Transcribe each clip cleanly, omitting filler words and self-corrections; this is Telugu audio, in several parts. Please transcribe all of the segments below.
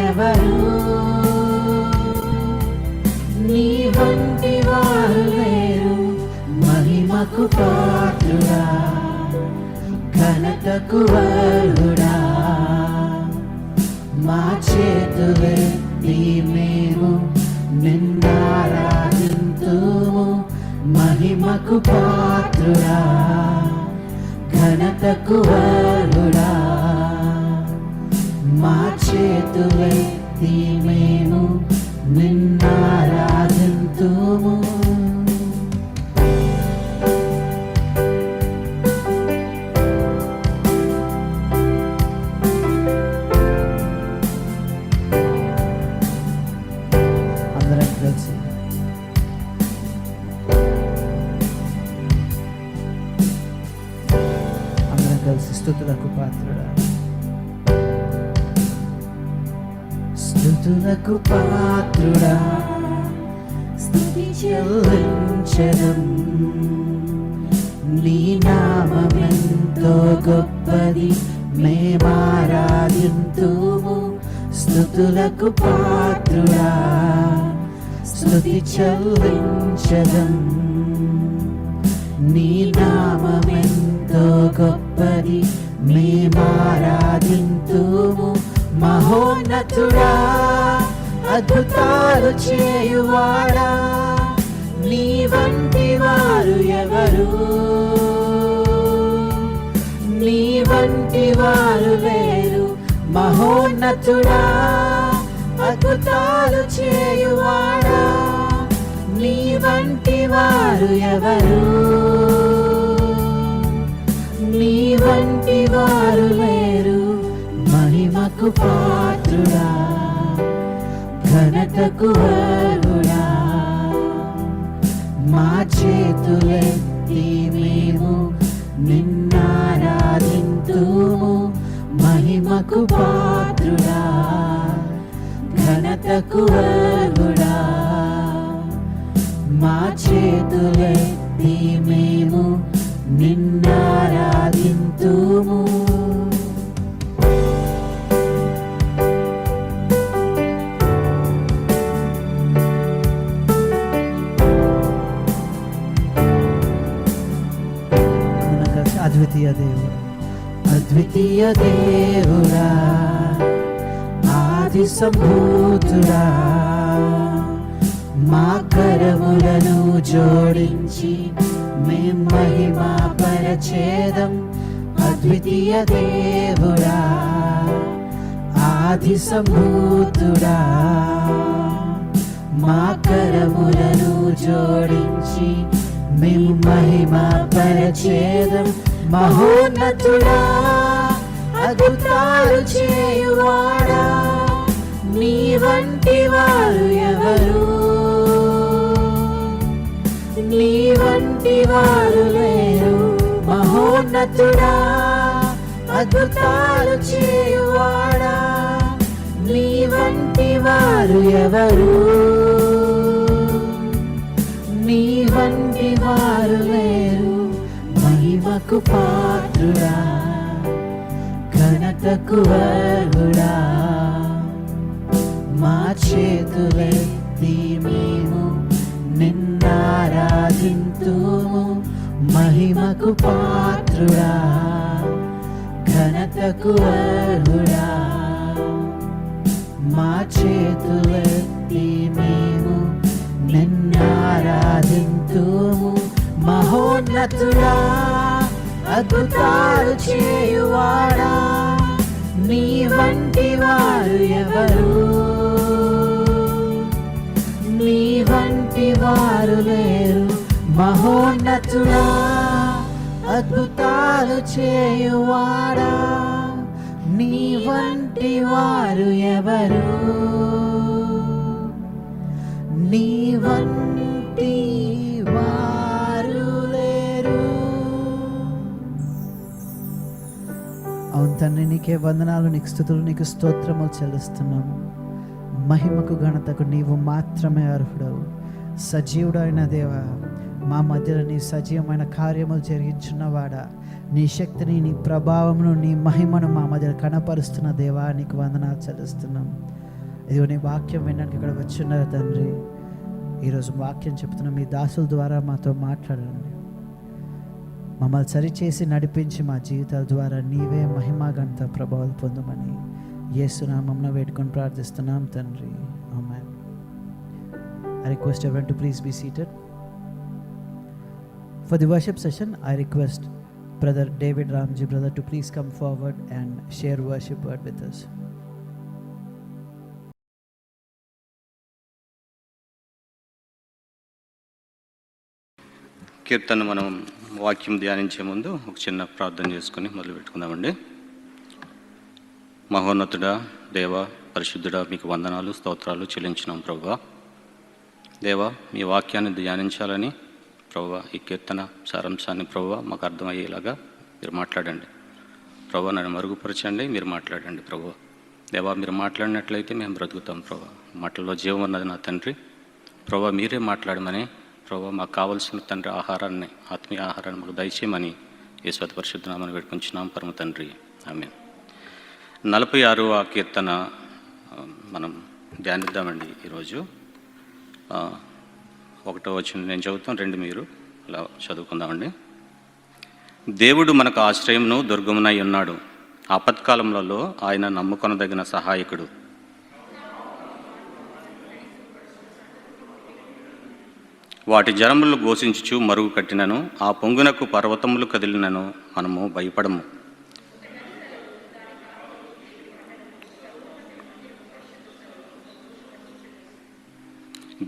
ఎవరు నీ వంటి వారు లేరు, మహిమకు పాత్రుడా, ఘనతకు అర్హుడా. మా చేతులెత్తి మేము నిన్నారాధింతుము, మహిమకు పాత్రుడా, ఘనతకు అర్హుడా. మా చేతులెత్తి మేము నిన్నారాధింతుము. అందరం కలిసి స్తుతులకు పాత్రుడా, స్తుతులకు పాత్రుడా, స్తుతి చెల్లించెదం. నీ నామమెంతో గొప్పది, మేమారాధింతుము. స్తుతులకు పాత్రుడా, స్తుతి చెల్లించెదం. నీ నామమెంతో గొప్పది, మేమారాధింతుము. మహోన్నతుడా, అద్భుతాలు చేయువాడా, నీ వంటి వారు ఎవరు? నీ వంటి వారు లేరు, మహోన్నతుడా, అద్భుతాలు చేయువాడా, నీ వంటి వారు ఎవరు? నీ వంటి వారు లేరు, మహిమకు పాత్రుడా, ఘనతకు అర్హుడా. మా చేతులెత్తి మేము నిన్నారాధింతుము, మహిమకు పాత్రుడా, ఘనతకు అర్హుడా. మా చేతులెత్తి మేము నిన్నారాధింతుము. అద్వితీయ దేవుడా, అద్వితీయ దేవుడా, ఆది సంభూతుడా, మా కరములను జోడించి మేం మహిమా పరచేదం. అద్వితీయ దేవుడా, ఆది సంభూతుడా, మా కరములను జోడించి మేము మహిమా పరచేదం. మహోన్నతుడా, అద్భుతాలు చేయువాడా, నీ వంటి వారు ఎవరు? నీ వంటి వారు లేరు, మహోన్నతుడా, అద్భుతాలు చేయువాడా, నీ వంటి వారు ఎవరు? నీ వంటి వారు లేరు, మహిమకు పాత్రుడా, ఘనతకు అర్హుడా. మా చేతులెత్తి మేము నిన్నారాధింతుము, మహిమకు పాత్రుడా, ఘనతకు అర్హుడా. మా చేతులెత్తి మేము నిన్నారాధింతుము. మహోన్నతుడా, అద్భుతాలు చేయువాడా, నీ వంటి వారు ఎవరు? నీ వంటి వారు లేరు, మహోన్నతుడా, అద్భుతాలు చేయువాడా, నీ వంటి వారు ఎవరు? నీ వంటి వారు లేరు. అవును తండ్రి, నీకే వందనాలు, నీకు స్తుతులు, నీకు స్తోత్రములు చెల్లిస్తున్నాము. మహిమకు ఘనతకు నీవు మాత్రమే అర్హుడవు. సజీవుడైన దేవా, మా మధ్యలో నీ సజీవమైన కార్యములు జరిగించున్నవాడా, నీ శక్తిని, నీ ప్రభావమును, నీ మహిమను మా మధ్యలో కనపరుస్తున్న దేవా, నీకు వందనాలు చెల్లిస్తున్నాం. ఇదిగో నీ వాక్యం వినడానికి ఇక్కడ వచ్చున్నారు తండ్రి. ఈరోజు వాక్యం చెప్తున్న మీ దాసుల ద్వారా మాతో మాట్లాడండి. మమ్మల్ని సరిచేసి నడిపించి మా జీవితాల ద్వారా నీవే మహిమ ఘనత ప్రభావాలు పొందమని యేసు నామమున వేడుకొని ప్రార్థిస్తున్నాం తండ్రి. ఆమేన్. I request everyone to please be seated. For the worship session, I request Brother David Ramji brother to please come forward and share worship word with us. కీర్తన మనం వాక్యం ధ్యానించే ముందు ఒక చిన్న ప్రార్థన చేసుకుని మొదలు పెట్టుకుందామండి. మహోన్నతుడా, దేవ, పరిశుద్ధుడా, మీకు వందనాలు, స్తోత్రాలు చెల్లించినాం ప్రభువా. దేవా, మీ వాక్యాన్ని ధ్యానించాలని ప్రభువా, ఈ కీర్తన సారాంశాన్ని ప్రభువా మాకు అర్థమయ్యేలాగా మీరు మాట్లాడండి ప్రభువా. నన్ను మరుగుపరచండి, మీరు మాట్లాడండి ప్రభువా. దేవా, మీరు మాట్లాడినట్లయితే మేము బ్రతుకుతాం ప్రభువా. మాటల్లో జీవం ఉన్నది నా తండ్రి. ప్రభువా, మీరే మాట్లాడమని ప్రభువా, మాకు కావలసిన తండ్రి ఆహారాన్ని, ఆత్మీయ ఆహారాన్ని మాకు దయచేయమని యేసు పరిశుద్ధ నామమున వేడుకొంచున్నాం పరమ తండ్రి. ఆమేన్. 46వ కీర్తన మనం ధ్యానిద్దామండి ఈరోజు. 1వ వచనం నేను చదువుతాను, 2 మీరు అలా చదువుకుందామండి. దేవుడు మనకు ఆశ్రయమును దుర్గమునై ఉన్నాడు, ఆపత్కాలములలో ఆయన నమ్ముకొనదగిన సహాయకుడు. వాటి జరములు ఘోషించుచు మరుగు కట్టినను, ఆ పొంగునకు పర్వతములు కదిలినను మనము భయపడము.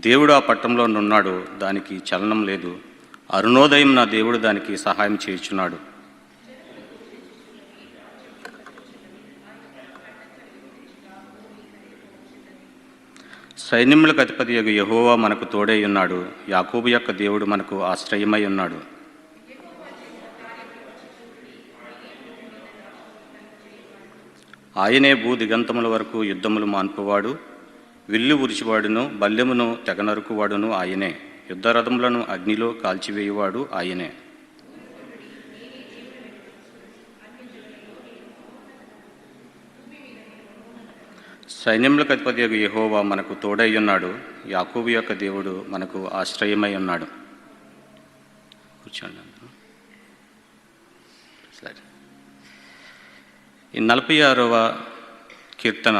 దేవుడు ఆ పట్టణంలో ఉన్నాడు, దానికి చలనం లేదు. అరుణోదయం నా దేవుడు దానికి సహాయం చేయుచున్నాడు. సైన్యములకు అధిపతి యెహోవా మనకు తోడై ఉన్నాడు, యాకోబు యొక్క దేవుడు మనకు ఆశ్రయమై ఉన్నాడు. ఆయనే భూ దిగంతముల వరకు యుద్ధములు మాన్పువాడు, విల్లు ఉరిచివాడును, బల్లెమును తెగనరుకువాడును ఆయనే, యుద్ధరథములను అగ్నిలో కాల్చివేయువాడు ఆయనే. సైన్యములకు అధిపతి యెహోవా మనకు తోడై ఉన్నాడు, యాకోబు యొక్క దేవుడు మనకు ఆశ్రయమై ఉన్నాడు. కూర్చోండి. ఈ 46వ కీర్తన,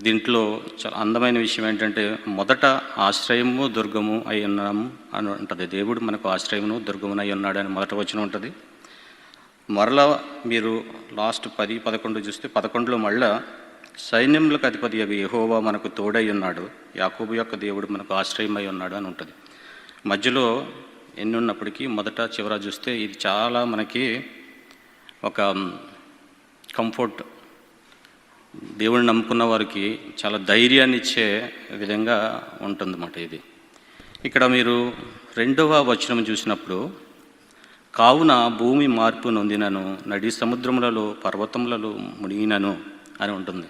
దీంట్లో చాలా అందమైన విషయం ఏంటంటే, మొదట ఆశ్రయము దుర్గము అయి ఉన్నాము అని ఉంటుంది. దేవుడు మనకు ఆశ్రయమును దుర్గమునై ఉన్నాడు అని మొదట వచనం ఉంటుంది. మరలా మీరు లాస్ట్ 10, 11 చూస్తే 11లో మళ్ళా సైన్యములకు అధిపతి యెహోవా మనకు తోడై ఉన్నాడు, యాకోబు యొక్క దేవుడు మనకు ఆశ్రయమై ఉన్నాడు అని ఉంటుంది. మధ్యలో ఎన్ని ఉన్నప్పటికీ మొదట చివర చూస్తే ఇది చాలా మనకి ఒక కంఫర్ట్, దేవుడిని నమ్ముకున్న వారికి చాలా ధైర్యాన్ని ఇచ్చే విధంగా ఉంటుందన్నమాట ఇది. ఇక్కడ మీరు 2వ వచనం చూసినప్పుడు, కావున భూమి మార్పు నొందినను, నడి సముద్రములలో పర్వతములలో మునిగినను అని ఉంటుంది.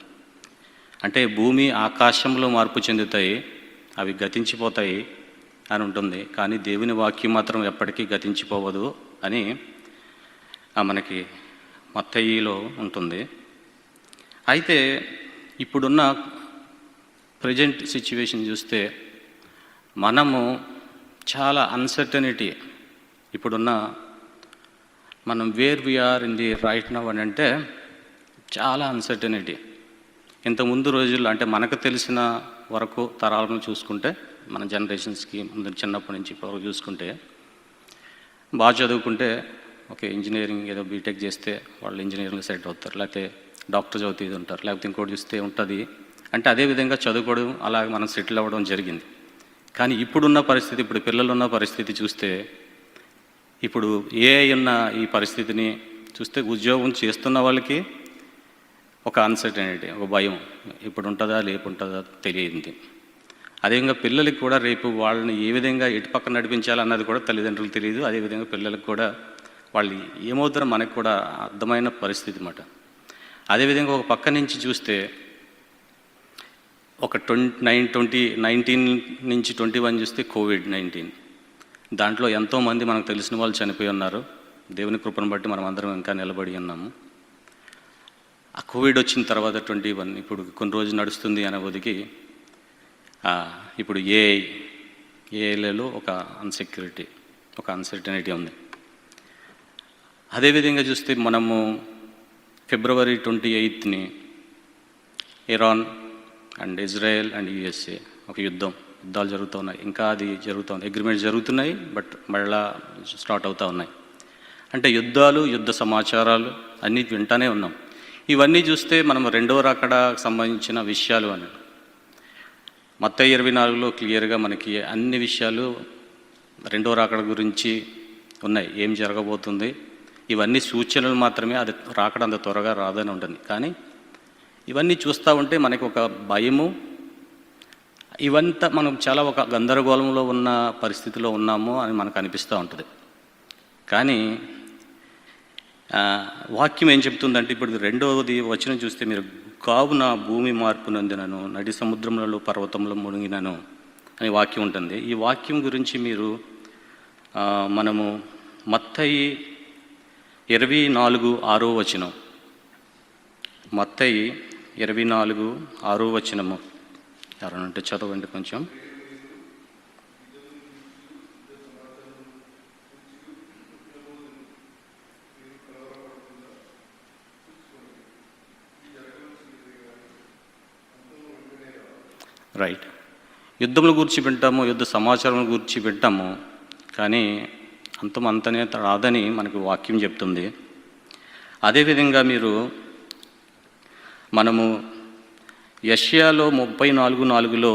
అంటే భూమి ఆకాశంలో మార్పు చెందుతాయి, అవి గతించిపోతాయి అని ఉంటుంది. కానీ దేవుని వాక్యం మాత్రం ఎప్పటికీ గతించిపోవదు అని మనకి మత్తయిలో ఉంటుంది. అయితే ఇప్పుడున్న ప్రజెంట్ సిచ్యువేషన్ చూస్తే మనము చాలా అన్సర్టనిటీ, ఇప్పుడున్న మనం where we are in the right now అని అంటే చాలా అన్సర్టనిటీ. ఇంతకుముందు రోజుల్లో అంటే మనకు తెలిసిన వరకు తరాలను చూసుకుంటే, మన జనరేషన్స్కి ముందు చిన్నప్పటి నుంచి ఇప్పుడు చూసుకుంటే, బాగా చదువుకుంటే ఓకే ఇంజనీరింగ్ ఏదో బీటెక్ చేస్తే వాళ్ళు ఇంజనీరింగ్ సెట్ అవుతారు, లేకపోతే డాక్టర్ చదివితే ఇది ఉంటారు, లేకపోతే ఇంకోటి చూస్తే ఉంటుంది. అంటే అదేవిధంగా చదువుకోవడం అలాగే మనం సెటిల్ అవ్వడం జరిగింది. కానీ ఇప్పుడున్న పరిస్థితి, ఇప్పుడు పిల్లలున్న పరిస్థితి చూస్తే, ఇప్పుడు ఏఐ ఉన్న ఈ పరిస్థితిని చూస్తే ఉద్యోగం చేస్తున్న వాళ్ళకి ఒక అన్సర్టనిటీ, ఒక భయం, ఇప్పుడు ఉంటుందా లేపు ఉంటుందా తెలియదు. అదేవిధంగా పిల్లలకి కూడా రేపు వాళ్ళని ఏ విధంగా ఎటు పక్కన నడిపించాలన్నది కూడా తల్లిదండ్రులకు తెలియదు. అదేవిధంగా పిల్లలకు కూడా వాళ్ళు ఏమవుతారో మనకు కూడా అర్థమైన పరిస్థితి అన్నమాట. అదేవిధంగా ఒక పక్క నుంచి చూస్తే ఒక 19 నుంచి 21 చూస్తే కోవిడ్-19, దాంట్లో ఎంతోమంది మనకు తెలిసిన వాళ్ళు చనిపోయి ఉన్నారు. దేవుని కృపను బట్టి మనం అందరం ఇంకా నిలబడి ఉన్నాము. ఆ కోవిడ్ వచ్చిన తర్వాత 21 ఇప్పుడు కొన్ని రోజులు నడుస్తుంది అనే బదికి ఇప్పుడు ఏఐలలో ఒక అన్సర్టనిటీ ఉంది. అదేవిధంగా చూస్తే మనము February 28ని Iran and Israel and USA ఒక యుద్ధాలు జరుగుతూ ఉన్నాయి. ఇంకా అది జరుగుతుంది, అగ్రిమెంట్స్ జరుగుతున్నాయి, బట్ మళ్ళా స్టార్ట్ అవుతూ ఉన్నాయి. అంటే యుద్ధ సమాచారాలు అన్నీ వింటానే ఉన్నాం. ఇవన్నీ చూస్తే మనం రెండవ రాకడకు సంబంధించిన విషయాలు అని మత్తయి 24లో క్లియర్గా మనకి అన్ని విషయాలు రెండవ రాకడ గురించి ఉన్నాయి. ఏం జరగబోతుంది, ఇవన్నీ సూచనలు మాత్రమే. అది రాకడ అంత త్వరగా రాదని ఉంటుంది. కానీ ఇవన్నీ చూస్తూ ఉంటే మనకి ఒక భయము, ఇవంతా మనం చాలా ఒక గందరగోళంలో ఉన్న పరిస్థితిలో ఉన్నాము అని మనకు అనిపిస్తూ ఉంటుంది. కానీ వాక్యం ఏం చెప్తుందంటే, ఇప్పుడు రెండవది వచనం చూస్తే మీరు కావున భూమి మార్పు నొందినను, నడి సముద్రములలో పర్వతంలో మునిగినను అనే వాక్యం ఉంటుంది. ఈ వాక్యం గురించి మీరు మనము మత్తయి 24:6 వచనం, మత్తయి 24:6 వచనము ఎవరనంటే చదవండి కొంచెం. రైట్, యుద్ధముల గురించి వింటాము, యుద్ధ సమాచారం గురించి వింటాము, కానీ అంతనే రాదని మనకు వాక్యం చెప్తుంది. అదేవిధంగా మనము యెషయాలో 34:4లో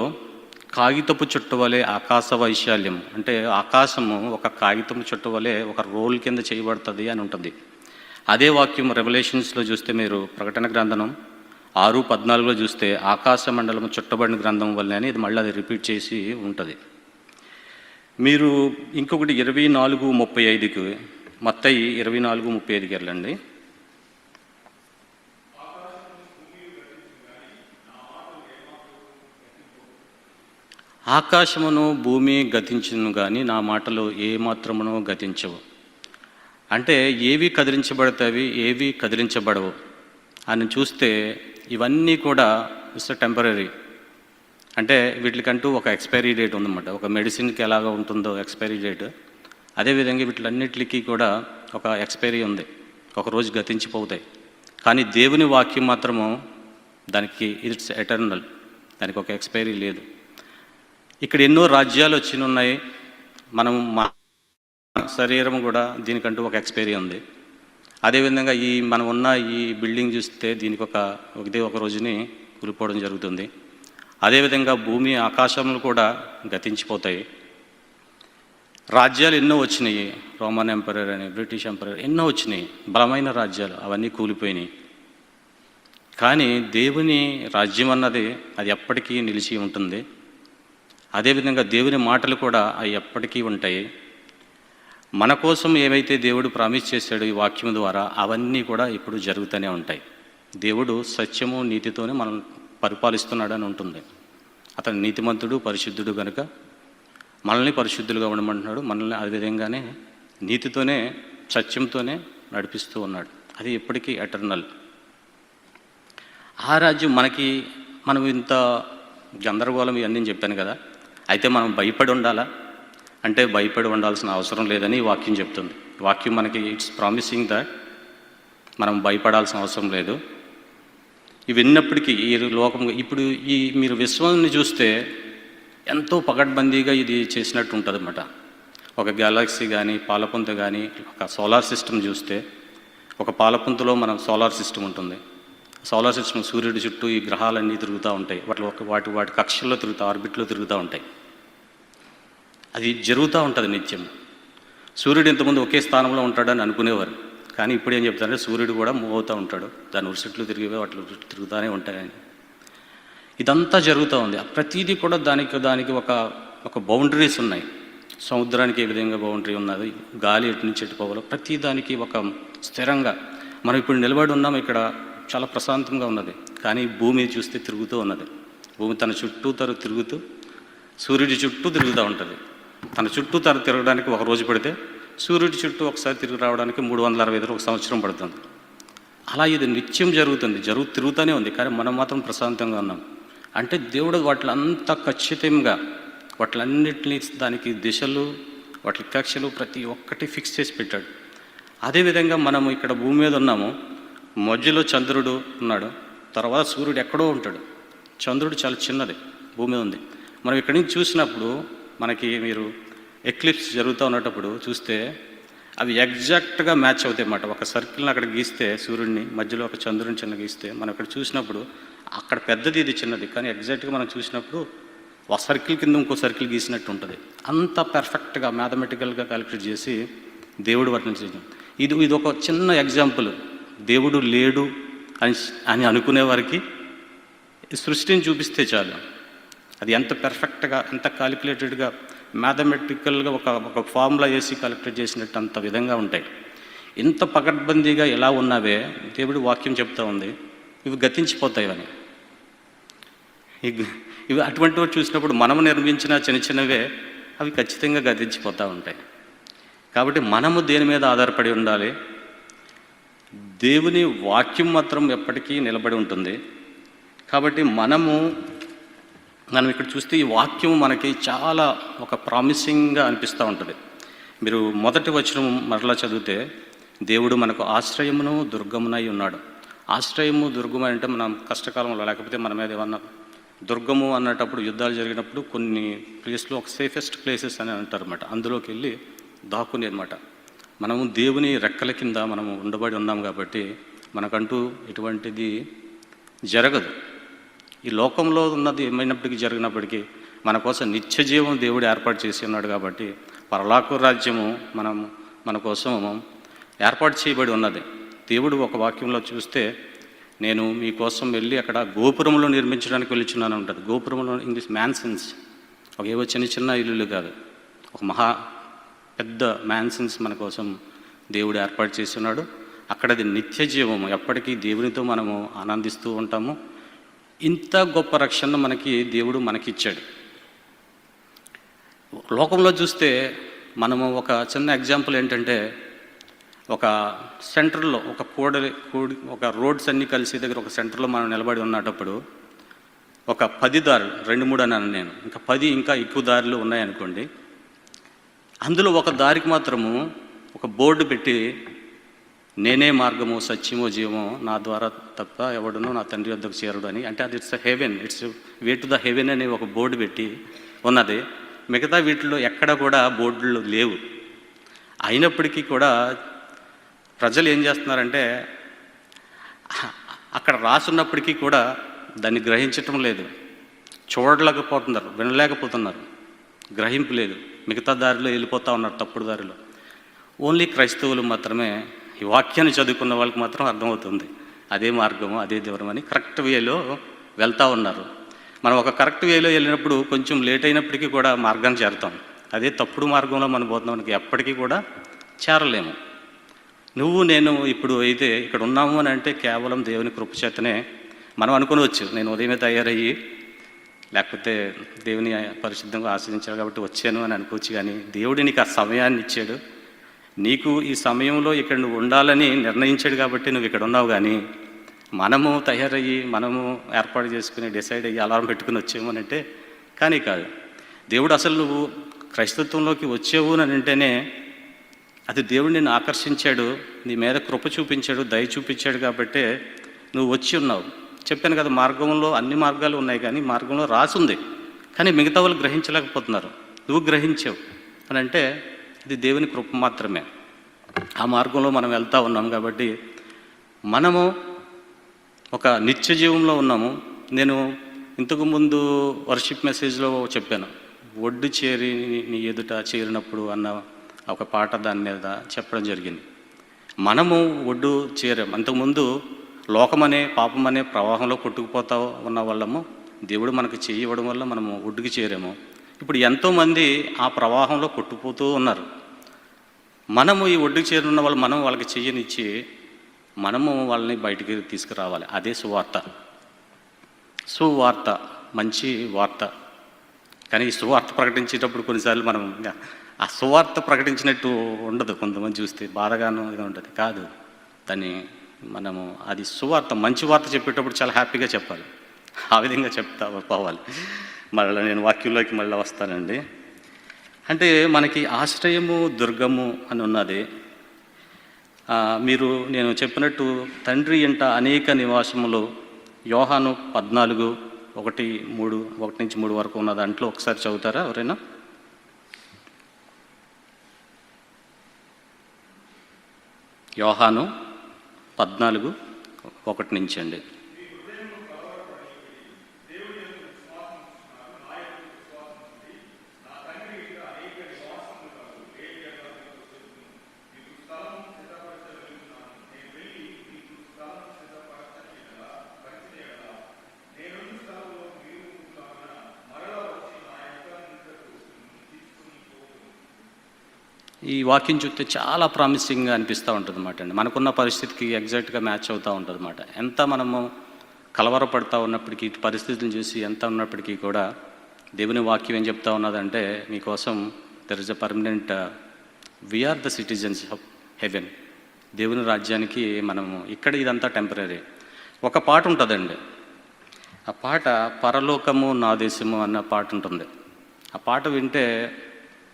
కాగితపు చుట్ట వలె ఆకాశ వైశాల్యం, అంటే ఆకాశము ఒక కాగితపు చుట్ట వలె ఒక రోల్ కింద చేయబడుతుంది అని ఉంటుంది. అదే వాక్యం రెవల్యూషన్స్లో చూస్తే మీరు ప్రకటన గ్రంథం 6:14లో చూస్తే ఆకాశ మండలము చుట్టబడిన గ్రంథం వల్లే అని ఇది మళ్ళీ అది రిపీట్ చేసి ఉంటుంది. మీరు ఇంకొకటి 24:35కి మత్తయి 24:35కి వెళ్ళండి. ఆకాశమును భూమి గతించును కానీ నా మాటలు ఏ మాత్రమునో గతించవు. అంటే ఏవి కదిలించబడతాయి, ఏవి కదిలించబడవు అని చూస్తే ఇవన్నీ కూడా ఇట్స్ టెంపరీ. అంటే వీటికంటూ ఒక ఎక్స్పైరీ డేట్ ఉందన్నమాట. ఒక మెడిసిన్కి ఎలాగ ఉంటుందో ఎక్స్పైరీ డేట్, అదేవిధంగా వీటిలన్నిటికీ కూడా ఒక ఎక్స్పైరీ ఉంది, ఒకరోజు గతించిపోతాయి. కానీ దేవుని వాక్యం మాత్రము దానికి ఇట్స్ ఎటర్నల్, దానికి ఒక ఎక్స్పైరీ లేదు. ఇక్కడ ఎన్నో రాజ్యాలు వచ్చి ఉన్నాయి, మనం మా శరీరం కూడా దీనికంటూ ఒక ఎక్స్పైరీ ఉంది. అదేవిధంగా మనం ఉన్న ఈ బిల్డింగ్ చూస్తే దీనికి ఒక రోజుని కూలిపోవడం జరుగుతుంది. అదేవిధంగా భూమి ఆకాశంలో కూడా గతించిపోతాయి. రాజ్యాలు ఎన్నో వచ్చినాయి, రోమన్ ఎంపరర్ అని, బ్రిటిష్ ఎంపరర్ ఎన్నో వచ్చినాయి, బలమైన రాజ్యాలు, అవన్నీ కూలిపోయినాయి. కానీ దేవుని రాజ్యం అన్నది అది ఎప్పటికీ నిలిచి ఉంటుంది. అదేవిధంగా దేవుని మాటలు కూడా అవి ఎప్పటికీ ఉంటాయి. మన కోసం ఏవైతే దేవుడు ప్రామిస్ చేశాడో ఈ వాక్యం ద్వారా అవన్నీ కూడా ఇప్పుడు జరుగుతూనే ఉంటాయి. దేవుడు సత్యము నీతితోనే మనం పరిపాలిస్తున్నాడని ఉంటుంది. అతను నీతిమంతుడు పరిశుద్ధుడు కనుక మనల్ని పరిశుద్ధులుగా ఉండమంటున్నాడు. మనల్ని అదేవిధంగానే నీతితోనే సత్యంతోనే నడిపిస్తూ ఉన్నాడు. అది ఎప్పటికీ ఎటర్నల్. ఆ రాజ్యం మనం ఇంత గందరగోళం ఇవన్నీ చెప్పాను కదా, అయితే మనం భయపడి ఉండాలా అంటే భయపడి ఉండాల్సిన అవసరం లేదని ఈ వాక్యం చెప్తుంది. వాక్యం మనకి ఇట్స్ ప్రామిసింగ్ దట్ మనం భయపడాల్సిన అవసరం లేదు. ఇవి విన్నప్పటికీ ఈ లోకం ఇప్పుడు మీరు విశ్వాన్ని చూస్తే ఎంతో పకడ్బందీగా ఇది చేసినట్టు ఉంటుంది అన్నమాట. ఒక గ్యాలక్సీ కానీ పాలపుంత కానీ ఒక సోలార్ సిస్టమ్ చూస్తే, ఒక పాలపుంతలో మనం సోలార్ సిస్టమ్ ఉంటుంది. సోలార్ సిస్టమ్ సూర్యుడి చుట్టూ ఈ గ్రహాలన్నీ తిరుగుతూ ఉంటాయి, వాటి కక్షల్లో ఆర్బిట్లో తిరుగుతూ ఉంటాయి. అది జరుగుతూ ఉంటుంది నిత్యం. సూర్యుడు ఇంతకుముందు ఒకే స్థానంలో ఉంటాడని అనుకునేవారు, కానీ ఇప్పుడు ఏం చెప్తారంటే సూర్యుడు కూడా మూవ్ అవుతూ ఉంటాడు, దాని ఉరుసుట్లు తిరిగివే వాటిలో తిరుగుతూనే ఉంటాయని. ఇదంతా జరుగుతూ ఉంది. ప్రతిదీ కూడా దానికి ఒక బౌండరీస్ ఉన్నాయి. సముద్రానికి ఏ విధంగా బౌండరీ ఉన్నది, గాలి ఎటు నుంచి ఎట్టుకోవాలో ప్రతి దానికి ఒక స్థిరంగా. మనం ఇప్పుడు నిలబడి ఉన్నాం, ఇక్కడ చాలా ప్రశాంతంగా ఉన్నది, కానీ భూమి చూస్తే తిరుగుతూ ఉన్నది. భూమి తన చుట్టూ తిరుగుతూ సూర్యుడి చుట్టూ తిరుగుతూ ఉంటుంది. తన చుట్టూ తను తిరగడానికి ఒక రోజు పడితే సూర్యుడి చుట్టూ ఒకసారి తిరిగి రావడానికి 365 ఒక సంవత్సరం పడుతుంది. అలా ఇది నిత్యం జరుగుతుంది, తిరుగుతూనే ఉంది. కానీ మనం మాత్రం ప్రశాంతంగా ఉన్నాం. అంటే దేవుడు వాటిలంతా ఖచ్చితంగా వాటిలన్నిటినీ దానికి దిశలు, వాటి కక్షలు ప్రతి ఒక్కటి ఫిక్స్ చేసి పెట్టాడు. అదేవిధంగా మనము ఇక్కడ భూమి మీద ఉన్నాము, మధ్యలో చంద్రుడు ఉన్నాడు, తర్వాత సూర్యుడు ఎక్కడో ఉంటాడు. చంద్రుడు చాలా చిన్నది, భూమి మీద ఉంది. మనం ఇక్కడి నుంచి చూసినప్పుడు మనకి మీరు ఎక్లిప్స్ జరుగుతూ ఉన్నప్పుడు చూస్తే అవి ఎగ్జాక్ట్గా మ్యాచ్ అవుతాయి అన్నమాట. ఒక సర్కిల్ని అక్కడ గీస్తే సూర్యుడిని, మధ్యలో ఒక చంద్రుడిని చిన్న గీస్తే మనం ఇక్కడ చూసినప్పుడు అక్కడ పెద్దది, ఇది చిన్నది, కానీ ఎగ్జాక్ట్గా మనం చూసినప్పుడు ఒక సర్కిల్ కింద ఇంకో సర్కిల్ గీసినట్టు ఉంటుంది. అంత పర్ఫెక్ట్గా మ్యాథమెటికల్గా క్యాలిక్యులేట్ చేసి దేవుడు వర్ణించాడు. ఇది ఒక చిన్న ఎగ్జాంపుల్. దేవుడు లేడు అని అనుకునే వారికి సృష్టిని చూపిస్తే చాలు. అది ఎంత పర్ఫెక్ట్గా, ఎంత క్యాలిక్యులేటెడ్గా, మ్యాథమెటికల్గా ఒక ఫార్ములా వేసి క్యాలిక్యులేట్ చేసినట్టు అంత విధంగా ఉంటాయి. ఇంత పకడ్బందీగా ఎలా ఉన్నావే దేవుడు వాక్యం చెప్తా ఉంది, ఇవి గతించిపోతాయి అని. ఇవి అటువంటివి చూసినప్పుడు మనము నిర్మించిన చిన్న చిన్నవే అవి ఖచ్చితంగా గతించిపోతూ ఉంటాయి. కాబట్టి మనము దేని మీద ఆధారపడి ఉండాలి? దేవుని వాక్యం మాత్రం ఎప్పటికీ నిలబడి ఉంటుంది. కాబట్టి మనం ఇక్కడ చూస్తే ఈ వాక్యం మనకి చాలా ఒక ప్రామిసింగ్గా అనిపిస్తూ ఉంటుంది. మీరు మొదటి వచనం మరలా చదివితే, దేవుడు మనకు ఆశ్రయమును దుర్గమునై ఉన్నాడు. ఆశ్రయము, దుర్గము అంటే మనం కష్టకాలంలో, లేకపోతే మన మీద ఏమన్నా దుర్గము అన్నటప్పుడు యుద్ధాలు జరిగినప్పుడు కొన్ని ప్లేస్లో ఒక సేఫెస్ట్ ప్లేసెస్ అని అంటారు అన్నమాట. అందులోకి వెళ్ళి దాక్కుని అనమాట. మనము దేవుని రెక్కల కింద మనము ఉండబడి ఉన్నాం కాబట్టి మనకంటూ ఎటువంటిది జరగదు. ఈ లోకంలో ఉన్నది ఏమైనప్పటికీ జరిగినప్పటికీ మన కోసం నిత్య జీవం దేవుడు ఏర్పాటు చేసి ఉన్నాడు. కాబట్టి పరలోక రాజ్యము మన కోసం ఏర్పాటు చేయబడి ఉన్నది. దేవుడు ఒక వాక్యంలో చూస్తే, నేను మీకోసం వెళ్ళి అక్కడ గోపురంలో నిర్మించడానికి వెళ్ళిచున్నాను ఉంటుంది. గోపురంలో ఇంగ్లీష్ మ్యాన్సన్స్, ఒక ఏవో చిన్న ఇల్లులు కాదు, ఒక మహా పెద్ద మ్యాన్సన్స్ మన కోసం దేవుడు ఏర్పాటు చేస్తున్నాడు. అక్కడది నిత్య జీవము, ఎప్పటికీ దేవునితో మనము ఆనందిస్తూ ఉంటాము. ఇంత గొప్ప రక్షణ దేవుడు మనకిచ్చాడు. లోకంలో చూస్తే మనము ఒక చిన్న ఎగ్జాంపుల్ ఏంటంటే, ఒక సెంటర్లో ఒక రోడ్స్ అన్నీ కలిసి దగ్గర ఒక సెంటర్లో మనం నిలబడి ఉన్నప్పుడు ఒక 10 దారులు, 2-3 అన్నాను నేను, ఇంకా 10 ఇంకా ఎక్కువ దారులు ఉన్నాయనుకోండి. అందులో ఒక దారికి మాత్రము ఒక బోర్డు పెట్టి, నేనే మార్గము, సత్యము, జీవము, నా ద్వారా తప్ప ఎవడునో నా తండ్రి వద్దకు చేరడు అని. అంటే అది it's heaven, it's way to the heaven అనే ఒక బోర్డు పెట్టి ఉన్నది. మిగతా వీటిలో ఎక్కడ కూడా బోర్డులు లేవు. అయినప్పటికీ కూడా ప్రజలు ఏం చేస్తున్నారంటే, అక్కడ రాసున్నప్పటికీ కూడా దాన్ని గ్రహించటం లేదు, చూడలేకపోతున్నారు, వినలేకపోతున్నారు, గ్రహింపు లేదు. మిగతా దారిలో వెళ్ళిపోతూ ఉన్నారు, తప్పుడు దారిలో. ఓన్లీ క్రైస్తవులు మాత్రమే, ఈ వాక్యాన్ని చదువుకున్న వాళ్ళకి మాత్రం అర్థమవుతుంది అదే మార్గము, అదే దూరం అని కరెక్ట్ వేలో వెళ్తూ ఉన్నారు. మనం ఒక కరెక్ట్ వేలో వెళ్ళినప్పుడు కొంచెం లేట్ అయినప్పటికీ కూడా మార్గాన్ని చేరుతాం. అదే తప్పుడు మార్గంలో మనం పోతున్నాం, మనకి ఎప్పటికీ కూడా చేరలేము. నువ్వు నేను ఇప్పుడు అయితే ఇక్కడ ఉన్నాము అని అంటే కేవలం దేవుని కృప చేతనే. మనం అనుకోవచ్చు, నేను ఉదయమే తయారయ్యి లేకపోతే దేవుని పరిశుద్ధంగా ఆశ్రయించాడు కాబట్టి వచ్చాను అని అనుకోవచ్చు. కానీ దేవుడు నీకు ఆ సమయాన్ని ఇచ్చాడు, నీకు ఈ సమయంలో ఇక్కడ నువ్వు ఉండాలని నిర్ణయించాడు కాబట్టి నువ్వు ఇక్కడ ఉన్నావు. కానీ మనము తయారయ్యి, మనము ఏర్పాటు చేసుకుని డిసైడ్ అయ్యి అలారం పెట్టుకుని వచ్చాము అని అంటే కానీ కాదు. దేవుడు అసలు నువ్వు క్రైస్తత్వంలోకి వచ్చావు అని అంటేనే అది దేవుడు నిన్ను ఆకర్షించాడు, నీ మీద కృప చూపించాడు, దయ చూపించాడు కాబట్టే నువ్వు వచ్చి ఉన్నావు. చెప్పాను కదా, మార్గంలో అన్ని మార్గాలు ఉన్నాయి, కానీ మార్గంలో రాసుంది, కానీ మిగతా వాళ్ళు గ్రహించలేకపోతున్నారు. నువ్వు గ్రహించావు అని అంటే ఇది దేవుని కృప మాత్రమే. ఆ మార్గంలో మనం వెళ్తూ ఉన్నాం కాబట్టి మనము ఒక నిత్య జీవంలో ఉన్నాము. నేను ఇంతకుముందు వర్షిప్ మెసేజ్లో చెప్పాను, ఒడ్డు చేరి నీ ఎదుట చేరినప్పుడు అన్న ఒక పాట దాని మీద చెప్పడం జరిగింది. మనము ఒడ్డు చేరాము. అంతకుముందు లోకమనే, పాపమనే ప్రవాహంలో కొట్టుకుపోతా ఉన్న వాళ్ళము దేవుడు మనకు చెయ్యి ఇవ్వడం వల్ల మనము ఒడ్డుకి చేరాము. ఇప్పుడు ఎంతోమంది ఆ ప్రవాహంలో కొట్టుకుపోతూ ఉన్నారు. మనము ఈ ఒడ్డుకి చేరున్న వాళ్ళు, మనం వాళ్ళకి చెయ్యనిచ్చి మనము వాళ్ళని బయటికి తీసుకురావాలి. అదే సువార్త, మంచి వార్త. కానీ ఈ సువార్త ప్రకటించేటప్పుడు కొన్నిసార్లు మనం ఆ సువార్త ప్రకటించినట్టు ఉండదు, కొంతమంది చూస్తే బాధగాను ఇది ఉంటుంది. కాదు, దాన్ని మనము అది సువార్త, మంచి వార్త చెప్పేటప్పుడు చాలా హ్యాపీగా చెప్పాలి. ఆ విధంగా చెప్తా పోవాలి. మళ్ళీ నేను వాక్యంలోకి మళ్ళీ వస్తానండి. అంటే మనకి ఆశ్రయము దుర్గము అని ఉన్నది. మీరు నేను చెప్పినట్టు తండ్రి ఇంట అనేక నివాసములు, యోహాను 14:1-3 వరకు ఉన్న దాంట్లో ఒకసారి చదువుతారా ఎవరైనా? యోహాను 14:1 అండి. ఈ వాక్యం చూస్తే చాలా ప్రామిసింగ్గా అనిపిస్తూ ఉంటుంది అన్నమాట అండి. మనకున్న పరిస్థితికి ఎగ్జాక్ట్గా మ్యాచ్ అవుతూ ఉంటుంది అన్నమాట. ఎంత మనము కలవరపడుతూ ఉన్నప్పటికీ, పరిస్థితులను చూసి ఎంత ఉన్నప్పటికీ కూడా దేవుని వాక్యం ఏం చెప్తా ఉన్నదంటే, మీకోసం there is a permanent, we are the citizens of heaven. దేవుని రాజ్యానికి మనము ఇక్కడ, ఇదంతా టెంపరీ. ఒక పాట ఉంటుందండి, ఆ పాట పరలోకము నా దేశము అన్న పాట ఉంటుంది. ఆ పాట వింటే,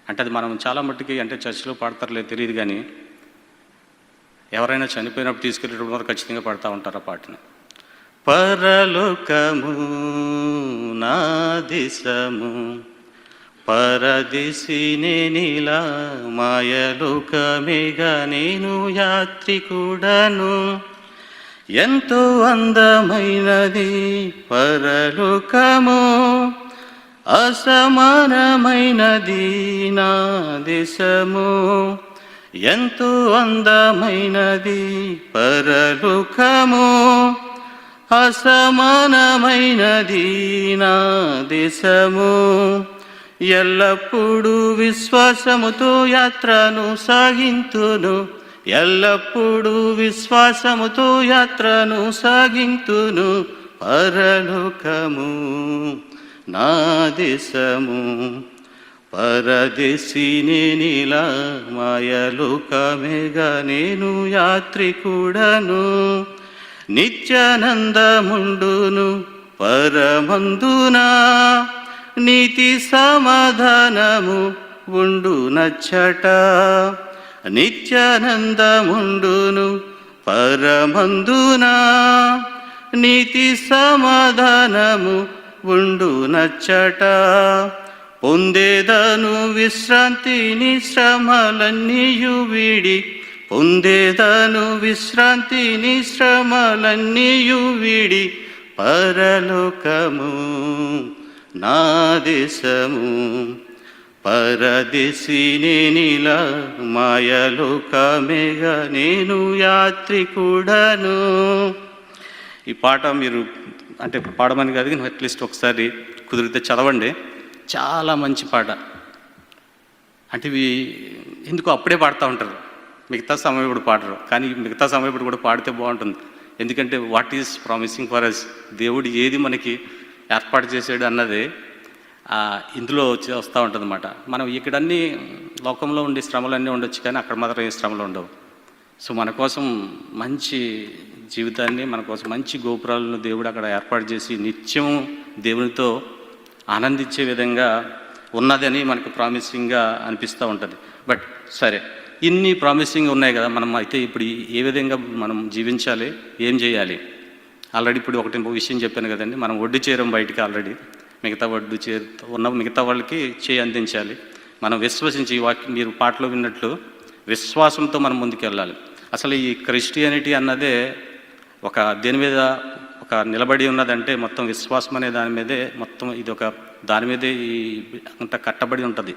అంటే అది మనం చాలా మట్టుకి, అంటే చర్చిలో పాడతారులేదు తెలియదు, కానీ ఎవరైనా చనిపోయినప్పుడు తీసుకెళ్ళేటప్పుడు ఖచ్చితంగా పాడుతూ ఉంటారు ఆ పాటని. పరలోకము నా దేశము, పరదేశి నేనిలా, మాయలోకమేగా నేను యాత్రికుడను. ఎంతో అందమైనది పరలోకము, అసమానమైనది నా దేశము. ఎంతో అందమైనది పరలోకము, అసమానమైనది నా దేశము. ఎల్లప్పుడూ విశ్వాసముతో యాత్రను సాగింతును, ఎల్లప్పుడూ విశ్వాసముతో యాత్రను సాగింతును. పరలోకము నా దేశము, పరదేశి నేనిలా, మాయలోకమేగా నేను యాత్రికుడను. నిత్యానందముండును పరమందునా, నీతి సమాధానము ఉండు నచ్చట. నిత్యానందముండును పరమందునా, నీతి సమాధానము ఉండు నచ్చట. పొందేదను విశ్రాంతిని శ్రమలన్నీయు వీడి, పొందేదను విశ్రాంతిని శ్రమలన్నీయు వీడి. పరలోకము నా దేశము, పరదేశి నేనిలా, మాయలోకమేగా నేను యాత్రికుడను. ఈ పాట మీరు అంటే పాడమని కాదు, కానీ అట్లీస్ట్ ఒకసారి కుదిరితే చదవండి. చాలా మంచి పాట. అంటే ఇవి ఎందుకు అప్పుడే పాడుతూ ఉంటారు, మిగతా సమయం ఇప్పుడు పాడరు, కానీ మిగతా సమయం ఇప్పుడు కూడా పాడితే బాగుంటుంది. ఎందుకంటే what is promising for us, దేవుడు ఏది మనకి ఏర్పాటు చేసాడు అన్నది ఇందులో వస్తూ ఉంటుంది అన్నమాట. మనం ఇక్కడన్నీ లోకంలో ఉండే శ్రమలన్నీ ఉండొచ్చు, కానీ అక్కడ మాత్రం ఏ శ్రమలు ఉండవు. సో మన కోసం మంచి జీవితాన్ని, మన కోసం మంచి గోపురాలను దేవుడు అక్కడ ఏర్పాటు చేసి నిత్యం దేవునితో ఆనందించే విధంగా ఉన్నదని మనకు ప్రామిసింగ్గా అనిపిస్తూ ఉంటుంది. బట్ సరే, ఇన్ని ప్రామిసింగ్ ఉన్నాయి కదా, మనం అయితే ఇప్పుడు ఏ విధంగా మనం జీవించాలి, ఏం చేయాలి? ఆల్రెడీ ఇప్పుడు ఒకటి విషయం చెప్పాను కదండి, మనం ఒడ్డు చేరం బయటికి, ఆల్రెడీ మిగతా ఒడ్డు ఉన్న మిగతా వాళ్ళకి చేయి అందించాలి. మనం విశ్వసించి, వాక్యం మీరు పాటలో విన్నట్లు విశ్వాసంతో మనం ముందుకు వెళ్ళాలి. అసలు ఈ క్రిస్టియానిటీ అన్నదే ఒక దేని మీద ఒక నిలబడి ఉన్నదంటే మొత్తం విశ్వాసం అనే దాని మీదే, మొత్తం ఇది ఒక దాని మీదే అంత కట్టబడి ఉంటుంది,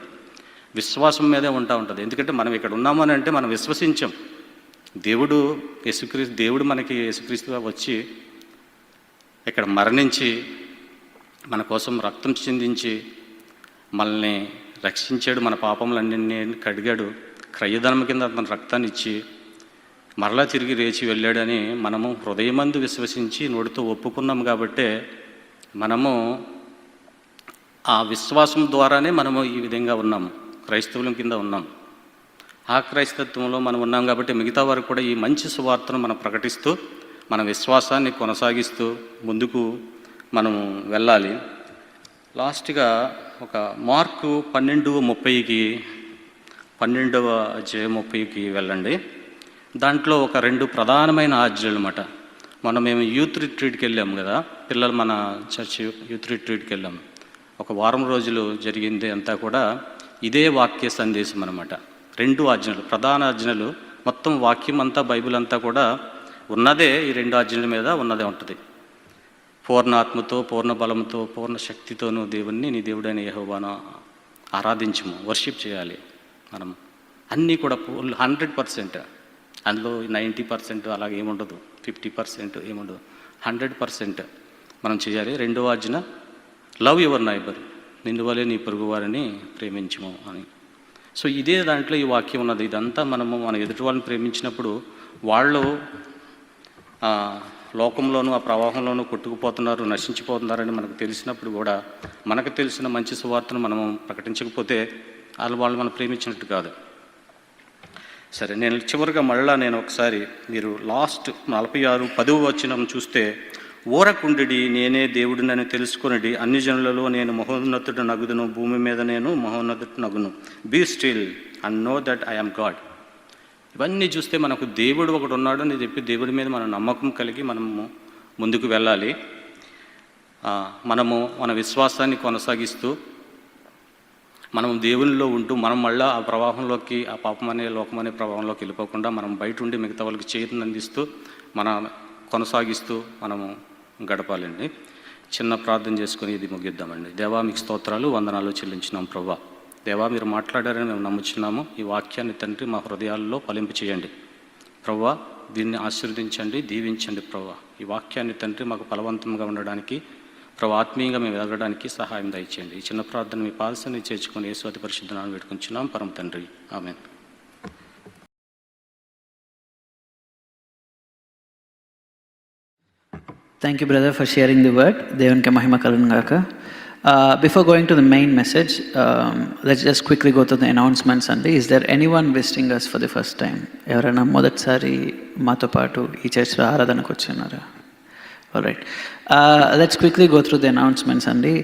విశ్వాసం మీదే ఉంటుంది. ఎందుకంటే మనం ఇక్కడ ఉన్నామని అంటే మనం విశ్వసించాం. దేవుడు దేవుడు మనకి యేసుక్రీస్తుగా వచ్చి ఇక్కడ మరణించి మన కోసం రక్తం చిందించి మనల్ని రక్షించాడు, మన పాపములన్నింటినీ కడిగాడు, క్రయధనం కింద తన రక్తాన్ని ఇచ్చి మరలా తిరిగి లేచి వెళ్ళాడని మనము హృదయమందు విశ్వసించి నోటితో ఒప్పుకున్నాం. కాబట్టే మనము ఆ విశ్వాసం ద్వారానే మనము ఈ విధంగా ఉన్నాము, క్రైస్తవుల కింద ఉన్నాం. ఆ క్రైస్తత్వంలో మనం ఉన్నాం కాబట్టి మిగతా వారు కూడా ఈ మంచి సువార్తను మనం ప్రకటిస్తూ మన విశ్వాసాన్ని కొనసాగిస్తూ ముందుకు మనము వెళ్ళాలి. లాస్ట్గా ఒక మార్కు 12:30కి వెళ్ళండి. దాంట్లో ఒక 2 ప్రధానమైన ఆజ్ఞలు అన్నమాట. మేము యూత్ రిట్రీట్కి వెళ్ళాము కదా, పిల్లలు మన చర్చ్ యూత్ రిట్రీట్కి వెళ్ళాము. ఒక వారం రోజులు జరిగింది అంతా కూడా ఇదే వాక్య సందేశం అన్నమాట. 2 ఆజ్ఞలు, ప్రధాన ఆజ్ఞలు. మొత్తం వాక్యం అంతా, బైబిల్ అంతా కూడా ఉన్నదే ఈ 2 ఆజ్ఞల మీద ఉన్నదే ఉంటుంది. పూర్ణ ఆత్మతో, పూర్ణ బలంతో, పూర్ణ శక్తితోనూ దేవుణ్ణి నీ దేవుడైన యెహోవాను ఆరాధించము, వర్షిప్ చేయాలి. మనం అన్నీ కూడా 100%, అందులో 90% అలాగే ఏముండదు, 50% ఏముండదు, 100% మనం చేయాలి. 2వ ఆజ్ఞ లవ్ యువర్ నైబర్, నిన్ను వలె నీ పొరుగువారిని ప్రేమించము అని. సో ఇదే దాంట్లో ఈ వాక్యం ఉన్నది. ఇదంతా మన ఎదుటి వాళ్ళని ప్రేమించినప్పుడు వాళ్ళు లోకంలోనూ ఆ ప్రవాహంలోనూ కొట్టుకుపోతున్నారు, నశించిపోతున్నారని మనకు తెలిసినప్పుడు కూడా మనకు తెలిసిన మంచి సువార్తను మనము ప్రకటించకపోతే వాళ్ళు మనం ప్రేమించినట్టు కాదు. సరే, నేను చివరిగా నేను ఒకసారి మీరు లాస్ట్ 46:10 వచనం చూస్తే, ఊరకుండి నేనే దేవుడినని తెలుసుకొనిడి, అన్ని జనులలో నేను మహోన్నతుడు నగుదును, భూమి మీద నేను మహోన్నతుడు నగును, be still and know that I am God. ఇవన్నీ చూస్తే మనకు దేవుడు ఒకడు ఉన్నాడు అని చెప్పి దేవుడి మీద మన నమ్మకం కలిగి మనము ముందుకు వెళ్ళాలి. మనము మన విశ్వాసాన్ని కొనసాగిస్తూ మనం దేవునిలో ఉంటూ మనం మళ్ళీ ఆ ప్రవాహంలోకి, ఆ పాపం అనే లోకం అనే ప్రవాహంలోకి వెళ్ళిపోకుండా మనం బయట ఉండి మిగతా వాళ్ళకి చేతిని అందిస్తూ కొనసాగిస్తూ మనము గడపాలండి. చిన్న ప్రార్థన చేసుకొని ఇది ముగిద్దామండి. దేవా, మీకు స్తోత్రాలు, వందనాలు చెల్లించినాం ప్రభువా. దేవా, మీరు మాట్లాడారని మేము నమ్ముచున్నాము. ఈ వాక్యాన్ని తండ్రి మా హృదయాల్లో ఫలింపు చేయండి ప్రభువా. దీన్ని ఆశీర్వదించండి, దీవించండి ప్రభువా. ఈ వాక్యాన్ని తండ్రి మాకు ఫలవంతంగా ఉండడానికి, ప్రభు ఆత్మీయంగా మేము ఎదగడానికి సహాయం దయచేయండి. ఈ చిన్న ప్రార్థన మీ పాలసీని చేర్చుకొని యేసు అతి పరిశుద్ధ నామమున వేడుకొంచున్నాం పరమ తండ్రి, ఆమేన్. Thank you, brother, for sharing the word. Devanke mahima kalunu gaaka. Before going to the main message, let's just quickly go through the announcements. Andi, is there anyone visiting us for the first time? Evarana modatisari maato paatu ee church lo aaradhanaku vachinara? All right. Let's quickly go through the announcements. Andi,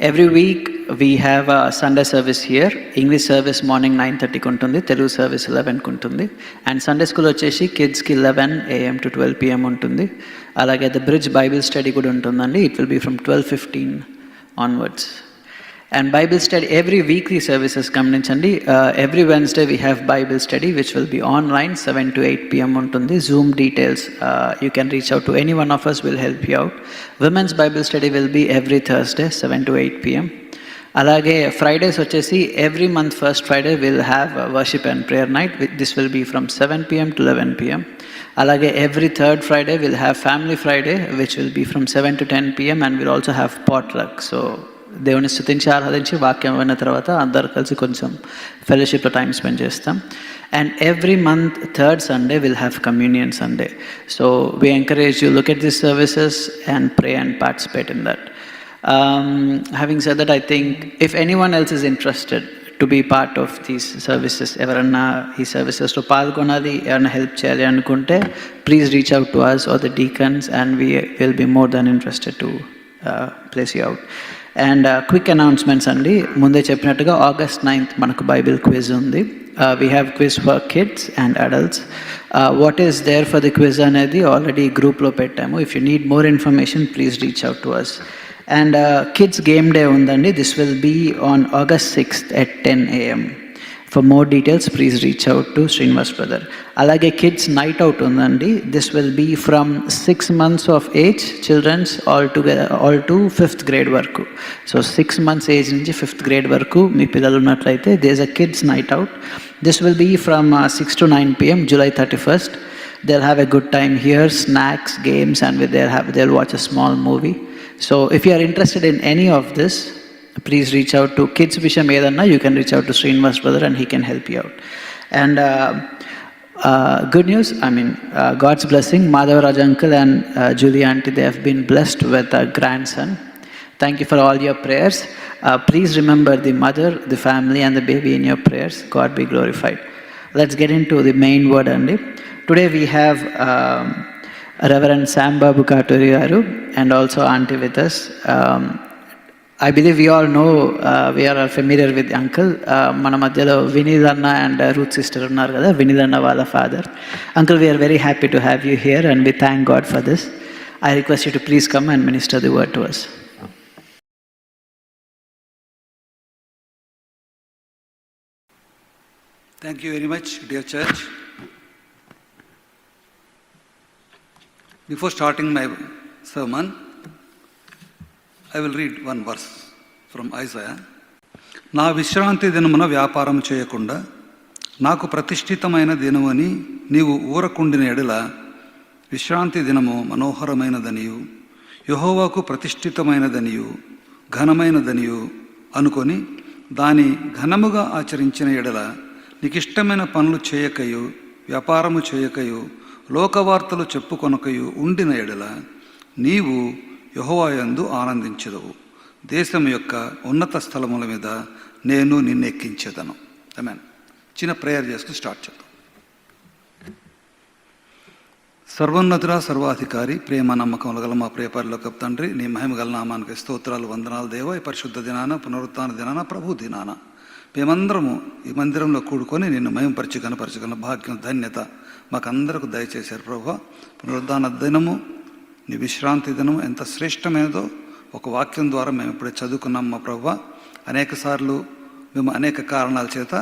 every week we have a Sunday service here. English service morning 9:30 కి ఉంటుంది, తెలుగు సర్వీస్ 11 కి ఉంటుంది. అండ్ సండే స్కూల్ వచ్చేసి కిడ్స్కి 11 AM to 12 PM ఉంటుంది. అలాగే ద బ్రిడ్జ్ బైబిల్ స్టడీ కూడా ఉంటుందండి. It will be from 12:15 onwards. And Bible study, every weekly services గమనించండి. Every Wednesday we have Bible study which will be online 7 to 8 PM ఉంటుంది. Zoom details, you can reach out to any one of us, will help you out. Women's Bible study will be every Thursday 7 to 8 PM. అలాగే ఫ్రైడేస్ వచ్చేసి every month first Friday will have worship and prayer night. This will be from 7 PM to 11 PM. అలాగే every third Friday will have family Friday which will be from 7 to 10 PM and will also have potluck. So దేవుని స్తుతించి ఆరాధించి వాక్యం అయిన తర్వాత అందరు కలిసి కొంచెం ఫెలోషిప్లో టైం స్పెండ్ చేస్తాం. And every month third Sunday will have communion Sunday. So we encourage you look at this services and pray and participate in that. Having said that, I think if anyone else is interested to be part of these services, ఎవరన్నా ఈ సర్వీసెస్లో పాల్గొనాలి, ఎవరైనా హెల్ప్ చేయాలి అనుకుంటే please reach out to us or the deacons and we will be more than interested to place you out. And quick announcements అండి. ముందే చెప్పినట్టుగా August 9th మనకు బైబిల్ క్విజ్ ఉంది. We have quiz for kids and adults. What is there for the quiz అనేది ఆల్రెడీ గ్రూప్లో పెట్టాము. If you need more information, please reach out to us. And kids game day undandi. This will be on August 6th at 10 AM. For more details, please reach out to Srinivas brother. Alage kids night out undandi. This will be from 6 months of age children's all to 5th grade varaku. So 6 months age nunchi 5th grade varaku mee pillalu unnatlaithe there's a kids night out. This will be from 6 to 9 PM July 31st. They'll have a good time here, snacks, games, and they'll watch a small movie. So if you are interested in any of this, please reach out to Kids Visham Edanna. You can reach out to Srinivas brother and he can help you out. And good news, God's blessing. Madhavaraj uncle and Julie auntie, they have been blessed with a grandson. Thank you for all your prayers. Please remember the mother, the family, and the baby in your prayers. God be glorified. Let's get into the main word, Andy. Today we have Reverend Sam Babu Katuri garu and also Auntie with us. I believe we all know, we are all familiar with Uncle. Mana madhyalo Vinid Anna and Ruth sister unnaru kada, Vinid Anna wala father. Uncle, we are very happy to have you here and we thank God for this. I request you to please come and minister the word to us. Thank you very much, dear church. Before starting my sermon, I will read one verse from Isaiah. నా విశ్రాంతి దినమున వ్యాపారం చేయకుండా నాకు ప్రతిష్ఠితమైన దినమని నీవు ఊరకుండిన ఎడల విశ్రాంతి దినము మనోహరమైనదనియు యెహోవాకు ప్రతిష్ఠితమైనదనియు ఘనమైనదనియు అనుకొని దాని ఘనముగా ఆచరించిన ఎడల నీకిష్టమైన పనులు చేయకయు వ్యాపారము చేయకయు లోకవార్తలు చెప్పుకొనకయు ఉండిన ఎడల నీవు యెహోవాయందు ఆనందించెదవు. దేశం యొక్క ఉన్నత స్థలముల మీద నేను నిన్నెక్కించెదను. ఆమేన్. చిన్న ప్రేయర్ చేసుకుని స్టార్ట్ చేద్దాం. సర్వోన్నతుడ సర్వాధికారి ప్రేమ నమ్మకములు గల మా ప్రియ పరలోకపు తండ్రి, నీ మహిమ గల నామానికి స్తోత్రాలు వందనాలు దేవా. ఈ పరిశుద్ధ దినాన, పునరుత్థాన దినాన, ప్రభు దినాన మేమందరము ఈ మందిరంలో కూడుకొని నిన్ను మహిమపరిచి కనపరచగల భాగ్యం, ధన్యత మాకందరకు దయచేశారు ప్రభువా. పునరుద్ధాన దినము, నీ విశ్రాంతి దినము ఎంత శ్రేష్టమైనదో ఒక వాక్యం ద్వారా మేము ఇప్పుడే చదువుకున్నాం మా ప్రభువా. అనేక సార్లు మేము అనేక కారణాల చేత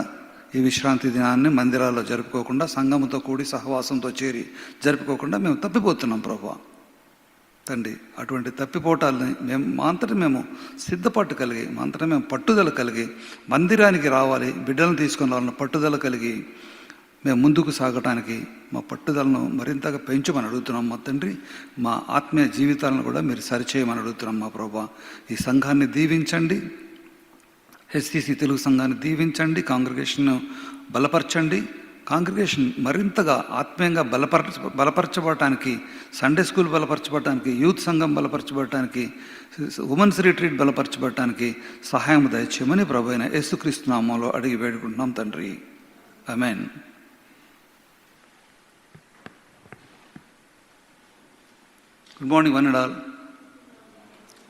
ఈ విశ్రాంతి దినాన్ని మందిరాల్లో జరుపుకోకుండా, సంఘముతో కూడి సహవాసంతో చేరి జరుపుకోకుండా మేము తప్పిపోతున్నాం ప్రభువా. తండ్రి, అటువంటి తప్పిపోవటాలని మా అంతటా మేము సిద్ధపాటు కలిగి, మా అంతటా మేము పట్టుదల కలిగి మందిరానికి రావాలి, బిడ్డలను తీసుకొని రావాలని పట్టుదల కలిగి మేము ముందుకు సాగటానికి మా పట్టుదలను మరింతగా పెంచమని అడుగుతున్నాం మా తండ్రి. మా ఆత్మీయ జీవితాలను కూడా మీరు సరిచేయమని అడుగుతున్నాం మా ప్రభువా. ఈ సంఘాన్ని దీవించండి, హెచ్సిసి తెలుగు సంఘాన్ని దీవించండి, కాంగ్రిగేషన్ బలపరచండి. కాంగ్రిగేషన్ మరింతగా ఆత్మీయంగా బలపరచబడటానికి, సండే స్కూల్ బలపరచబడటానికి, యూత్ సంఘం బలపరచబడటానికి, ఉమెన్స్ రిట్రీట్ బలపరచబడటానికి సహాయం దయచేయమని ప్రభు అయిన యేసుక్రీస్తు నామంలో అడిగి వేడుకుంటున్నాం తండ్రి. ఆమేన్. Good morning, one and all.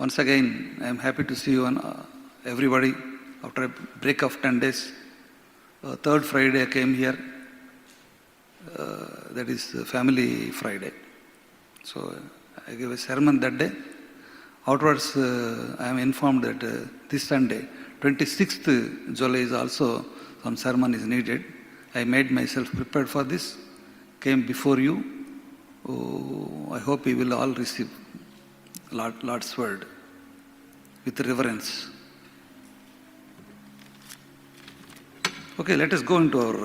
Once again, I am happy to see you on everybody after a break of 10 days. Third Friday I came here. That is Family Friday. So I gave a sermon that day. Afterwards, I am informed that this Sunday, 26th July, is also some sermon is needed. I made myself prepared for this. Came before you. I hope you will all receive Lord's word with reverence. Okay, let us go into our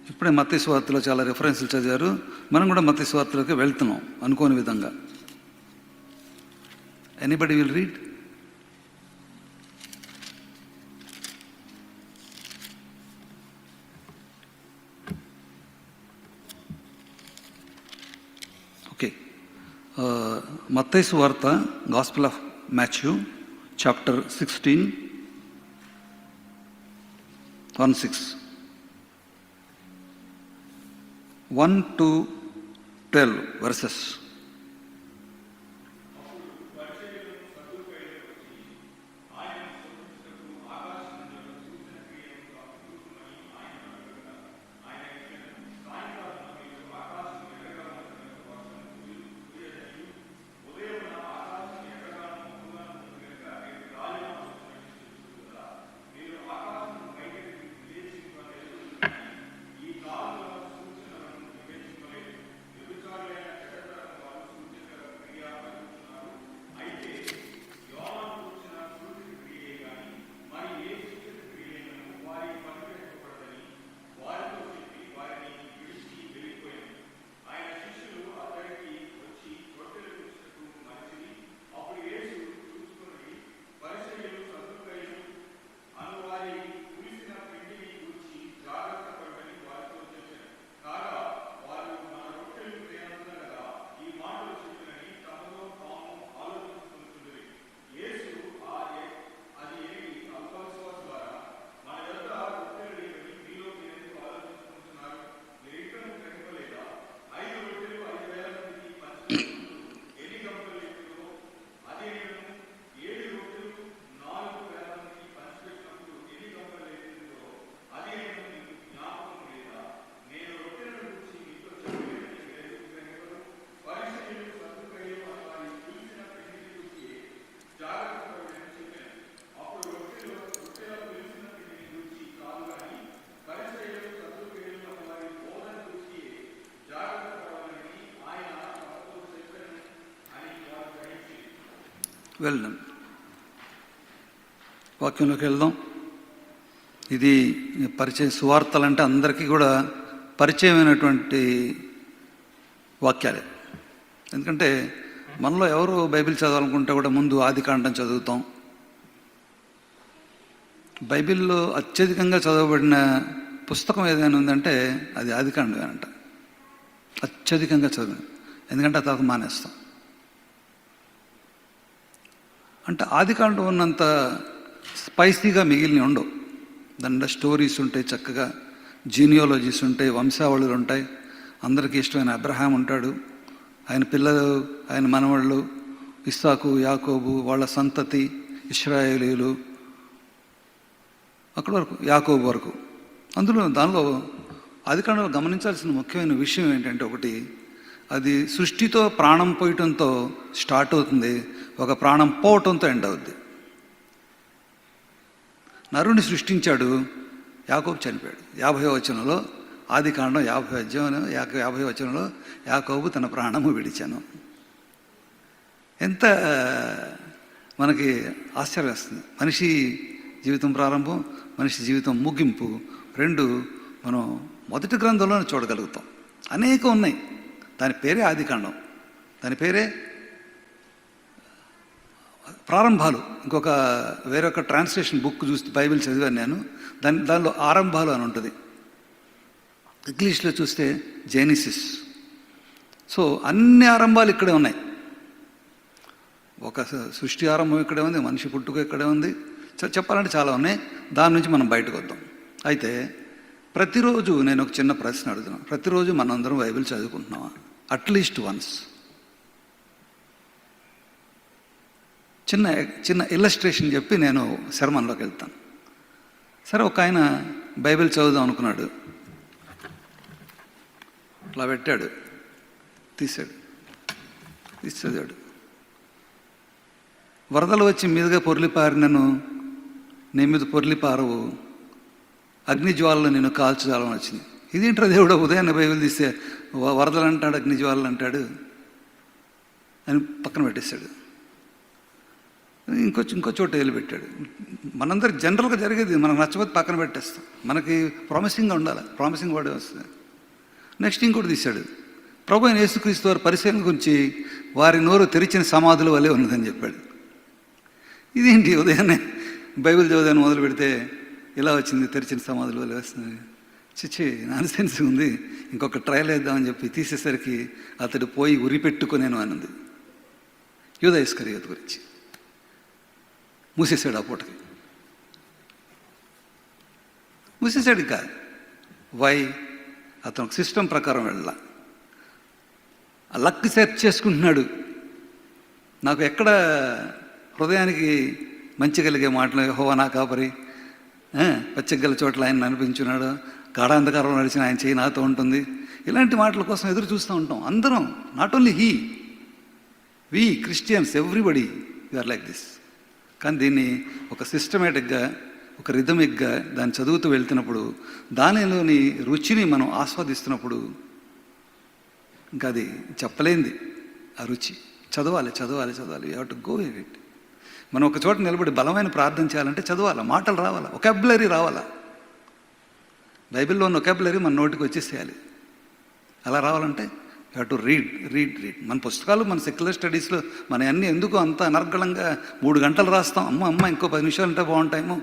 ఇప్పుడే మత్తయి సువార్తలో చాలా రెఫరెన్స్లు చదివారు. మనం కూడా మత్తయి సువార్తలోకి వెళ్తున్నాం అనుకోని విధంగా. Anybody will read? ఓకే. మత్తయి సువార్త, gospel of Matthew, chapter 16, 1-6. 1 to 12 verses. వెళ్దాం, వాక్యంలోకి వెళ్దాం. ఇది పరిచయం, సువార్తలు అంటే అందరికీ కూడా పరిచయమైనటువంటి వాక్యాలే. ఎందుకంటే మనలో ఎవరు బైబిల్ చదవాలనుకుంటే కూడా ముందు ఆదికాండం చదువుతాం. బైబిల్లో అత్యధికంగా చదవబడిన పుస్తకం ఏదైనా ఉందంటే అది ఆదికాండమేనంట. అత్యధికంగా చదివి, ఎందుకంటే ఆ తర్వాత మానేస్తాం. అంటే ఆదికాండం ఉన్నంత స్పైసీగా మిగిలిన ఉండవు. దాంట్లో స్టోరీస్ ఉంటాయి, చక్కగా జీనియాలజీస్ ఉంటాయి, వంశావళులు ఉంటాయి. అందరికీ ఇష్టమైన అబ్రహాం ఉంటాడు, ఆయన పిల్లలు, ఆయన మనవళ్ళు, ఇస్సాకు, యాకోబు, వాళ్ళ సంతతి, ఇశ్రాయేలీలు, అక్కడి వరకు, యాకోబు వరకు. దానిలో ఆదికాండంలో గమనించాల్సిన ముఖ్యమైన విషయం ఏంటంటే, ఒకటి, అది సృష్టితో ప్రాణం పోయటంతో స్టార్ట్ అవుతుంది, ఒక ప్రాణం పోవటంతో ఎండ్ అవుద్ది. నరుని సృష్టించాడు, యాకోబు చనిపోయాడు. 50వ వచనంలో, ఆదికాండం 50వ వచనంలో యాకోబు తన ప్రాణము విడిచాను. ఎంత మనకి ఆశ్చర్యం వేస్తుంది. మనిషి జీవితం ప్రారంభం, మనిషి జీవితం ముగింపు రెండు మనం మొదటి గ్రంథంలోనే చూడగలుగుతాం. అనేకం ఉన్నాయి. దాని పేరే ఆదికాండం, దాని పేరే ప్రారంభాలు. వేరొక ట్రాన్స్లేషన్ బుక్ చూసి బైబిల్ చదివాను నేను. దానిలో ఆరంభాలు అని ఉంటుంది. ఇంగ్లీష్లో చూస్తే జెనిసిస్. సో అన్ని ఆరంభాలు ఇక్కడే ఉన్నాయి. ఒక సృష్టి ఆరంభం ఇక్కడే ఉంది, మనిషి పుట్టుక ఇక్కడే ఉంది. చెప్పాలంటే చాలా ఉన్నాయి. దాని నుంచి మనం బయటకు వద్దాం. అయితే ప్రతిరోజు నేను ఒక చిన్న ప్రశ్న అడుగుతున్నాను. ప్రతిరోజు మనందరం బైబిల్ చదువుకుంటున్నామా? At least once. చిన్న ఇల్లస్ట్రేషన్ చెప్పి నేను శర్మన్లోకి వెళ్తాను. సరే, ఒక ఆయన బైబిల్ చదువుదాం అనుకున్నాడు, అట్లా పెట్టాడు, తీసి చదివాడు. వరదలు వచ్చి మీదుగా పొర్లిపారినను, నీ మీద పొర్లిపారవు, అగ్నిజ్వాలలో నేను కాల్చుదాలని వచ్చింది. ఇదేంట్రా దేవుడు, ఉదయాన్నే బైబిల్ తీస్తే వరదలు అంటాడు, అగ్నిజ్వాలలు అంటాడు అని పక్కన పెట్టేశాడు. ఇంకో చోట పెట్టాడు. మనందరికి జనరల్గా జరిగేది, మనకు నచ్చకపోతే పక్కన పెట్టేస్తాం. మనకి ప్రామిసింగ్గా ఉండాలి, ప్రామిసింగ్ వర్డ్ వస్తుంది. నెక్స్ట్ ఇంకోటి తీశాడు. ప్రభు అయిన యేసుక్రీస్తు వారి పరిశీలన గురించి వారి నోరు తెరిచిన సమాధుల వల్లే ఉన్నదని చెప్పాడు. ఇదేంటి, ఉదయాన్నే బైబిల్ చదువుదాన్ని మొదలు పెడితే ఇలా వచ్చింది, తెరిచిన సమాధుల వల్లే వస్తుంది. చిచ్చి, నాన్సెన్స్ ఉంది. ఇంకొక ట్రయల్ వేద్దామని చెప్పి తీసేసరికి అతడు పోయి ఉరిపెట్టుకునేను అన్నది. యూదా ఇస్కరియోతు గురించి మూసేశాడు. ఆ పూటకి మూసేశాడు. ఇంకా వై? అతను సిస్టమ్ ప్రకారం వెళ్ళా, ఆ లక్ సెర్చ్ చేసుకుంటున్నాడు. నాకు ఎక్కడ హృదయానికి మంచి కలిగే మాటలు, యెహోవా నా కాపరి, పచ్చగల చోట్ల ఆయన అనిపించున్నాడు, గాఢాంధకారం నడిచిన ఆయన చేయి నాతో ఉంటుంది, ఇలాంటి మాటల కోసం ఎదురు చూస్తూ ఉంటాం అందరం. Not only we Christians, everybody you are like this. కానీ దీన్ని ఒక సిస్టమేటిక్గా, ఒక రిథమిక్గా దాన్ని చదువుతూ వెళ్తున్నప్పుడు, దానిలోని రుచిని మనం ఆస్వాదిస్తున్నప్పుడు, ఇంకా అది చెప్పలేంది ఆ రుచి. చదవాలి. You have to go in it. మనం ఒక చోట నిలబడి బలమైన ప్రార్థన చేయాలంటే చదవాలి, మాటలు రావాలా, ఒకాబులరీ రావాలా. బైబిల్లో ఉన్న ఒకాబులరీ మన నోటికి వచ్చేసేయాలి. అలా రావాలంటే యూ హ్యావ్ టు రీడ్. మన పుస్తకాలు, మన సెక్యులర్ స్టడీస్లో మన అన్నీ ఎందుకు అంత అనర్గళంగా 3 గంటలు రాస్తాం. అమ్మ ఇంకో 10 నిమిషాలు ఉంటే బాగుంటాయేమో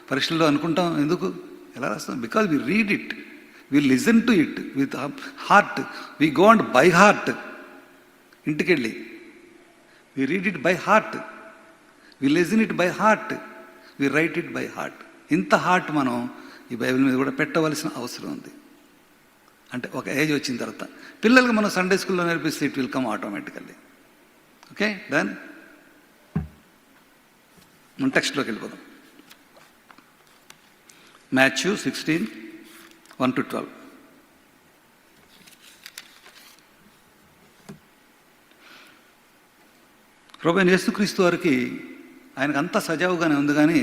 పరీక్షల్లో అనుకుంటాం. ఎందుకు ఎలా రాస్తాం? Because we read it, we listen to it with heart, we go and by heart. ఇంటికెళ్ళి we read it by heart, we listen it by heart, we write it by heart. ఇంత హార్ట్ మనం ఈ బైబిల్ మీద కూడా పెట్టవలసిన అవసరం ఉంది. అంటే ఒక ఏజ్ వచ్చిన తర్వాత పిల్లలకి మనం సండే స్కూల్లో నేర్పిస్తే it will come automatically. Okay, done. మన టెక్స్ట్లోకి వెళ్ళిపోదాం. మాథ్యూ 16:1-12. ప్రభువైన యేసుక్రీస్తు వారికి ఆయనకు అంతా సజావుగానే ఉంది. కానీ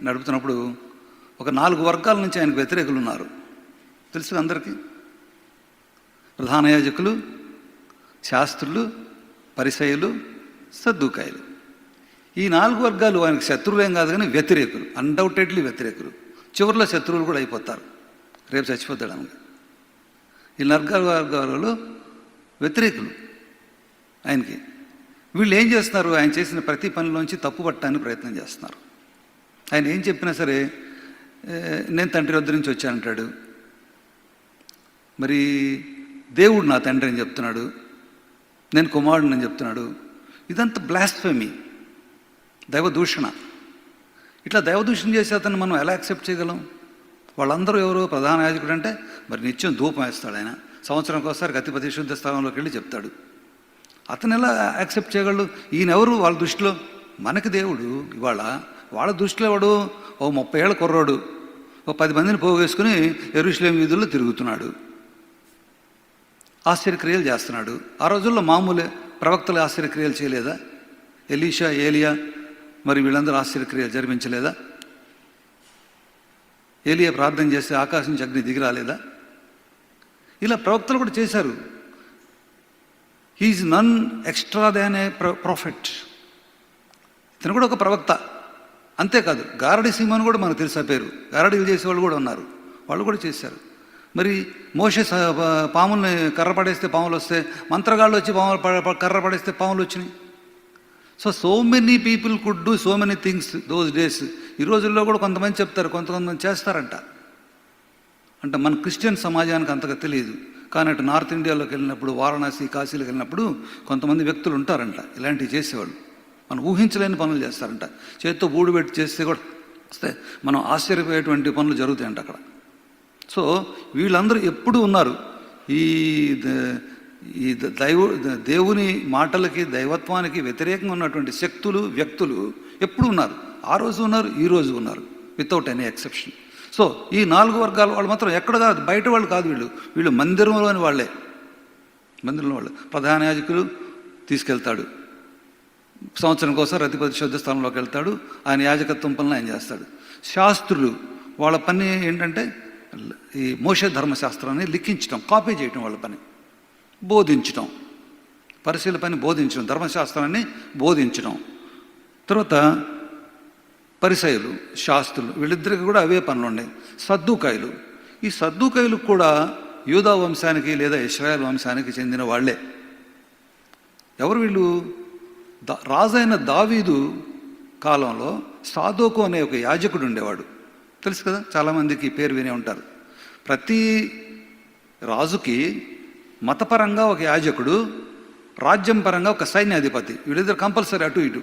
నడుపుతున్నప్పుడు ఒక 4 వర్గాల నుంచి ఆయనకు వ్యతిరేకులు ఉన్నారు. తెలుసు అందరికీ. ప్రధాన యాజకులు, శాస్త్రులు, పరిసయ్యులు, సద్దూకాయలు. ఈ 4 వర్గాలు ఆయనకు శత్రువులేం కాదు కానీ వ్యతిరేకులు, అన్డౌటెడ్లీ వ్యతిరేకులు. చివరిలో శత్రువులు కూడా అయిపోతారు, రేపు చచ్చిపోతాడు ఆమె. ఈ 4 వర్గాలలో వ్యతిరేకులు ఆయనకి. వీళ్ళు ఏం చేస్తున్నారు? ఆయన చేసిన ప్రతి పనిలోంచి తప్పు పట్టడానికి ప్రయత్నం చేస్తున్నారు. ఆయన ఏం చెప్పినా సరే నేను తండ్రి వద్ద నుంచి వచ్చానంటాడు, మరి దేవుడు నా తండ్రి అని చెప్తున్నాడు, నేను కుమారుడిని అని చెప్తున్నాడు. ఇదంతా బ్లాస్ఫెమీ, దైవదూషణ. ఇట్లా దైవదూషణ చేసే అతను మనం ఎలా యాక్సెప్ట్ చేయగలం? వాళ్ళందరూ ఎవరు? ప్రధాన యాజకుడు అంటే మరి నిత్యం ధూపం వేస్తాడు ఆయన, సంవత్సరానికి ఒకసారి అతి పరిశుద్ధ స్థానంలోకి వెళ్ళి చెప్తాడు. అతను ఎలా యాక్సెప్ట్ చేయగలడు? ఈయన ఎవరు వాళ్ళ దృష్టిలో? మనకి దేవుడు ఇవాళ వాళ్ళ దృష్టిలో వాడు ఓ 30 ఏళ్ళ కుర్రాడు, ఓ 10 మందిని పోగేసుకుని యెరూషలేము వీధుల్లో తిరుగుతున్నాడు, ఆశ్చర్యక్రియలు చేస్తున్నాడు. ఆ రోజుల్లో మామూలే, ప్రవక్తలు ఆశ్చర్యక్రియలు చేయలేదా? ఎలీషా, ఏలియా మరి వీళ్ళందరూ ఆశ్చర్యక్రియలు జరిపించలేదా? ఏలియా ప్రార్థన చేస్తే ఆకాశం నుంచి అగ్ని దిగి రాలేదా? ఇలా ప్రవక్తలు కూడా చేశారు. హీఈస్ నన్ ఎక్స్ట్రా దాన్ ఏ ప్రాఫెట్. ఇతను కూడా ఒక ప్రవక్త. అంతేకాదు గారడి సింహను కూడా మనకు తెలుసా పేరు, గారడీలు చేసేవాళ్ళు కూడా ఉన్నారు, వాళ్ళు కూడా చేశారు. మరి మోషే పాముల్ని కర్ర పడేస్తే పాములు వస్తే, మంత్రగాళ్ళు వచ్చి పాములు కర్ర పడేస్తే పాములు వచ్చినాయి. So many people could do so many things those days. ఈ రోజుల్లో కూడా కొంతమంది చెప్తారు, కొంతమంది చేస్తారంట. అంటే మన క్రిస్టియన్ సమాజానికి అంతగా తెలియదు. కానీ అటు నార్త్ ఇండియాలోకి వెళ్ళినప్పుడు, వారణాసి, కాశీలోకి వెళ్ళినప్పుడు కొంతమంది వ్యక్తులు ఉంటారంట ఇలాంటివి చేసేవాళ్ళు. మనం ఊహించలేని పనులు చేస్తారంట. చేతితో బూడు పెట్టి చేస్తే కూడా వస్తే మనం ఆశ్చర్యపోయేటువంటి పనులు జరుగుతాయంట అక్కడ. సో వీళ్ళందరూ ఎప్పుడు ఉన్నారు ఈ దేవుని మాటలకి, దైవత్వానికి వ్యతిరేకంగా ఉన్నటువంటి శక్తులు, వ్యక్తులు ఎప్పుడు ఉన్నారు. ఆ రోజు ఉన్నారు, ఈ రోజు ఉన్నారు, వితౌట్ ఎనీ ఎక్సెప్షన్. సో ఈ 4 వర్గాల వాళ్ళు మాత్రం ఎక్కడ కాదు, బయట వాళ్ళు కాదు, వీళ్ళు మందిరంలోని వాళ్ళే. మందిరంలో వాళ్ళు. ప్రధాన యాజకులు తీసుకెళ్తాడు, సంవత్సరం కోసం అతి పరిశుద్ధ స్థలంలోకి వెళ్తాడు, ఆయన యాజకత్వం పనులు ఆయన చేస్తాడు. శాస్త్రులు వాళ్ళ పని ఏంటంటే ఈ మోషే ధర్మశాస్త్రాన్ని లిఖించడం, కాపీ చేయటం వాళ్ళ పని, బోధించడం. పరిశీల పని బోధించడం, ధర్మశాస్త్రాన్ని బోధించడం. తర్వాత పరిసయ్యులు, శాస్త్రులు, వీళ్ళిద్దరికి కూడా అవే పనులు ఉన్నాయి. సద్దూకాయలు, ఈ సద్దూకాయలు కూడా యూదా వంశానికి లేదా ఇశ్రాయేల్ వంశానికి చెందిన వాళ్ళే. ఎవరు వీళ్ళు? రాజైన దావీదు కాలంలో సాదోకు అనే ఒక యాజకుడు ఉండేవాడు, తెలుసు కదా, చాలామందికి ఈ పేరు వినే ఉంటారు. ప్రతి రాజుకి మతపరంగా ఒక యాజకుడు, రాజ్యం పరంగా ఒక సైన్యాధిపతి, వీళ్ళిద్దరు కంపల్సరీ అటు ఇటు.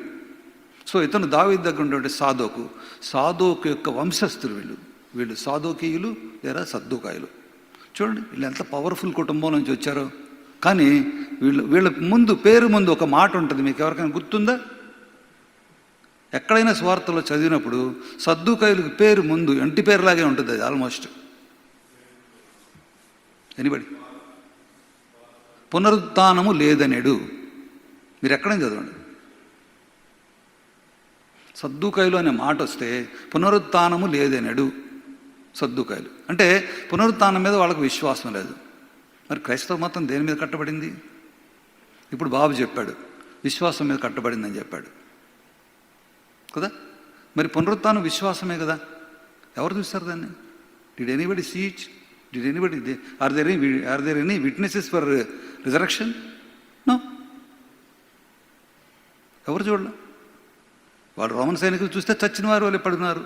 సో ఇతను దావీదు దగ్గర ఉన్నటువంటి సాదోకు యొక్క వంశస్థులు వీళ్ళు సాదోకీయులు లేదా సద్దూకాయులు. చూడండి వీళ్ళు ఎంత పవర్ఫుల్ కుటుంబం నుంచి వచ్చారో. కానీ వీళ్ళ ముందు పేరు ముందు ఒక మాట ఉంటుంది, మీకు ఎవరికైనా గుర్తుందా? ఎక్కడైనా స్వార్థలో చదివినప్పుడు సద్దూకాయులకు పేరు ముందు ఇంటి పేరులాగే ఉంటుంది, అది ఆల్మోస్ట్. ఎనిబడి? పునరుత్థానము లేదనేడు. మీరు ఎక్కడైనా చదవండి, సద్దూకాయలు అనే మాట వస్తే పునరుత్థానము లేదనేడు. సద్దూకాయలు అంటే పునరుత్థానం మీద వాళ్ళకు విశ్వాసం లేదు. మరి క్రైస్తవ మతం దేని మీద కట్టబడింది? ఇప్పుడు బాబు చెప్పాడు విశ్వాసం మీద కట్టబడిందని చెప్పాడు కదా. మరి పునరుత్థానం విశ్వాసమే కదా. ఎవరు చూస్తారు దాన్ని? Did anybody see it? Did anybody are there any witnesses for resurrection? No. ఎవరు చూడలే. వాడు రోమన్ సైనికులు చూస్తే చచ్చిన వారు వాళ్ళు పడున్నారు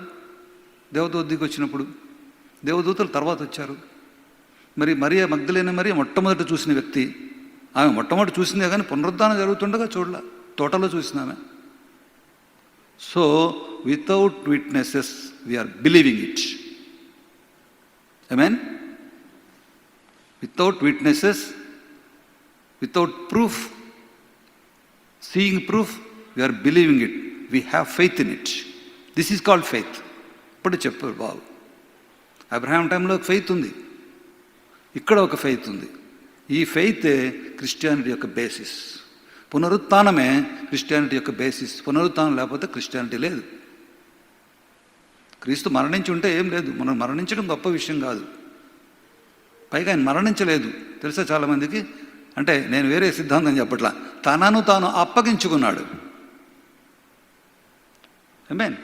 దేవదూత దిగి వచ్చినప్పుడు. దేవదూతలు తర్వాత వచ్చారు. మరి మరియా మగ్దలేని మరియా మొట్టమొదటి చూసిన వ్యక్తి. ఆమె మొట్టమొదటి చూసిందే కానీ పునరుద్ధానం జరుగుతుండగా చూడలే, తోటలో చూసిన ఆమె. So without witnesses we are believing it. Amen. Without witnesses, without proof, seeing proof, we are believing it. We have faith in it. This is called faith. ఇప్పుడు చెప్పారు బాబు, అబ్రహాం టైంలో ఒక ఫెయిత్ ఉంది, ఇక్కడ ఒక ఫెయిత్ ఉంది. ఈ ఫెయితే క్రిస్టియానిటీ యొక్క బేసిస్. పునరుత్థానమే క్రిస్టియానిటీ యొక్క బేసిస్. పునరుత్థానం లేకపోతే క్రిస్టియానిటీ లేదు. క్రీస్తు మరణించి ఉంటే ఏం లేదు. మనం మరణించడం గొప్ప విషయం కాదు. పైగా ఆయన మరణించలేదు తెలుసా చాలామందికి. అంటే నేను వేరే సిద్ధాంతం చెప్పట్లా, తనను తాను అప్పగించుకున్నాడు. ఆమేన్.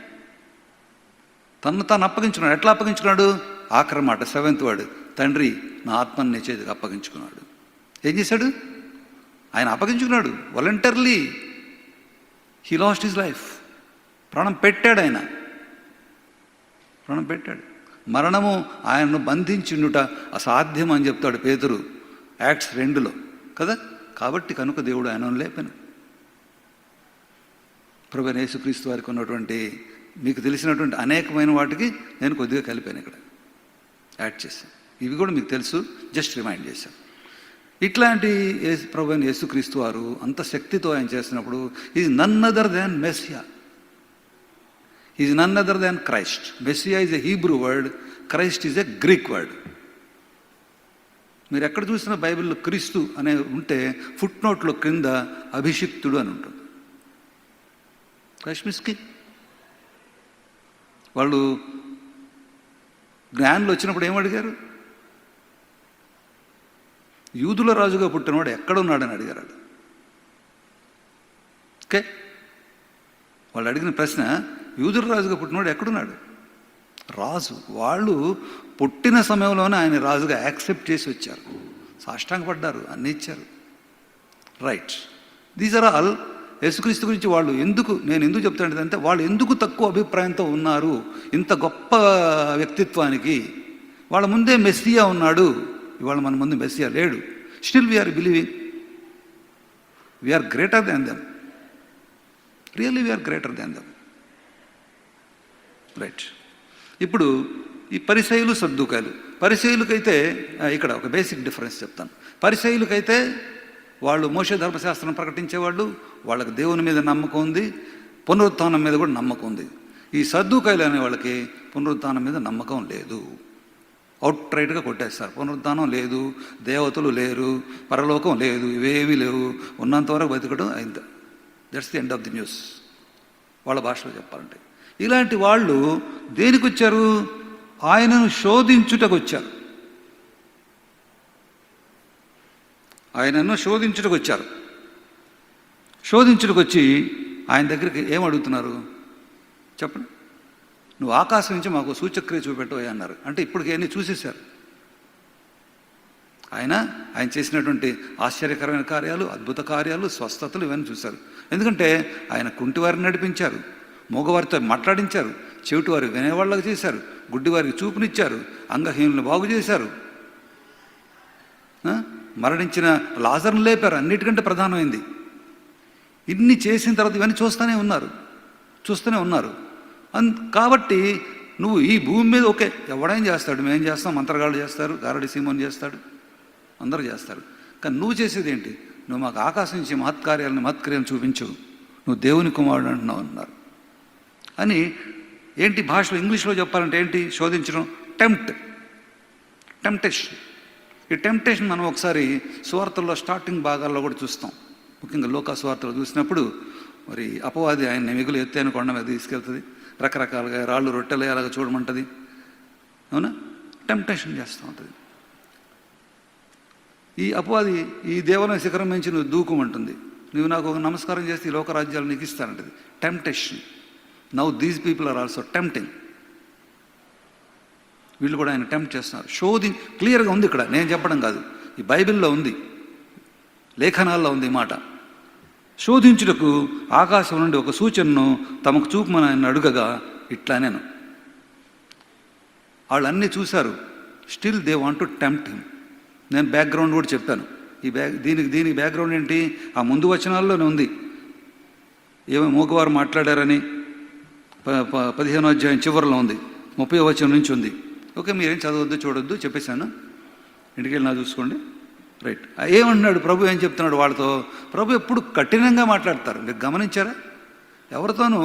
తను తాను అప్పగించుకున్నాడు. ఎట్లా అప్పగించుకున్నాడు? ఆఖరి మాట 7th వర్డ్, తండ్రి నా ఆత్మని నీ చేతికి అప్పగించుకున్నాడు. ఏం చేశాడు? ఆయన అప్పగించుకున్నాడు voluntarily. He lost his life. ప్రాణం పెట్టాడు ఆయన, ప్రాణం పెట్టాడు. మరణము ఆయనను బంధించుండుట అసాధ్యం అని చెప్తాడు పేతురు యాక్ట్స్ 2లో కదా. కాబట్టి కనుక దేవుడు ఆయనను లేపాను. ప్రభువైన యేసుక్రీస్తు వారికి ఉన్నటువంటి మీకు తెలిసినటువంటి అనేకమైన వాటికి నేను కొద్దిగా కలిపాను, ఇక్కడ యాడ్ చేశాను. ఇవి కూడా మీకు తెలుసు, జస్ట్ రిమైండ్ చేశాను. ఇట్లాంటి ప్రభువైన యేసుక్రీస్తు వారు అంత శక్తితో ఆయన చేసినప్పుడు is none other than Messiah, is none other than Christ. Messiah is a Hebrew word, Christ is a Greek word. మీరు ఎక్కడ చూసినా బైబిల్లో క్రీస్తు అనే ఉంటే ఫుట్ నోట్లో క్రింద అభిషిక్తుడు అని ఉంటుంది. కశ్మిస్కి వాళ్ళు జ్ఞానులు వచ్చినప్పుడు ఏమడిగారు? యూదుల రాజుగా పుట్టినవాడు ఎక్కడున్నాడని అడిగారు. ఓకే, వాళ్ళు అడిగిన ప్రశ్న, యూదుల రాజుగా పుట్టినవాడు ఎక్కడున్నాడు? రాజు. వాళ్ళు పుట్టిన సమయంలోనే ఆయన రాజుగా యాక్సెప్ట్ చేసి వచ్చారు, సాష్టాంగపడ్డారు, అన్నీ ఇచ్చారు. రైట్, దీస్ ఆర్ ఆల్ యేసుక్రీస్తు గురించి వాళ్ళు నేను ఎందుకు చెప్తానంటే వాళ్ళు ఎందుకు తక్కువ అభిప్రాయంతో ఉన్నారు ఇంత గొప్ప వ్యక్తిత్వానికి. వాళ్ళ ముందే మెస్సియా ఉన్నాడు, ఇవాళ మన ముందు మెస్సియా లేడు. Still we are believing we are greater than them. Really we are greater than them. Right. ఇప్పుడు ఈ పరిసయ్యులు సద్దూకాయలు. పరిసయ్యులకైతే ఇక్కడ ఒక బేసిక్ డిఫరెన్స్ చెప్తాను. పరిసయ్యులకైతే వాళ్ళు మోషే ధర్మశాస్త్రం ప్రకటించేవాళ్ళు, వాళ్ళకి దేవుని మీద నమ్మకం ఉంది, పునరుత్థానం మీద కూడా నమ్మకం ఉంది. ఈ సద్దూకాయలు అనే వాళ్ళకి పునరుత్థానం మీద నమ్మకం లేదు. అవుట్ రైట్గా కొట్టేస్తారు. పునరుత్థానం లేదు, దేవతలు లేరు, పరలోకం లేదు, ఇవేమీ లేవు, ఉన్నంతవరకు బతికడం అయింది. That's the end of the news వాళ్ళ భాషలో చెప్పాలంటే. ఇలాంటి వాళ్ళు దేనికి వచ్చారు? ఆయనను శోధించుటకు వచ్చారు. ఆయనను శోధించుటకు వచ్చారు. శోధించుటకు వచ్చి ఆయన దగ్గరికి ఏం అడుగుతున్నారు చెప్పండి? నువ్వు ఆకాశం నుంచి మాకు సూచక్రియ చూపెట్టవు అన్నారు. అంటే ఇప్పటికి అన్నీ చూసేశారు. ఆయన చేసినటువంటి ఆశ్చర్యకరమైన కార్యాలు, అద్భుత కార్యాలు, స్వస్థతలు ఇవన్నీ చూశారు. ఎందుకంటే ఆయన కుంటివారిని నడిపించారు, మగవారితో మాట్లాడించారు, చెవిటి వారికి వినేవాళ్ళకి చేశారు, గుడ్డివారికి చూపునిచ్చారు, అంగహీనులను బాగు చేశారు, మరణించిన లాజర్ను లేపారు. అన్నిటికంటే ప్రధానమైంది. ఇన్ని చేసిన తర్వాత ఇవన్నీ చూస్తూనే ఉన్నారు. కాబట్టి నువ్వు ఈ భూమి మీద ఓకే ఎవడేం చేస్తాడు, మేము చేస్తాం, మంత్రగాళ్ళు చేస్తారు, గారడి సీమోని చేస్తాడు, అందరూ చేస్తారు. కానీ నువ్వు చేసేది ఏంటి? నువ్వు మాకు ఆకాశం నుంచి మహత్కార్యాలను చూపించు, నువ్వు దేవుని కుమారుడు అంటున్నావు అన్నారు. అని ఏంటి భాషలో ఇంగ్లీష్లో చెప్పాలంటే ఏంటి? శోధించడం, టెంప్టేషన్. ఈ టెంప్టేషన్ మనం ఒకసారి సువార్తల్లో స్టార్టింగ్ భాగాల్లో కూడా చూస్తాం. ముఖ్యంగా లోకా సువార్తలో చూసినప్పుడు మరి అపవాది ఆయన మిగులు ఎత్తైన కొండ మీద తీసుకెళ్తుంది, రకరకాలుగా రాళ్ళు రొట్టెలు అలాగా చూడమంటుంది, అవునా? టెంప్టేషన్ చేస్తూ ఉంటుంది. ఈ అపవాది ఈ దేవాలయ శిఖరం నుంచి నువ్వు దూకుమంటుంది, నువ్వు నాకు ఒక నమస్కారం చేస్తే ఈ లోకరాజ్యాలు నీకు ఇస్తానంటుంది. Temptation. Now these people are also tempting. వీళ్ళు కూడా ఆయన టెంప్ట్ చేస్తున్నారు. క్లియర్గా ఉంది ఇక్కడ, నేను చెప్పడం కాదు, ఈ బైబిల్లో ఉంది, లేఖనాల్లో ఉంది ఈ మాట. శోధించుటకు ఆకాశం నుండి ఒక సూచనను తమకు చూపమని ఆయన అడుగగా ఇట్లా నేను వాళ్ళన్నీ చూశారు. Still they want to tempt him. నేను బ్యాక్గ్రౌండ్ కూడా చెప్పాను. దీనికి బ్యాక్గ్రౌండ్ ఏంటి? ఆ ముందు వచనాల్లోనే ఉంది. ఏమో మోగవారు మాట్లాడారని 15వ అధ్యాయం చివరిలో ఉంది, 30వ వచనం నుంచి ఉంది. ఓకే, మీరేం చదవద్దు చూడొద్దు చెప్పేశాను, ఇంటికి వెళ్ళినా చూసుకోండి. రైట్. ఏమంటున్నాడు ప్రభు? ఏం చెప్తున్నాడు వాళ్ళతో? ప్రభు ఎప్పుడు కఠినంగా మాట్లాడతారు. మీరు గమనించారా? ఎవరితోనూ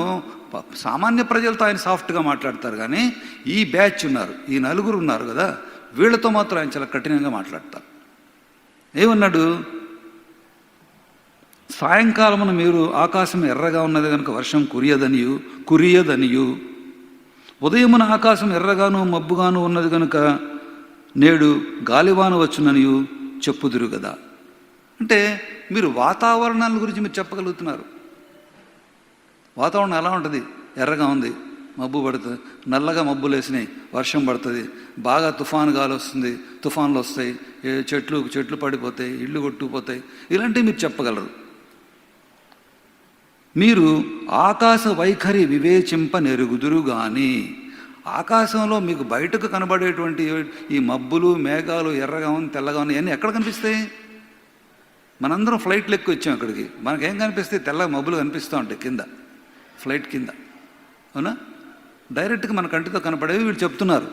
సామాన్య ప్రజలతో ఆయన సాఫ్ట్గా మాట్లాడతారు, కానీ ఈ బ్యాచ్ ఉన్నారు, ఈ నలుగురు ఉన్నారు కదా, వీళ్ళతో మాత్రం ఆయన చాలా కఠినంగా మాట్లాడతారు. ఏమన్నాడు? సాయంకాలమున మీరు ఆకాశం ఎర్రగా ఉన్నది కనుక వర్షం కురియదనియు ఉదయమున ఆకాశం ఎర్రగాను మబ్బుగాను ఉన్నది కనుక నేడు గాలివాన వచ్చుననియు చెప్పుదురు కదా. అంటే మీరు వాతావరణాల గురించి మీరు చెప్పగలుగుతున్నారు. వాతావరణం ఎలా ఉంటుంది? ఎర్రగా ఉంది, మబ్బు పడుతుంది, నల్లగా మబ్బులు వేసినాయి, వర్షం పడుతుంది, బాగా తుఫాను గాలి వస్తుంది, తుఫాన్లు వస్తాయి, చెట్లు పడిపోతాయి, ఇళ్ళు కొట్టుకుపోతాయి, ఇలాంటివి మీరు చెప్పగలరు. మీరు ఆకాశ వైఖరి వివేచింప నెరుగుదురు కానీ, ఆకాశంలో మీకు బయటకు కనబడేటువంటి ఈ మబ్బులు, మేఘాలు, ఎర్రగా ఉంది, తెల్లగా ఉంది, ఇవన్నీ ఎక్కడ కనిపిస్తాయి? మనందరం ఫ్లైట్లు ఎక్కువ వచ్చాం అక్కడికి, మనకేం కనిపిస్తాయి? తెల్లగా మబ్బులు కనిపిస్తూ ఉంటాయి కింద, ఫ్లైట్ కింద, అవునా? డైరెక్ట్గా మన కంటితో కనపడేవి వీళ్ళు చెప్తున్నారు.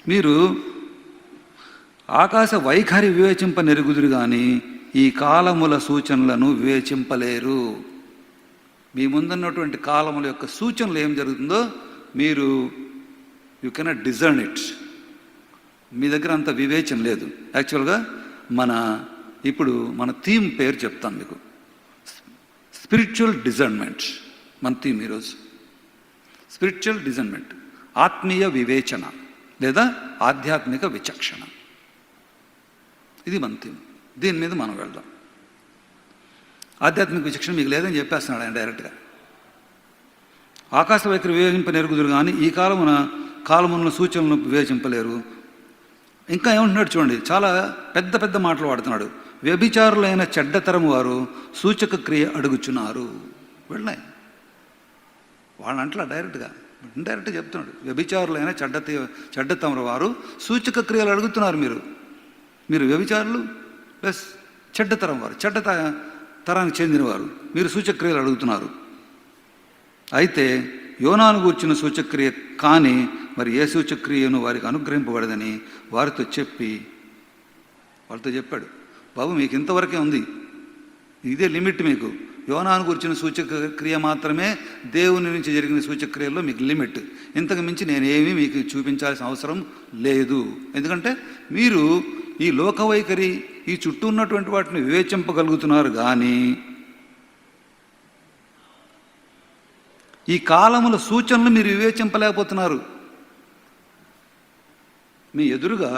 మీరు ఆకాశ వైఖరి వివేచింప నెరుగుదురు కానీ ఈ కాలముల సూచనలను వివేచింపలేరు. మీ ముందున్నటువంటి కాలముల యొక్క సూచనలు ఏం జరుగుతుందో మీరు యూ కెనాట్ డిజర్న్ ఇట్. మీ దగ్గర అంత వివేచన లేదు. యాక్చువల్గా ఇప్పుడు మన థీమ్ పేరు చెప్తాను మీకు, స్పిరిచువల్ డిజర్న్మెంట్. మన థీమ్ ఈరోజు స్పిరిచువల్ డిజర్న్మెంట్, ఆత్మీయ వివేచన లేదా ఆధ్యాత్మిక విచక్షణ. ఇది మన థీమ్. దీని మీద మనం వెళ్దాం. ఆధ్యాత్మిక విచక్షణ మీకు లేదని చెప్పేస్తున్నాడు ఆయన డైరెక్ట్గా. ఆకాశ వైఖరి వివేచింప నెరుగుదురు కానీ ఈ కాలమున సూచనలను వివేచింపలేరు. ఇంకా ఏమంటున్నాడు చూడండి, చాలా పెద్ద పెద్ద మాటలు వాడుతున్నాడు. వ్యభిచారులైన చెడ్డతరం వారు సూచక క్రియ అడుగుచున్నారు. వెళ్ళాయి వాళ్ళని అంటలా, డైరెక్ట్గా ఇండైరెక్ట్గా చెప్తున్నాడు. వ్యభిచారులైన చెడ్డతరం వారు సూచక క్రియలు అడుగుతున్నారు. మీరు వ్యభిచారులు ప్లస్ చెడ్డతరం వారు, తరానికి చెందినవారు, మీరు సూచక్రియలు అడుగుతున్నారు. అయితే యోనాను గూర్చిన సూచక్రియ కానీ మరి ఏ సూచక్రియను వారికి అనుగ్రహింపబడదని వాళ్ళతో చెప్పాడు. బాబు మీకు ఇంతవరకే ఉంది, ఇదే లిమిట్. మీకు యోనాను గురించిన సూచక్రియ మాత్రమే దేవుని నుంచి జరిగిన సూచక్రియల్లో మీకు లిమిట్. ఇంతకు మించి నేనేమీ మీకు చూపించాల్సిన అవసరం లేదు. ఎందుకంటే మీరు ఈ లోకవైఖరి, ఈ చుట్టూ ఉన్నటువంటి వాటిని వివేచింపగలుగుతున్నారు కానీ ఈ కాలముల సూచనలు మీరు వివేచింపలేకపోతున్నారు. మీ ఎదురుగా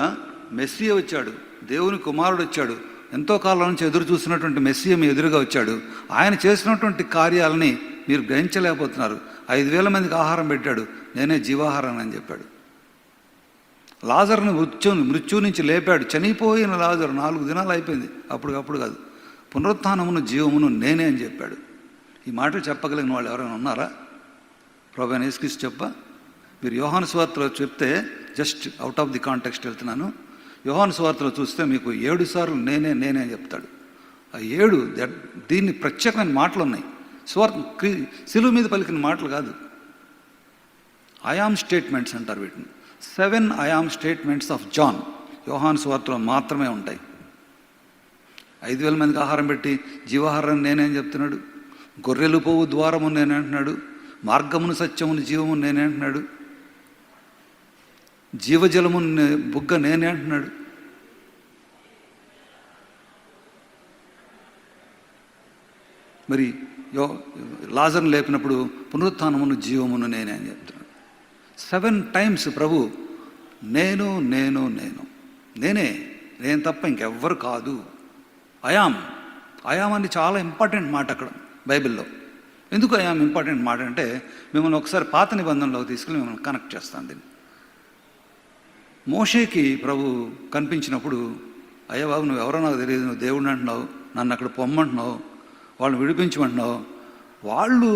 మెస్సియా వచ్చాడు, దేవుని కుమారుడు వచ్చాడు, ఎంతో కాలం నుంచి ఎదురు చూసినటువంటి మెస్సియా మీ ఎదురుగా వచ్చాడు. ఆయన చేసినటువంటి కార్యాలని మీరు గ్రహించలేకపోతున్నారు. 5,000 మందికి ఆహారం పెట్టాడు, నేనే జీవాహారాన్ని అని చెప్పాడు. లాజర్ని మృత్యువు నుంచి లేపాడు. చనిపోయిన లాజరు 4 దినాలు అయిపోయింది, అప్పుడు కాదు. పునరుత్థానమును జీవమును నేనే అని చెప్పాడు. ఈ మాటలు చెప్పగలిగిన వాళ్ళు ఎవరైనా ఉన్నారా? ప్రభువైన యేసుక్రీస్తు మీరు యోహాను సువార్తలో చెప్తే, just out of the context వెళ్తున్నాను, యోహాను సువార్తలో చూస్తే మీకు 7 సార్లు నేనే అని చెప్తాడు. ఆ 7 దీన్ని ప్రత్యేకమైన మాటలు ఉన్నాయి. శిలువ మీద పలికిన మాటలు కాదు, ఐఆమ్ స్టేట్మెంట్స్ అంటారు వీటిని. 7 ఐఆమ్ స్టేట్మెంట్స్ ఆఫ్ జాన్ యోహాను సువార్తలో మాత్రమే ఉంటాయి. 5,000 మందికి ఆహారం పెట్టి జీవాహారాన్ని నేనే అని చెప్తున్నాడు. గొర్రెలు పోవు ద్వారము నేనే అంటున్నాడు. మార్గమును సత్యమును జీవము నేనే అంటున్నాడు. జీవజలము బుగ్గ నేనే అంటున్నాడు. మరి లాజర్ను లేపినప్పుడు పునరుత్థానమును జీవమును నేనే అని చెప్తున్నాడు. 7 టైమ్స్ ప్రభు నేను తప్ప ఇంకెవ్వరు కాదు. అయామ్ అని చాలా ఇంపార్టెంట్ మాట అక్కడ బైబిల్లో. ఎందుకు అయామ్ ఇంపార్టెంట్ మాట అంటే, మిమ్మల్ని ఒకసారి పాత నిబంధనలోకి తీసుకెళ్ళి మిమ్మల్ని కనెక్ట్ చేస్తాను దీన్ని. మోషేకి ప్రభు కనిపించినప్పుడు, అయ్యా బాబు నువ్వు ఎవరో నాకు తెలియదు, నువ్వు దేవుడిని అంటున్నావు, నన్ను అక్కడ పొమ్మంటున్నావు, వాళ్ళని విడిపించమంటున్నావు. వాళ్ళు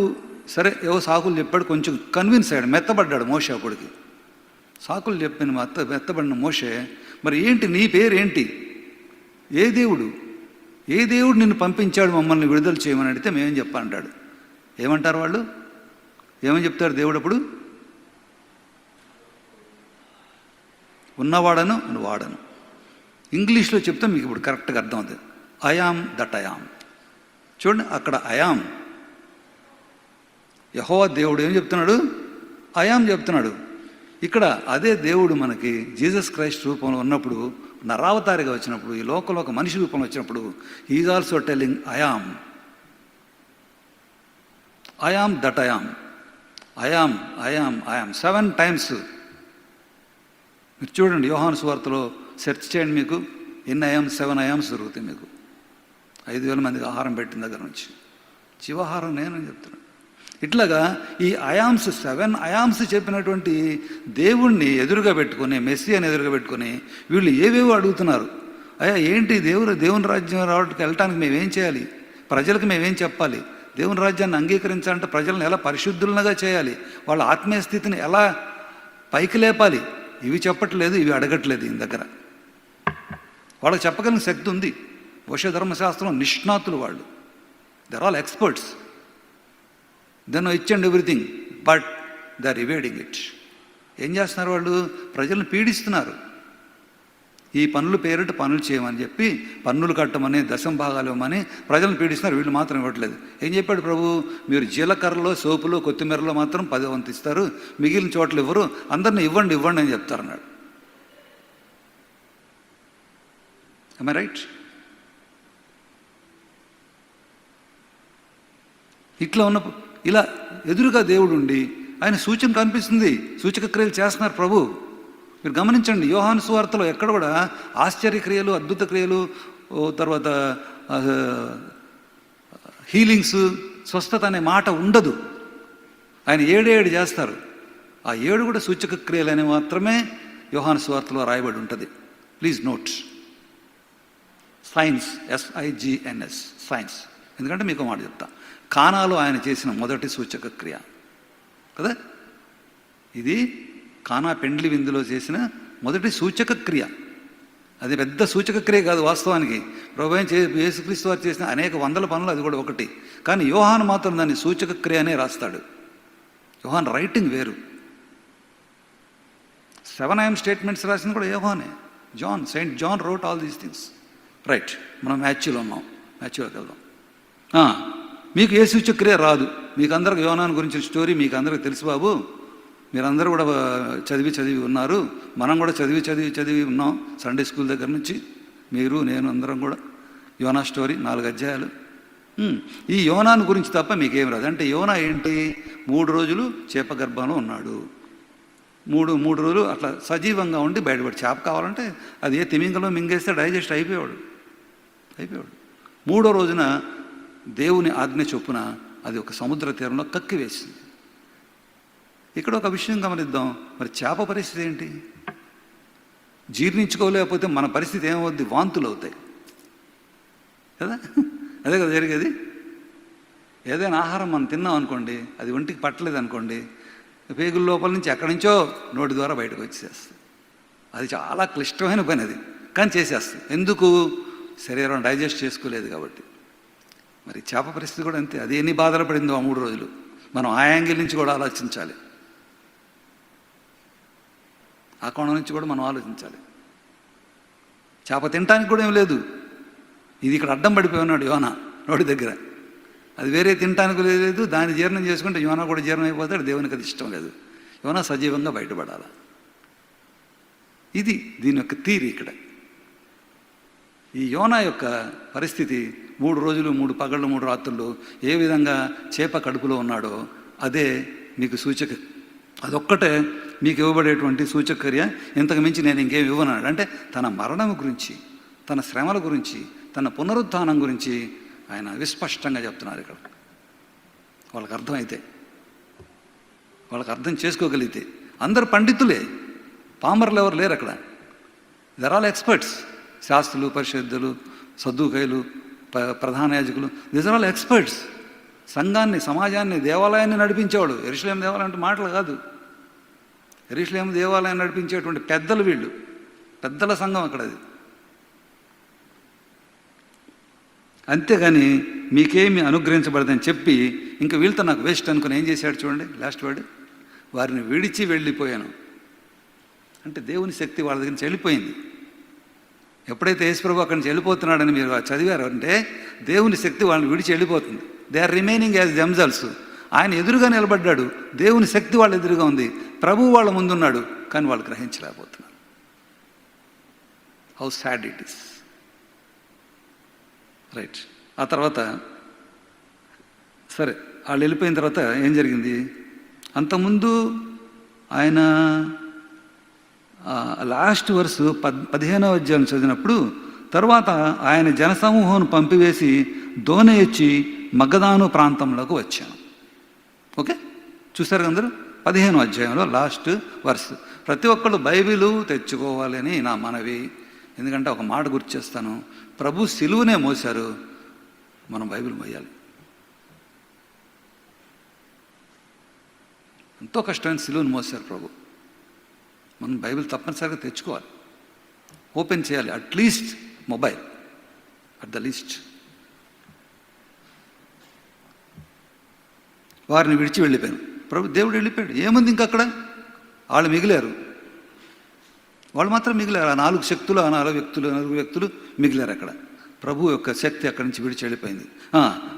సరే ఏవో సాకులు చెప్పాడు, కొంచెం కన్విన్స్ అయ్యాడు, మెత్తబడ్డాడు మోషే. అప్పటికి సాకులు చెప్పిన మెత్తబడిన మోషే, మరి ఏంటి నీ పేరేంటి, ఏ దేవుడు నిన్ను పంపించాడు మమ్మల్ని విడుదల చేయమని అడిగితే మేమేం చెప్పాలంటాడు. ఏమంటారు వాళ్ళు? ఏమని చెప్తారు దేవుడు అప్పుడు? ఉన్నవాడను వాడను. ఇంగ్లీష్లో చెప్తే మీకు ఇప్పుడు కరెక్ట్గా అర్థం అవుతుంది. I am that I am. చూడండి, అక్కడ ఐఆమ్ యెహోవా దేవుడు ఏం చెప్తున్నాడు? ఐఆమ్ చెప్తున్నాడు. ఇక్కడ అదే దేవుడు మనకి జీసస్ క్రైస్ట్ రూపంలో ఉన్నప్పుడు, నరావతారిగా వచ్చినప్పుడు, ఈ లోకంలో ఒక మనిషి రూపంలో వచ్చినప్పుడు, is also telling I am that I am 7 times. మీరు చూడండి యోహాను సువార్తలో సెర్చ్ చేయండి, మీకు ఎన్ని 7 ఐఆమ్స్ దొరుకుతాయి మీకు. 5,000 మందికి ఆహారం పెట్టిన దగ్గర నుంచి జీవాహారం నేనని చెప్తున్నాడు. ఇట్లాగా ఈ అయామ్స్ 7 అయామ్స్ చెప్పినటువంటి దేవుణ్ణి ఎదురుగా పెట్టుకొని, మెస్సియాని ఎదురుగా పెట్టుకొని వీళ్ళు ఏవేవో అడుగుతున్నారు. అయ్యా ఏంటి దేవుని రాజ్యం రావడానికి వెళ్ళటానికి మేమేం చేయాలి, ప్రజలకు మేమేం చెప్పాలి, దేవుని రాజ్యాన్ని అంగీకరించాలంటే ప్రజలను ఎలా పరిశుద్ధులుగా చేయాలి, వాళ్ళ ఆత్మీయ స్థితిని ఎలా పైకి లేపాలి, ఇవి చెప్పట్లేదు, ఇవి అడగట్లేదు. ఈయన దగ్గర వాళ్ళకి చెప్పగలిగిన శక్తి ఉంది. మోషే ధర్మశాస్త్రం నిష్ణాతులు వాళ్ళు, they're all experts. Then each and everything, but they are evading it. ఏం చేస్తున్నారు వాళ్ళు? ప్రజలను పీడిస్తున్నారు. ఈ పనుల పేరిట పనులు చేయమని చెప్పి, పన్నులు కట్టమని, దశం భాగాలు ఇవ్వమని ప్రజలను పీడిస్తున్నారు. వీళ్ళు మాత్రం ఇవ్వట్లేదు. ఏం చెప్పాడు ప్రభు? మీరు జీలకర్రలో, సోపులో, కొత్తిమీరలో మాత్రం 10వ వంతు ఇస్తారు, మిగిలిన చోట్ల ఇవ్వరు, అందరిని ఇవ్వండి ఇవ్వండి అని చెప్తారన్నాడు. am I right? ఇట్లా ఉన్నప్పుడు ఇలా ఎదురుగా దేవుడు ఉండి ఆయన సూచన కనిపిస్తుంది, సూచక క్రియలు చేస్తున్నారు ప్రభు. మీరు గమనించండి, యోహాను సువార్తలో ఎక్కడ కూడా ఆశ్చర్యక్రియలు, అద్భుత క్రియలు, తర్వాత హీలింగ్స్, స్వస్థత అనే మాట ఉండదు. ఆయన 7 చేస్తారు. ఆ 7 కూడా సూచక క్రియలు అని మాత్రమే యోహాను సువార్తలో రాయబడి ఉంటుంది. Please note, science, SIGNS, science. ఎందుకంటే మీకు మాట చెప్తా, కానాలో ఆయన చేసిన మొదటి సూచక క్రియ కదా ఇది. కానా పెండ్లి విందులో చేసిన మొదటి సూచక క్రియ. అది పెద్ద సూచక క్రియ కాదు వాస్తవానికి. ప్రభువైన యేసుక్రీస్తు వారు చేసిన అనేక వందల పనులు అది కూడా ఒకటి. కానీ యోహాను మాత్రం దాన్ని సూచక క్రియ అనే రాస్తాడు. యోహాన్ రైటింగ్ వేరు. 7 AM స్టేట్మెంట్స్ రాసింది కూడా యోహానే. Saint John wrote all these things. Right, మనం మ్యాచ్లో ఉన్నాం, మ్యాచ్లోకి వెళ్దాం. మీకు ఏ సూచక్రియ రాదు. మీకు అందరికి యోనాను గురించిన స్టోరీ మీకు అందరికి తెలుసు బాబు. మీరందరూ కూడా చదివి ఉన్నారు, మనం కూడా చదివి ఉన్నాం సండే స్కూల్ దగ్గర నుంచి. మీరు, నేను అందరం కూడా యోనా స్టోరీ 4 అధ్యాయాలు. ఈ యోనాను గురించి తప్ప మీకేం రాదు. అంటే యోనా ఏంటి? 3 రోజులు చేప గర్భంలో ఉన్నాడు. 3 రోజులు అట్లా సజీవంగా ఉండి బయటపడి, చేప కావాలంటే అది ఏ తిమింగలో మింగేస్తే డైజెస్ట్ అయిపోయాడు. 3వ రోజున దేవుని ఆజ్ఞ చొప్పున అది ఒక సముద్ర తీరంలో కక్కివేసింది. ఇక్కడ ఒక విషయం గమనిద్దాం. మరి చేప పరిస్థితి ఏంటి? జీర్ణించుకోలేకపోతే మన పరిస్థితి ఏమవుద్ది? వాంతులు అవుతాయి కదా. అదే కదా జరిగేది. ఏదైనా ఆహారం మనం తిన్నాం అనుకోండి, అది ఒంటికి పట్టలేదు అనుకోండి, పేగుల లోపల నుంచి ఎక్కడి నుంచో నోటి ద్వారా బయటకు వచ్చేస్తుంది. అది చాలా క్లిష్టమైన పని అది, కానీ చేసేస్తుంది. ఎందుకు? శరీరం డైజెస్ట్ చేసుకోలేదు కాబట్టి. మరి చేప పరిస్థితి కూడా అంతే. అది ఎన్ని బాధలు పడిందో ఆ 3 రోజులు. మనం ఆ యాంగిల్ నుంచి కూడా ఆలోచించాలి, ఆ కోణం నుంచి కూడా మనం ఆలోచించాలి. చేప తినటానికి కూడా ఏం లేదు. ఇది ఇక్కడ అడ్డం పడిపోయి ఉన్నాడు యోనా నోటి దగ్గర. అది వేరే తినటానికి లేదు. దాన్ని జీర్ణం చేసుకుంటే యోనా కూడా జీర్ణం అయిపోతాడు. దేవునికి అది ఇష్టం లేదు. యోనా సజీవంగా బయటపడాలి. ఇది దీని యొక్క థీరీ ఇక్కడ. ఈ యోనా యొక్క పరిస్థితి 3 రోజులు 3 పగళ్ళు 3 రాత్రులు ఏ విధంగా చేప కడుపులో ఉన్నాడో అదే మీకు సూచక. అదొక్కటే మీకు ఇవ్వబడేటువంటి సూచక్రియ. ఇంతకు మించి నేను ఇంకేం ఇవ్వనాడు. అంటే తన మరణం గురించి, తన శ్రమల గురించి, తన పునరుత్థానం గురించి ఆయన విస్పష్టంగా చెప్తున్నారు ఇక్కడ. వాళ్ళకి అర్థమైతే, వాళ్ళకి అర్థం చేసుకోగలిగితే. అందరు పండితులే, పామర్లు ఎవరు లేరు అక్కడ. They're all experts. శాస్త్రులు, పరిశుద్ధులు, సద్దుకైలు, ప్రధాన యాజకులు, దీస్ ఆర్ ఆల్ ఎక్స్పర్ట్స్. సంఘాన్ని, సమాజాన్ని, దేవాలయాన్ని నడిపించేవాడు. యెరూషలేము దేవాలయం అంటే మాటలు కాదు. యెరూషలేము దేవాలయాన్ని నడిపించేటువంటి పెద్దలు వీళ్ళు. పెద్దల సంఘం అక్కడ అది. అంతేగాని మీకేమి అనుగ్రహించబడదని చెప్పి ఇంకా వీళ్ళతో నాకు వేస్ట్ అనుకుని ఏం చేశాడు చూడండి. లాస్ట్ వర్డ్, వారిని విడిచి వెళ్ళిపోయాను. అంటే దేవుని శక్తి వాళ్ళ దగ్గర నుంచి వెళ్ళిపోయింది. ఎప్పుడైతే యేసుప్రభు అక్కడి నుంచి వెళ్ళిపోతున్నాడని మీరు చదివారు అంటే దేవుని శక్తి వాళ్ళని విడిచి వెళ్ళిపోతుంది. They are remaining as themselves. ఆయన ఎదురుగా నిలబడ్డాడు, దేవుని శక్తి వాళ్ళ ఎదురుగా ఉంది, ప్రభువు వాళ్ళ ముందున్నాడు, కానీ వాళ్ళు గ్రహించలేకపోతున్నారు. How sad it is. Right. ఆ తర్వాత సరే వాళ్ళు వెళ్ళిపోయిన తర్వాత ఏం జరిగింది? అంతకుముందు ఆయన లాస్ట్ వర్స్ 15వ అధ్యాయం చదివినప్పుడు, తర్వాత ఆయన జనసమూహం పంపివేసి దోణి ఎచ్చి మగదాను ప్రాంతంలోకి వచ్చాను. ఓకే, చూసారు అందరూ? 15వ అధ్యాయంలో లాస్ట్ వర్స్. ప్రతి ఒక్కళ్ళు బైబిలు తెచ్చుకోవాలి అని నా మనవి. ఎందుకంటే ఒక మాట గుర్తు చేస్తాను, ప్రభు సిలువనే మోశారు, మనం బైబిల్ మోయాలి. ఎంతో కష్టమైన సిలువను మోశారు ప్రభు. మనం బైబిల్ తప్పనిసరిగా తెచ్చుకోవాలి, ఓపెన్ చేయాలి. At least mobile, at the least. వారిని విడిచి వెళ్ళిపోయాను. ప్రభు దేవుడు వెళ్ళిపోయాడు. ఏముంది ఇంక అక్కడ? వాళ్ళు మిగిలారు, వాళ్ళు మాత్రం మిగిలారు. ఆ 4 శక్తులు, ఆ 4 వ్యక్తులు మిగిలారు అక్కడ. ప్రభు యొక్క శక్తి అక్కడి నుంచి విడిచి వెళ్ళిపోయింది.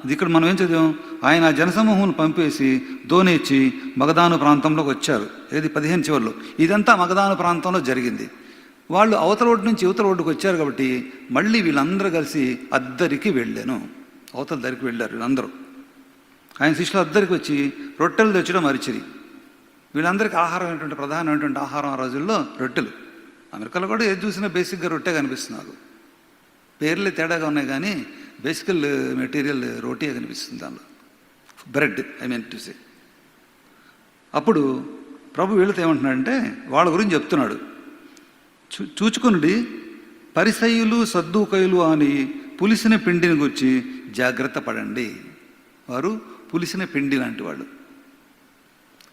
ఇది ఇక్కడ మనం ఏం చదివాం? ఆయన జనసమూహం పంపేసి దోనేచ్చి మగదాను ప్రాంతంలోకి వచ్చారు. ఏది 15 చివరిలో. ఇదంతా మగదాను ప్రాంతంలో జరిగింది. వాళ్ళు అవతల రోడ్డు నుంచి యువతల రోడ్డుకు వచ్చారు కాబట్టి మళ్ళీ వీళ్ళందరూ కలిసి అద్దరికి వెళ్ళాను. అవతల దరికి వెళ్ళారు వీళ్ళందరూ. ఆయన శిష్యులు అద్దరికి వచ్చి రొట్టెలు తెచ్చడం అరిచిరి. వీళ్ళందరికీ ఆహారం ఏంటంటే, ప్రధానమైనటువంటి ఆహారం ఆ రోజుల్లో రొట్టెలు. అమెరికాలో కూడా ఏది చూసినా బేసిక్గా రొట్టె కనిపిస్తున్నారు. పేర్లే తేడాగా ఉన్నాయి కానీ బేసికల్ మెటీరియల్ రోటీయే కనిపిస్తుంది దానిలో. Bread, I mean to say. అప్పుడు ప్రభు వీళ్ళతో ఏమంటున్నాడంటే, వాళ్ళ గురించి చెప్తున్నాడు. చూచుకొనుడి, పరిసయ్యులు సద్దూకయులు అని పులిసిన పిండిని గురించి జాగ్రత్త పడండి. వారు పులిసిన పిండి లాంటి వాళ్ళు.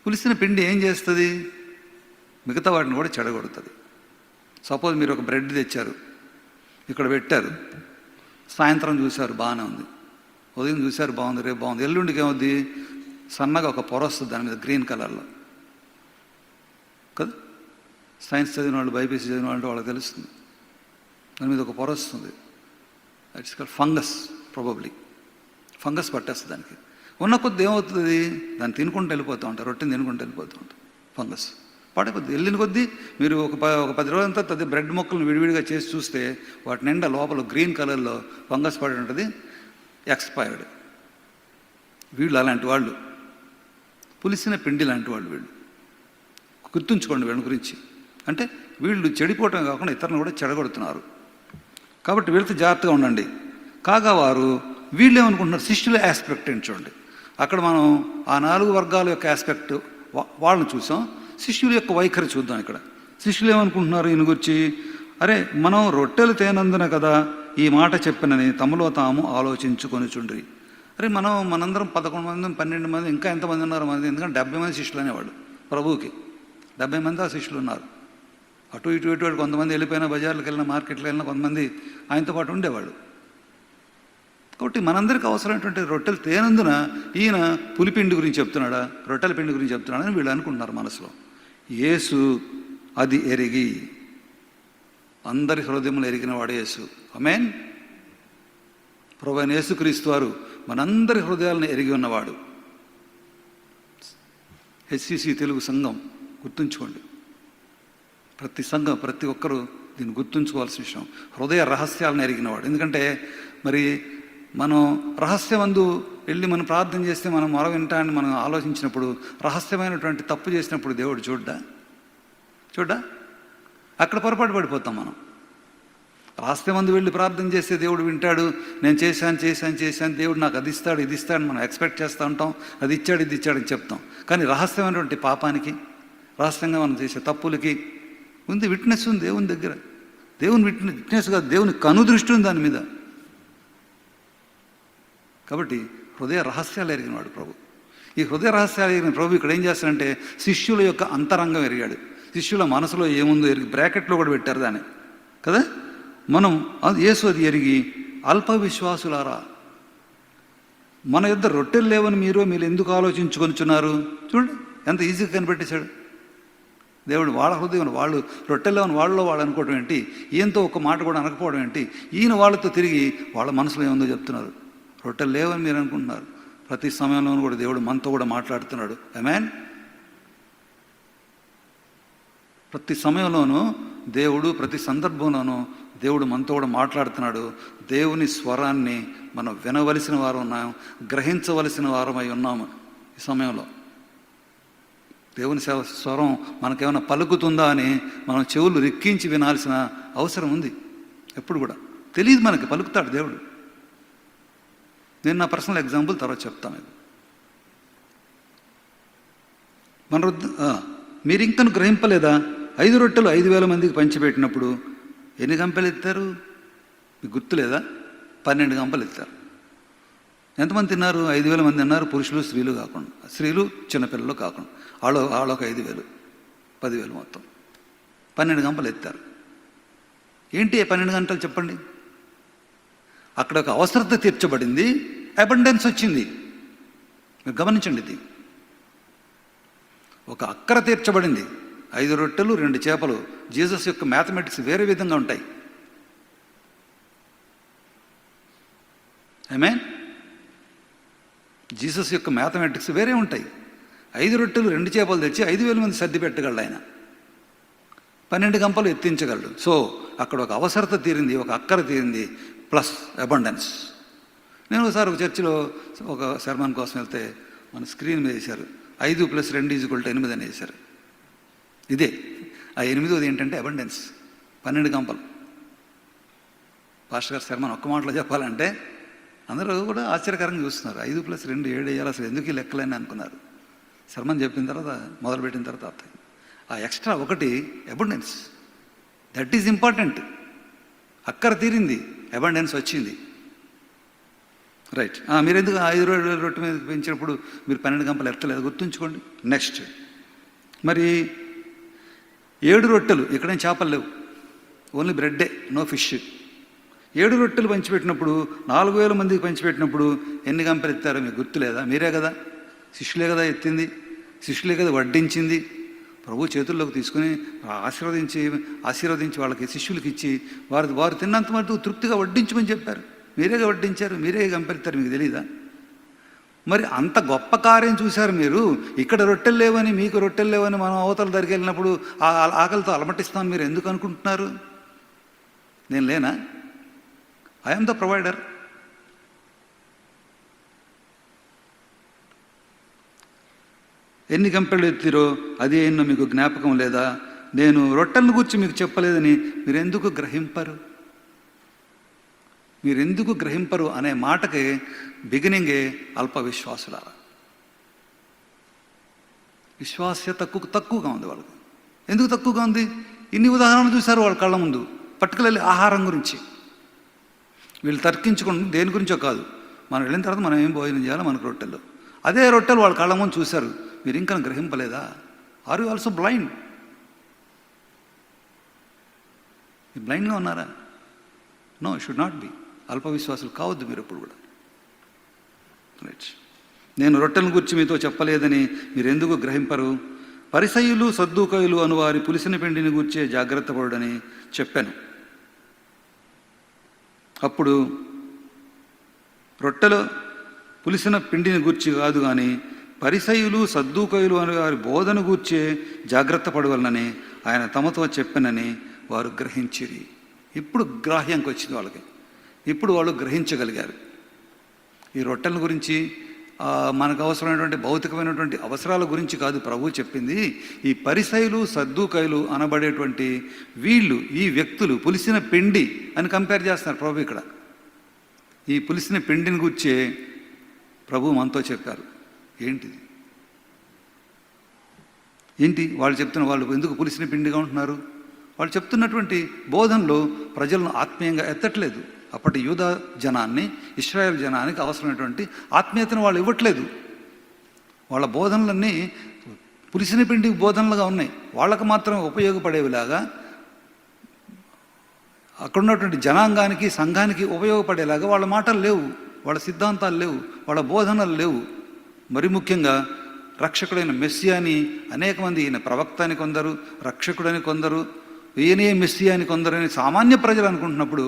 పులిసిన పిండి ఏం చేస్తుంది? మిగతా వాటిని కూడా చెడగొడుతుంది. సపోజ్ మీరు ఒక బ్రెడ్ తెచ్చారు, ఇక్కడ పెట్టారు, సాయంత్రం చూశారు బాగానే ఉంది, ఉదయం చూశారు బాగుంది, రేపు బాగుంది, ఎల్లుండికి ఏమవుద్ది? సన్నగా ఒక పొర వస్తుంది దాని మీద, గ్రీన్ కలర్లో కదా. సైన్స్ చదివిన వాళ్ళు, బైపీసీ చదివిన వాళ్ళు వాళ్ళకి తెలుస్తుంది. దాని మీద ఒక పొర వస్తుంది. It's called fungus. Probably fungus పట్టేస్తుంది దానికి. ఉన్న కొద్ది ఏమవుతుంది? దాన్ని తినుకుంటూ వెళ్ళిపోతూ ఉంటారు, రొట్టెని తినుకుంటూ వెళ్ళిపోతూ ఉంటారు. ఫంగస్ పడకొద్ది వెళ్ళిన కొద్దీ మీరు ఒక 10 రోజులంతా అది బ్రెడ్ మొక్కలను విడివిడిగా చేసి చూస్తే వాటి నిండా లోపల గ్రీన్ కలర్లో ఫంగస్ పడి ఉంటుంది, ఎక్స్పైర్డ్. వీళ్ళు అలాంటి వాళ్ళు, పులిసిన పిండి లాంటి వాళ్ళు వీళ్ళు. గుర్తుంచుకోండి వీళ్ళ గురించి. అంటే వీళ్ళు చెడిపోవటం కాకుండా ఇతరులను కూడా చెడగొడుతున్నారు. కాబట్టి వీళ్ళతో జాగ్రత్తగా ఉండండి. కాగా వారు వీళ్ళు ఏమనుకుంటున్నారు? శిష్యుల ఆస్పెక్ట్ ఏంటి చూడండి. అక్కడ మనం ఆ 4 వర్గాల యొక్క ఆస్పెక్ట్ వాళ్ళని చూసాం. శిష్యుల యొక్క వైఖరి చూద్దాం. ఇక్కడ శిష్యులు ఏమనుకుంటున్నారు ఈయన గురించి? అరే, మనం రొట్టెలు తేనందున కదా ఈ మాట చెప్పినని తమలో తాము ఆలోచించుకొని చుండ్రి. అరే, మనందరం 11 మంది, 12 మంది, ఇంకా ఎంతమంది ఉన్నారు మంది? ఎందుకంటే 70 మంది శిష్యులు అనేవాళ్ళు ప్రభువుకి. 70 మంది ఆ శిష్యులు ఉన్నారు. అటు ఇటు కొంతమంది వెళ్ళిపోయినా, బజార్లకు వెళ్ళినా, మార్కెట్కి వెళ్ళినా కొంతమంది ఆయనతో పాటు ఉండేవాళ్ళు. కాబట్టి మనందరికీ అవసరమైనటువంటి రొట్టెలు తేనందున ఈయన పులిపిండి గురించి చెప్తున్నాడా, రొట్టెల పిండి గురించి చెప్తున్నాడని వీళ్ళు అనుకుంటున్నారు మనసులో. యేసు అది ఎరిగి, అందరి హృదయములు ఎరిగిన వాడు యేసు. ఆమేన్. ప్రభువైన యేసుక్రీస్తు వారు మనందరి హృదయాలను ఎరిగి ఉన్నవాడు. హెచ్సిసి తెలుగు సంఘం గుర్తుంచుకోండి. ప్రతి సంఘం, ప్రతి ఒక్కరూ దీన్ని గుర్తుంచుకోవాల్సిన విషయం. హృదయ రహస్యాలను ఎరిగినవాడు. ఎందుకంటే మరి మనం రహస్యమందు వెళ్ళి మనం ప్రార్థన చేస్తే, మనం మొర వింటాన్ని మనం ఆలోచించినప్పుడు, రహస్యమైనటువంటి తప్పు చేసినప్పుడు దేవుడు చూడ్డా అక్కడ పొరపాటు పడిపోతాం మనం. రహస్యమందు వెళ్ళి ప్రార్థన చేస్తే దేవుడు వింటాడు. నేను చేశాను, దేవుడు నాకు అది ఇస్తాడు, ఇది ఇస్తాడు మనం ఎక్స్పెక్ట్ చేస్తూ ఉంటాం. అది ఇచ్చాడు, ఇది ఇచ్చాడని చెప్తాం. కానీ రహస్యమైనటువంటి పాపానికి, రహస్యంగా మనం చేసే తప్పులకి ఉంది విట్నెస్ ఉంది దేవుని దగ్గర. దేవుని విట్నెస్ కాదు, దేవుని కనుదృష్టి ఉంది దాని మీద. కాబట్టి హృదయ రహస్యాలు ఎరిగినవాడు ప్రభు. ఈ హృదయ రహస్యాలు ఎరిగిన ప్రభు ఇక్కడ ఏం చేస్తాడంటే శిష్యుల యొక్క అంతరంగం ఎరిగాడు. శిష్యుల మనసులో ఏముందో ఎరిగి బ్రాకెట్లో కూడా పెట్టారు దాన్ని కదా. మనం యేసు అది ఎరిగి, అల్ప విశ్వాసులారా, మన యొద్ద రొట్టెలు లేవని మీరు ఎందుకు ఆలోచించుకొనిచున్నారు? చూడండి ఎంత ఈజీగా కనిపెట్టేశాడు దేవుడు. వాళ్ళ హృదయం, వాళ్ళు రొట్టెలు లేవని వాళ్ళు అనుకోవడం ఏంటి, ఈయనతో ఒక మాట కూడా అనకపోవడం ఏంటి, ఈయన వాళ్ళతో తిరిగి వాళ్ళ మనసులో ఏముందో చెప్తున్నారు. రొట్టెలు లేవని మీరు అనుకుంటున్నారు. ప్రతి సమయంలోనూ కూడా దేవుడు మనతో కూడా మాట్లాడుతున్నాడు. ఆమేన్. ప్రతి సమయంలోనూ దేవుడు, ప్రతి సందర్భంలోనూ దేవుడు మనతో కూడా మాట్లాడుతున్నాడు. దేవుని స్వరాన్ని మనం వినవలసిన వారు ఉన్నాం, గ్రహించవలసిన వారమై ఉన్నాము. ఈ సమయంలో దేవుని స్వరం మనకేమైనా పలుకుతుందా అని మనం చెవులు రిక్కించి వినాల్సిన అవసరం ఉంది. ఎప్పుడు కూడా తెలియదు మనకి, పలుకుతాడు దేవుడు. నేను నా పర్సనల్ ఎగ్జాంపుల్ తర్వాత చెప్తాను. మీరు ఇంకను గ్రహింపలేదా? 5 రొట్టెలు 5,000 మందికి పంచిపెట్టినప్పుడు ఎన్ని గంపలు ఎత్తారు? మీకు గుర్తులేదా? 12 గంపలు ఎత్తారు. ఎంతమంది తిన్నారు? 5,000 మంది అన్నారు, పురుషులు స్త్రీలు కాకుండా, స్త్రీలు చిన్నపిల్లలు కాకుండా. వాళ్ళొక 5,000, 10,000 మొత్తం 12 గంపలు ఎత్తారు. ఏంటి 12 గంటలు చెప్పండి? అక్కడ ఒక అవసరత తీర్చబడింది, అబండెన్స్ వచ్చింది. మీరు గమనించండి, ఇది ఒక అక్కర తీర్చబడింది. 5 రొట్టెలు 2 చేపలు. జీసస్ యొక్క మ్యాథమెటిక్స్ వేరే విధంగా ఉంటాయి. ఆమేన్. జీసస్ యొక్క మ్యాథమెటిక్స్ వేరే ఉంటాయి. 5 రొట్టెలు 2 చేపలు తెచ్చి 5,000 మంది సర్ది పెట్టగలడు ఆయన. 12 గంపలు ఎత్తించగలడు. సో అక్కడ ఒక అవసరత తీరింది, ఒక అక్కర తీరింది, ప్లస్ అబండెన్స్. నేను ఒకసారి ఒక చర్చిలో ఒక శర్మన్ కోసం వెళ్తే మన స్క్రీన్ మీద వేశారు 5 + 2 = 8 అని వేశారు. ఇదే ఆ 8వది ఏంటంటే అబండెన్స్, 12 గంపలు. పాస్టర్ గారు శర్మన్ ఒక్క మాటలో చెప్పాలంటే అందరూ కూడా ఆశ్చర్యకరంగా చూస్తున్నారు. 5 + 2 7 వేయాలి, అసలు ఎందుకు ఈ లెక్కలని అనుకున్నారు. శర్మన్ చెప్పిన తర్వాత, మొదలుపెట్టిన తర్వాత ఆ ఎక్స్ట్రా ఒకటి అబండెన్స్. That is important. అక్కర తీరింది, అబండెన్స్ వచ్చింది. రైట్. మీరు ఎందుకు 5 రొట్టె మీద పెంచినప్పుడు మీరు 12 గంపలు ఎత్తలేదు? గుర్తుంచుకోండి. నెక్స్ట్, మరి 7 రొట్టెలు, ఇక్కడేం చేపలు లేవు, ఓన్లీ బ్రెడ్డే, నో ఫిష్. 7 రొట్టెలు పంచిపెట్టినప్పుడు, 4,000 మందికి పంచిపెట్టినప్పుడు ఎన్ని గంపలు ఎత్తారో మీకు గుర్తులేదా? మీరే కదా, శిష్యులే కదా ఎత్తింది, శిష్యులే కదా వడ్డించింది. ప్రభు చేతుల్లోకి తీసుకుని ఆశీర్వదించి వాళ్ళకి శిష్యులకి ఇచ్చి వారు తిన్నంత మటుకు తృప్తిగా వడ్డించమని చెప్పారు. మీరేగా వడ్డించారు, మీరే గంపెత్తారు, మీకు తెలీదా? మరి అంత గొప్ప కార్యం చూశారు మీరు. ఇక్కడ రొట్టెలు లేవని, మీకు రొట్టెలు లేవని మనం అవతల దగ్గరికి వెళ్ళినప్పుడు ఆ ఆకలితో అలమటిస్తాను మీరు ఎందుకు అనుకుంటున్నారు? నేను లేనా? I'm the provider. ఎన్ని గంపెళ్ళు ఎత్తిరో అది ఎన్నో మీకు జ్ఞాపకం లేదా? నేను రొట్టెలను గురించి మీకు చెప్పలేదని మీరెందుకు గ్రహింపరు? మీరెందుకు గ్రహింపరు అనే మాటకి బిగినింగే అల్ప విశ్వాసులారా. విశ్వాస్యత తక్కువగా ఉంది వాళ్ళకి. ఎందుకు తక్కువగా ఉంది? ఇన్ని ఉదాహరణలు చూశారు వాళ్ళ కళ్ళ ముందు, పర్టికులర్లీ ఆహారం గురించి. వీళ్ళు తర్కించుకుంటూ దేని గురించో కాదు, మనం వెళ్ళిన తర్వాత మనం ఏం భోజనం చేయాలో మనకు రొట్టెలు. అదే రొట్టెలు వాళ్ళ కళ్ళ ముందు చూశారు. మీరు ఇంకా గ్రహింపలేదా? Are you also blind? బ్లైండ్గా ఉన్నారా? No, should not be. అల్ప విశ్వాసులు కావద్దు మీరు ఎప్పుడు కూడా. రైట్. నేను రొట్టెల గురించి మీతో చెప్పలేదని మీరు ఎందుకు గ్రహింపరు? పరిసయ్యులు సద్దూకయులు అను వారి పులిసిన పిండిని గూర్చే జాగ్రత్త పడుడని చెప్పాను. అప్పుడు రొట్టెలో పులిసిన పిండిని గూర్చి కాదు కానీ పరిసయ్యులు సద్దూకయులు అనే వారి బోధన గూర్చే జాగ్రత్త పడవలనని ఆయన తమతో చెప్పనని వారు గ్రహించిరి. ఇప్పుడు గ్రాహ్యంకి వచ్చింది వాళ్ళకి. ఇప్పుడు వాళ్ళు గ్రహించగలిగారు. ఈ రొట్టెల గురించి, మనకు అవసరమైనటువంటి భౌతికమైనటువంటి అవసరాల గురించి కాదు ప్రభు చెప్పింది. ఈ పరిసయ్యులు సద్దూకయులు అనబడేటువంటి వీళ్ళు, ఈ వ్యక్తులు పులిసిన పిండి అని కంపేర్ చేస్తున్నారు ప్రభు ఇక్కడ. ఈ పులిసిన పిండిని గుర్చే ప్రభు మనతో చెప్పారు. ఏంటిది? ఏంటి వాళ్ళు చెప్తున్న? వాళ్ళు ఎందుకు పులిసిన పిండిగా ఉంటున్నారు? వాళ్ళు చెప్తున్నటువంటి బోధనలో ప్రజలను ఆత్మీయంగా ఎత్తట్లేదు. అప్పటి యూదా జనాన్ని, ఇశ్రాయేల్ జనానికి అవసరమైనటువంటి ఆత్మీయతను వాళ్ళు ఇవ్వట్లేదు. వాళ్ళ బోధనలన్నీ పులిసిన పిండి బోధనలుగా ఉన్నాయి. వాళ్ళకు మాత్రం ఉపయోగపడేవిలాగా, అక్కడున్నటువంటి జనాంగానికి, సంఘానికి ఉపయోగపడేలాగా వాళ్ళ మాటలు లేవు, వాళ్ళ సిద్ధాంతాలు లేవు, వాళ్ళ బోధనలు లేవు. మరి ముఖ్యంగా రక్షకుడైన మెస్సియాని అనేక మంది, ఈయన ప్రవక్త అని కొందరు, రక్షకుడని కొందరు, ఈయనే మెస్సియా అని కొందరు అని సామాన్య ప్రజలు అనుకుంటున్నప్పుడు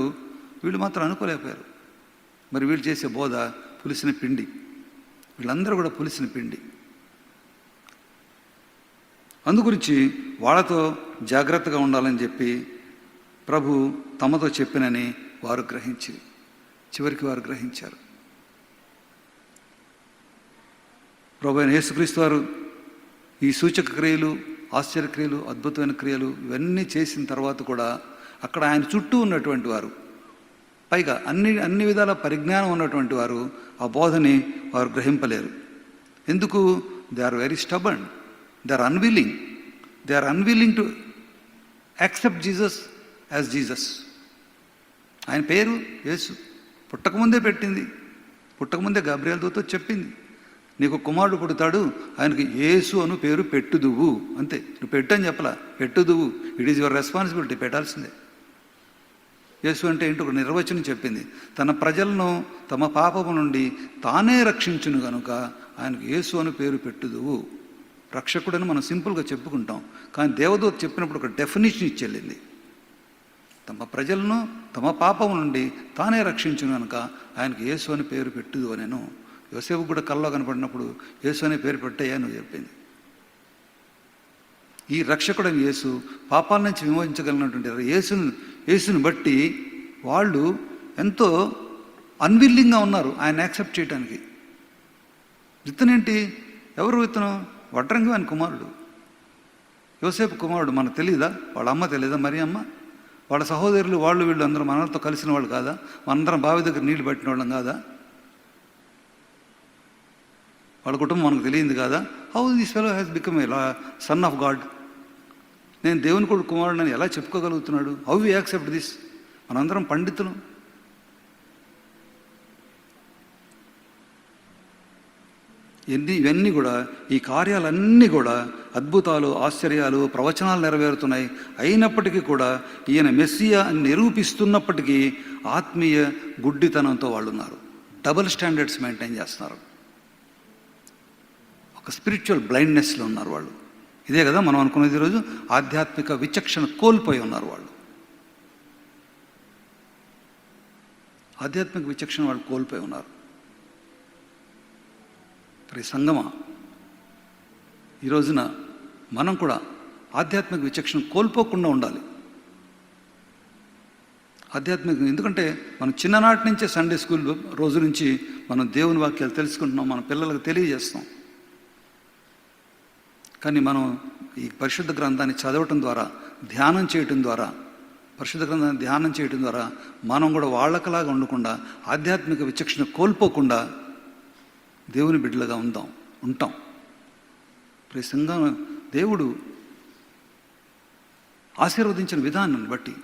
వీళ్ళు మాత్రం అనుకోలేకపోయారు. మరి వీళ్ళు చేసే బోధ పులిసిన పిండి. వీళ్ళందరూ కూడా పులిసిన పిండి. అందుగురించి వాళ్ళతో జాగ్రత్తగా ఉండాలని చెప్పి ప్రభు తమతో చెప్పినని వారు గ్రహించి, చివరికి వారు గ్రహించారు. ప్రభు అయిన యేసుక్రీస్తు వారు ఈ సూచక క్రియలు, ఆశ్చర్యక్రియలు, అద్భుతమైన క్రియలు ఇవన్నీ చేసిన తర్వాత కూడా అక్కడ ఆయన చుట్టూ ఉన్నటువంటి వారు, పైగా అన్ని విధాల పరిజ్ఞానం ఉన్నటువంటి వారు ఆ బోధని వారు గ్రహింపలేరు. ఎందుకు? They are very stubborn. They are unwilling. They are unwilling to accept Jesus as Jesus. ఆయన పేరు యేసు. పుట్టకముందే పెట్టింది, పుట్టకముందే గబ్రియల్ దూత చెప్పింది, నీకు కుమారుడు పుడతాడు, ఆయనకి యేసు అను పేరు పెట్టుదువు. అంతే, నువ్వు పెట్టు అని చెప్పలా, పెట్టుదువు. ఇట్ ఈజ్ యువర్ రెస్పాన్సిబిలిటీ, పెట్టాల్సిందే. యేసు అంటే ఏంటో ఒక నిర్వచనం చెప్పింది. తన ప్రజలను తమ పాపము నుండి తానే రక్షించును కనుక ఆయనకు యేసు అను పేరు పెట్టుదువు. రక్షకుడని మనం సింపుల్గా చెప్పుకుంటాం, కానీ దేవదూత చెప్పినప్పుడు ఒక డెఫినేషన్ ఇచ్చెళ్ళింది. తమ ప్రజలను తమ పాపము నుండి తానే రక్షించును కనుక ఆయనకు యేసు అని పేరు పెట్టుదు అనేను. యోసేపు కూడా కల్లో కనపడినప్పుడు యేసు అనే పేరు పెట్టయ్యా నువ్వు చెప్పింది. ఈ రక్షకుడని యేసు పాపాల నుంచి విమోచించగలిగినటువంటి యేసుని బట్టి వాళ్ళు ఎంతో అన్విల్లింగ్గా ఉన్నారు ఆయన యాక్సెప్ట్ చేయడానికి. ఇతనేంటి, ఎవరు ఇతను? వడ్రంగి ఆయన కుమారుడు, యోసేపు కుమారుడు. మనకు తెలీదా? వాళ్ళ అమ్మ తెలీదా? మరి అమ్మ, వాళ్ళ సహోదరులు వాళ్ళు వీళ్ళు అందరూ మనతో కలిసిన వాళ్ళు కాదా? మనందరం బావి దగ్గర నీళ్లు పట్టిన వాళ్ళం కాదా? వాళ్ళ కుటుంబం మనకు తెలియంది కాదా? How this fellow has become a son of God. నేను దేవుని కొడుకు కుమారుడు అని ఎలా చెప్పుకోగలుగుతున్నాడు? How we accept this? మనందరం పండితులు. ఇవన్నీ కూడా, ఈ కార్యాలన్నీ కూడా అద్భుతాలు, ఆశ్చర్యాలు, ప్రవచనాలు నెరవేరుతున్నాయి. అయినప్పటికీ కూడా ఈయన మెస్సియా అని నిరూపిస్తున్నప్పటికీ ఆత్మీయ గుడ్డితనంతో వాళ్ళు ఉన్నారు. డబుల్ స్టాండర్డ్స్ మెయింటైన్ చేస్తున్నారు. ఒక స్పిరిచువల్ బ్లైండ్నెస్లో ఉన్నారు వాళ్ళు. ఇదే కదా మనం అనుకునేది ఈరోజు, ఆధ్యాత్మిక విచక్షణ కోల్పోయి ఉన్నారు వాళ్ళు. ఆధ్యాత్మిక విచక్షణ వాళ్ళు కోల్పోయి ఉన్నారు. సంగమా, ఈ రోజున మనం కూడా ఆధ్యాత్మిక విచక్షణ కోల్పోకుండా ఉండాలి. ఆధ్యాత్మిక, ఎందుకంటే మనం చిన్ననాటి నుంచే సండే స్కూల్ రోజు నుంచి మనం దేవుని వాక్యాలు తెలుసుకుంటున్నాం, మన పిల్లలకు తెలియజేస్తాం. కానీ మనం ఈ పరిశుద్ధ గ్రంథాన్ని చదవటం ద్వారా, ధ్యానం చేయటం ద్వారా, పరిశుద్ధ గ్రంథాన్ని ధ్యానం చేయటం ద్వారా మనం కూడా వాళ్ళకలాగా ఉండకుండా, ఆధ్యాత్మిక విచక్షణ కోల్పోకుండా దేవుని బిడ్డలుగా ఉంటాం. ప్రసంగా దేవుడు ఆశీర్వదించిన విధానాన్ని బట్టి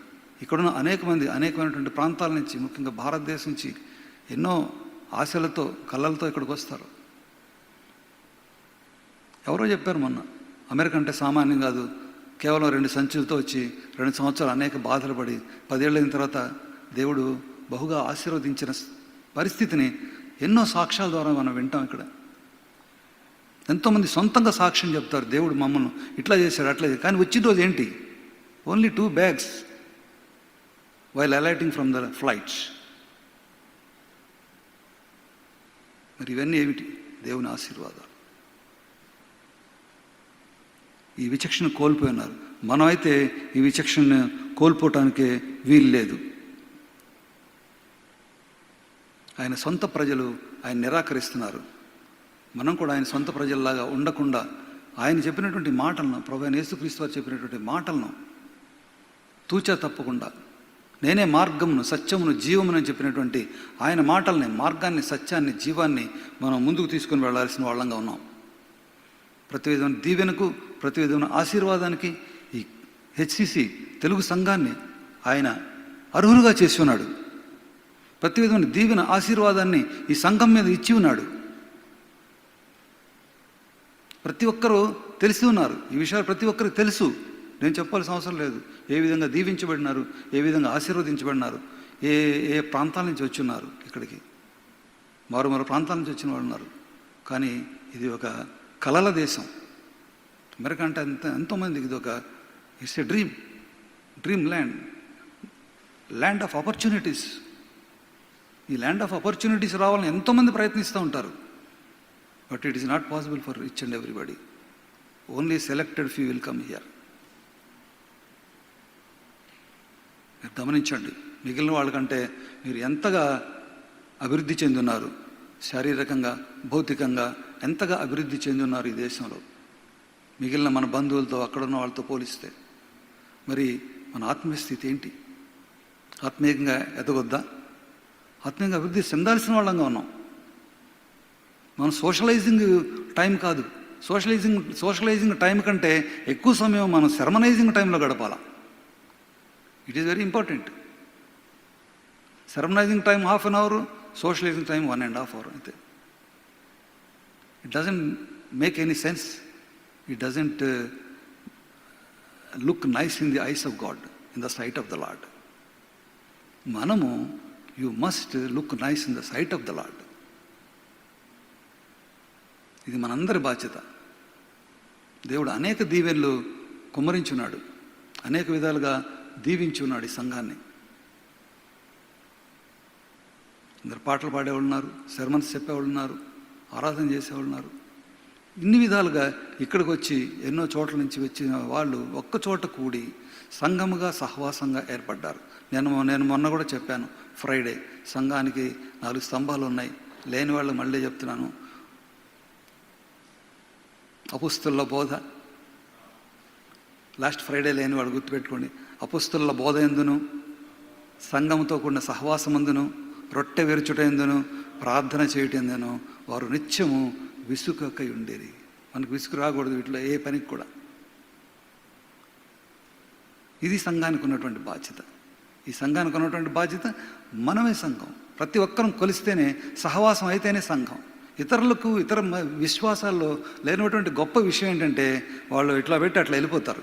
ఇక్కడున్న అనేకమైనటువంటి ప్రాంతాల నుంచి, ముఖ్యంగా భారతదేశం నుంచి ఎన్నో ఆశలతో, కళ్ళలతో ఇక్కడికి వస్తారు. ఎవరో చెప్పారు మొన్న, అమెరికా అంటే సామాన్యం కాదు, కేవలం 2 సంచులతో వచ్చి 2 సంవత్సరాలు అనేక బాధలు పడి 10 ఏళ్ళైన తర్వాత దేవుడు బహుగా ఆశీర్వదించిన పరిస్థితిని ఎన్నో సాక్ష్యాల ద్వారా మనం వింటాం. ఇక్కడ ఎంతోమంది సొంతంగా సాక్ష్యం చెప్తారు, దేవుడు మమ్మల్ని ఇట్లా చేశాడు, అట్లా చేశాడు. కానీ వచ్చిన రోజు ఏంటి? Only 2 bags while alighting from the flights. మరి ఇవన్నీ ఏమిటి? దేవుని ఆశీర్వాదాలు. ఈ విచక్షణ కోల్పోయినారు. మనమైతే ఈ విచక్షణ కోల్పోవటానికే వీలు లేదు. ఆయన సొంత ప్రజలు ఆయన నిరాకరిస్తున్నారు. మనం కూడా ఆయన సొంత ప్రజల్లాగా ఉండకుండా ఆయన చెప్పినటువంటి మాటలను, ప్రభువైన యేసుక్రీస్తు వారు చెప్పినటువంటి మాటలను తూచా తప్పకుండా, నేనే మార్గమును, సత్యమును, జీవమును అని చెప్పినటువంటి ఆయన మాటల్ని, మార్గాన్ని, సత్యాన్ని, జీవాన్ని మనం ముందుకు తీసుకుని వెళ్ళాల్సిన వాళ్ళంగా ఉన్నాం. ప్రతి విధమైన దీవెనకు, ప్రతి విధమైన ఆశీర్వాదానికి ఈ హెచ్సిసి తెలుగు సంఘాన్ని ఆయన అర్హులుగా చేసి ఉన్నాడు. ప్రతి విధమైన దీవెన, ఆశీర్వాదాన్ని ఈ సంఘం మీద ఇచ్చి ఉన్నాడు. ప్రతి ఒక్కరూ తెలిసి ఉన్నారు ఈ విషయాలు, ప్రతి ఒక్కరికి తెలుసు. నేను చెప్పాల్సిన అవసరం లేదు. ఏ విధంగా దీవించబడినారు, ఏ విధంగా ఆశీర్వదించబడినారు, ఏ ప్రాంతాల నుంచి వచ్చి ఉన్నారు, ఇక్కడికి మరో ప్రాంతాల నుంచి వచ్చిన వాళ్ళు ఉన్నారు. కానీ ఇది ఒక కలల దేశం. అమెరికా అంటే ఎంతోమందికి ఇది ఒక it's a dream land of opportunities. ఈ ల్యాండ్ ఆఫ్ ఆపర్చునిటీస్ రావాలని ఎంతోమంది ప్రయత్నిస్తూ ఉంటారు. But it is not possible for rich and everybody. Only selected few will come here. మీరు గమనించండి, మిగిలిన వాళ్ళకంటే మీరు ఎంతగా అభివృద్ధి చెందున్నారు, శారీరకంగా, భౌతికంగా ఎంతగా అభివృద్ధి చెందున్నారు ఈ దేశంలో, మిగిలిన మన బంధువులతో, అక్కడున్న వాళ్ళతో పోలిస్తే. మరి మన ఆత్మీయ స్థితి ఏంటి? ఆత్మీయంగా ఎదగొద్దా? ఆత్మీయంగా అభివృద్ధి చెందాల్సిన వాళ్ళంగా ఉన్నాం. మనం సోషలైజింగ్ టైం కాదు, సోషలైజింగ్ టైం కంటే ఎక్కువ సమయం మనం సెరమనైజింగ్ టైంలో గడపాలి. It is very important. Sermonising time 1/2 hour, socialising time 1.5 hour అంతే. It doesn't make any sense. It doesn't look nice in the eyes of God, in the sight of the Lord. మనము you must look nice in the sight of the Lord. ఇది మనందరి బాధ్యత. దేవుడు అనేక దీవెనలు కుమ్మరించున్నాడు, అనేక విధాలుగా దీవించున్నాడు ఈ సంఘాన్ని. అందరు పాటలు పాడేవాళ్ళు ఉన్నారు, సెర్మన్స్ చెప్పేవాళ్ళు ఉన్నారు, ఆరాధన చేసేవాళ్ళు ఉన్నారు. ఇన్ని విధాలుగా ఇక్కడికి వచ్చి ఎన్నో చోట్ల నుంచి వచ్చిన వాళ్ళు ఒక్క చోట కూడి సంఘముగా సహవాసంగా ఏర్పడ్డారు. నేను మొన్న కూడా చెప్పాను, ఫ్రైడే సంఘానికి 4 స్తంభాలు ఉన్నాయి. లేని వాళ్ళు మళ్ళీ చెప్తున్నాను. అపుస్తుల బోధ, లాస్ట్ ఫ్రైడే లేని వాడు గుర్తుపెట్టుకోండి. అపుస్తుల బోధ ఎందును, సంఘముతో కూడిన సహవాసమందును, రొట్టె విరుచుట ఎందును, ప్రార్థన చేయటం ఎందును వారు నిత్యము విసుకకై ఉండేది. మనకు విసుగు రాకూడదు వీటిలో ఏ పనికి కూడా. ఇది సంఘానికి ఉన్నటువంటి బాధ్యత. ఈ సంఘానికి ఉన్నటువంటి బాధ్యత మనమే సంఘం. ప్రతి ఒక్కరం కొలిస్తేనే, సహవాసం అయితేనే సంఘం. ఇతరులకు ఇతర విశ్వాసాల్లో లేనటువంటి గొప్ప విషయం ఏంటంటే వాళ్ళు ఇట్లా పెట్టి అట్లా వెళ్ళిపోతారు.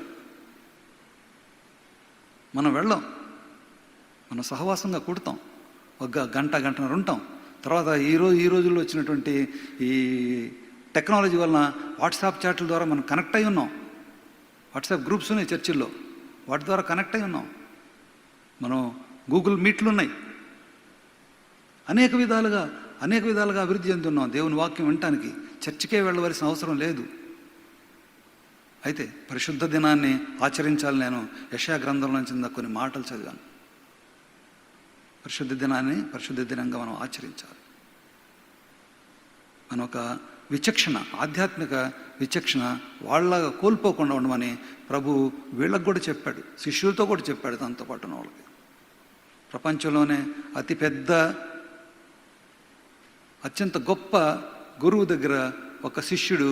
మనం వెళ్ళాం, మనం సహవాసంగా కుడతాం, ఒక గంటన్నర ఉంటాం. తర్వాత ఈ రోజుల్లో వచ్చినటువంటి ఈ టెక్నాలజీ వలన వాట్సాప్ చాట్ల ద్వారా మనం కనెక్ట్ అయి ఉన్నాం. వాట్సాప్ గ్రూప్స్ ఉన్నాయి చర్చిల్లో, వాటి ద్వారా కనెక్ట్ అయి ఉన్నాం. మనం గూగుల్ మీట్లు ఉన్నాయి. అనేక విధాలుగా అభివృద్ధి చెందుతున్నాం దేవుని వాక్యం వినటానికి. చర్చికే వెళ్ళవలసిన అవసరం లేదు. అయితే పరిశుద్ధ దినాన్ని ఆచరించాలి. నేను యెషయా గ్రంథంలో నుంచి కొన్ని మాటలు చదివాను. పరిశుద్ధ దినాన్ని పరిశుద్ధ దినంగా మనం ఆచరించాలి. మన ఒక విచక్షణ, ఆధ్యాత్మిక విచక్షణ వాళ్ళగా కోల్పోకుండా ఉండమని ప్రభు వీళ్ళకు కూడా చెప్పాడు, శిష్యులతో కూడా చెప్పాడు. దాంతోపాటు ఉన్న వాళ్ళకి ప్రపంచంలోనే అతిపెద్ద అత్యంత గొప్ప గురువు దగ్గర ఒక శిష్యుడు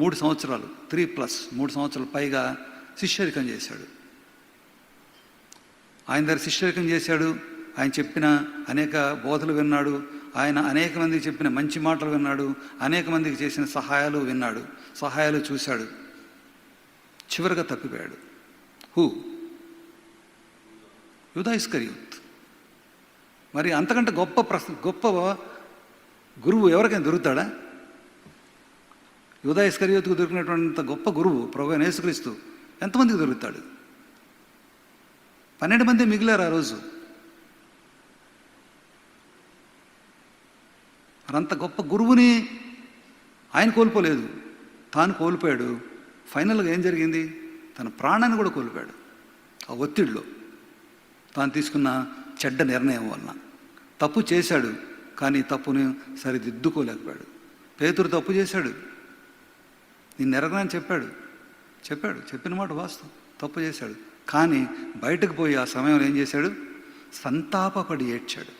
3 సంవత్సరాలు 3+ సంవత్సరాలు పైగా శిష్యరికం చేశాడు. ఆయన దగ్గర శిష్యరికం చేశాడు. ఆయన చెప్పిన అనేక బోధలు విన్నాడు. ఆయన అనేక మందికి చెప్పిన మంచి మాటలు విన్నాడు. అనేక మందికి చేసిన సహాయాలు విన్నాడు, సహాయాలు చూశాడు. చివరిగా తప్పిపోయాడు. యూదా ఇస్కరియోత్. మరి అంతకంటే గొప్ప గురువు ఎవరికైనా దొరుకుతాడా? యూదా ఇస్కరియోతుకు దొరికినటువంటి గొప్ప గురువు ప్రభువైన యేసుక్రీస్తు ఎంతమందికి దొరుకుతాడు? 12 మంది మిగిలారు ఆ రోజు. అంత గొప్ప గురువుని ఆయన కోల్పోలేదు, తాను కోల్పోయాడు. ఫైనల్గా ఏం జరిగింది? తన ప్రాణాన్ని కూడా కోల్పోయాడు. ఆ ఒత్తిడిలో తాను తీసుకున్న చెడ్డ నిర్ణయం వలన. తప్పు చేశాడు, కానీ తప్పుని సరిదిద్దుకోలేకపోయాడు. పేతురు తప్పు చేశాడు, నేను ఎరగనని చెప్పిన మాట వాస్తవం. తప్పు చేశాడు, కానీ బయటకు పోయి ఆ సమయంలో ఏం చేశాడు? సంతాపపడి ఏడ్చాడు.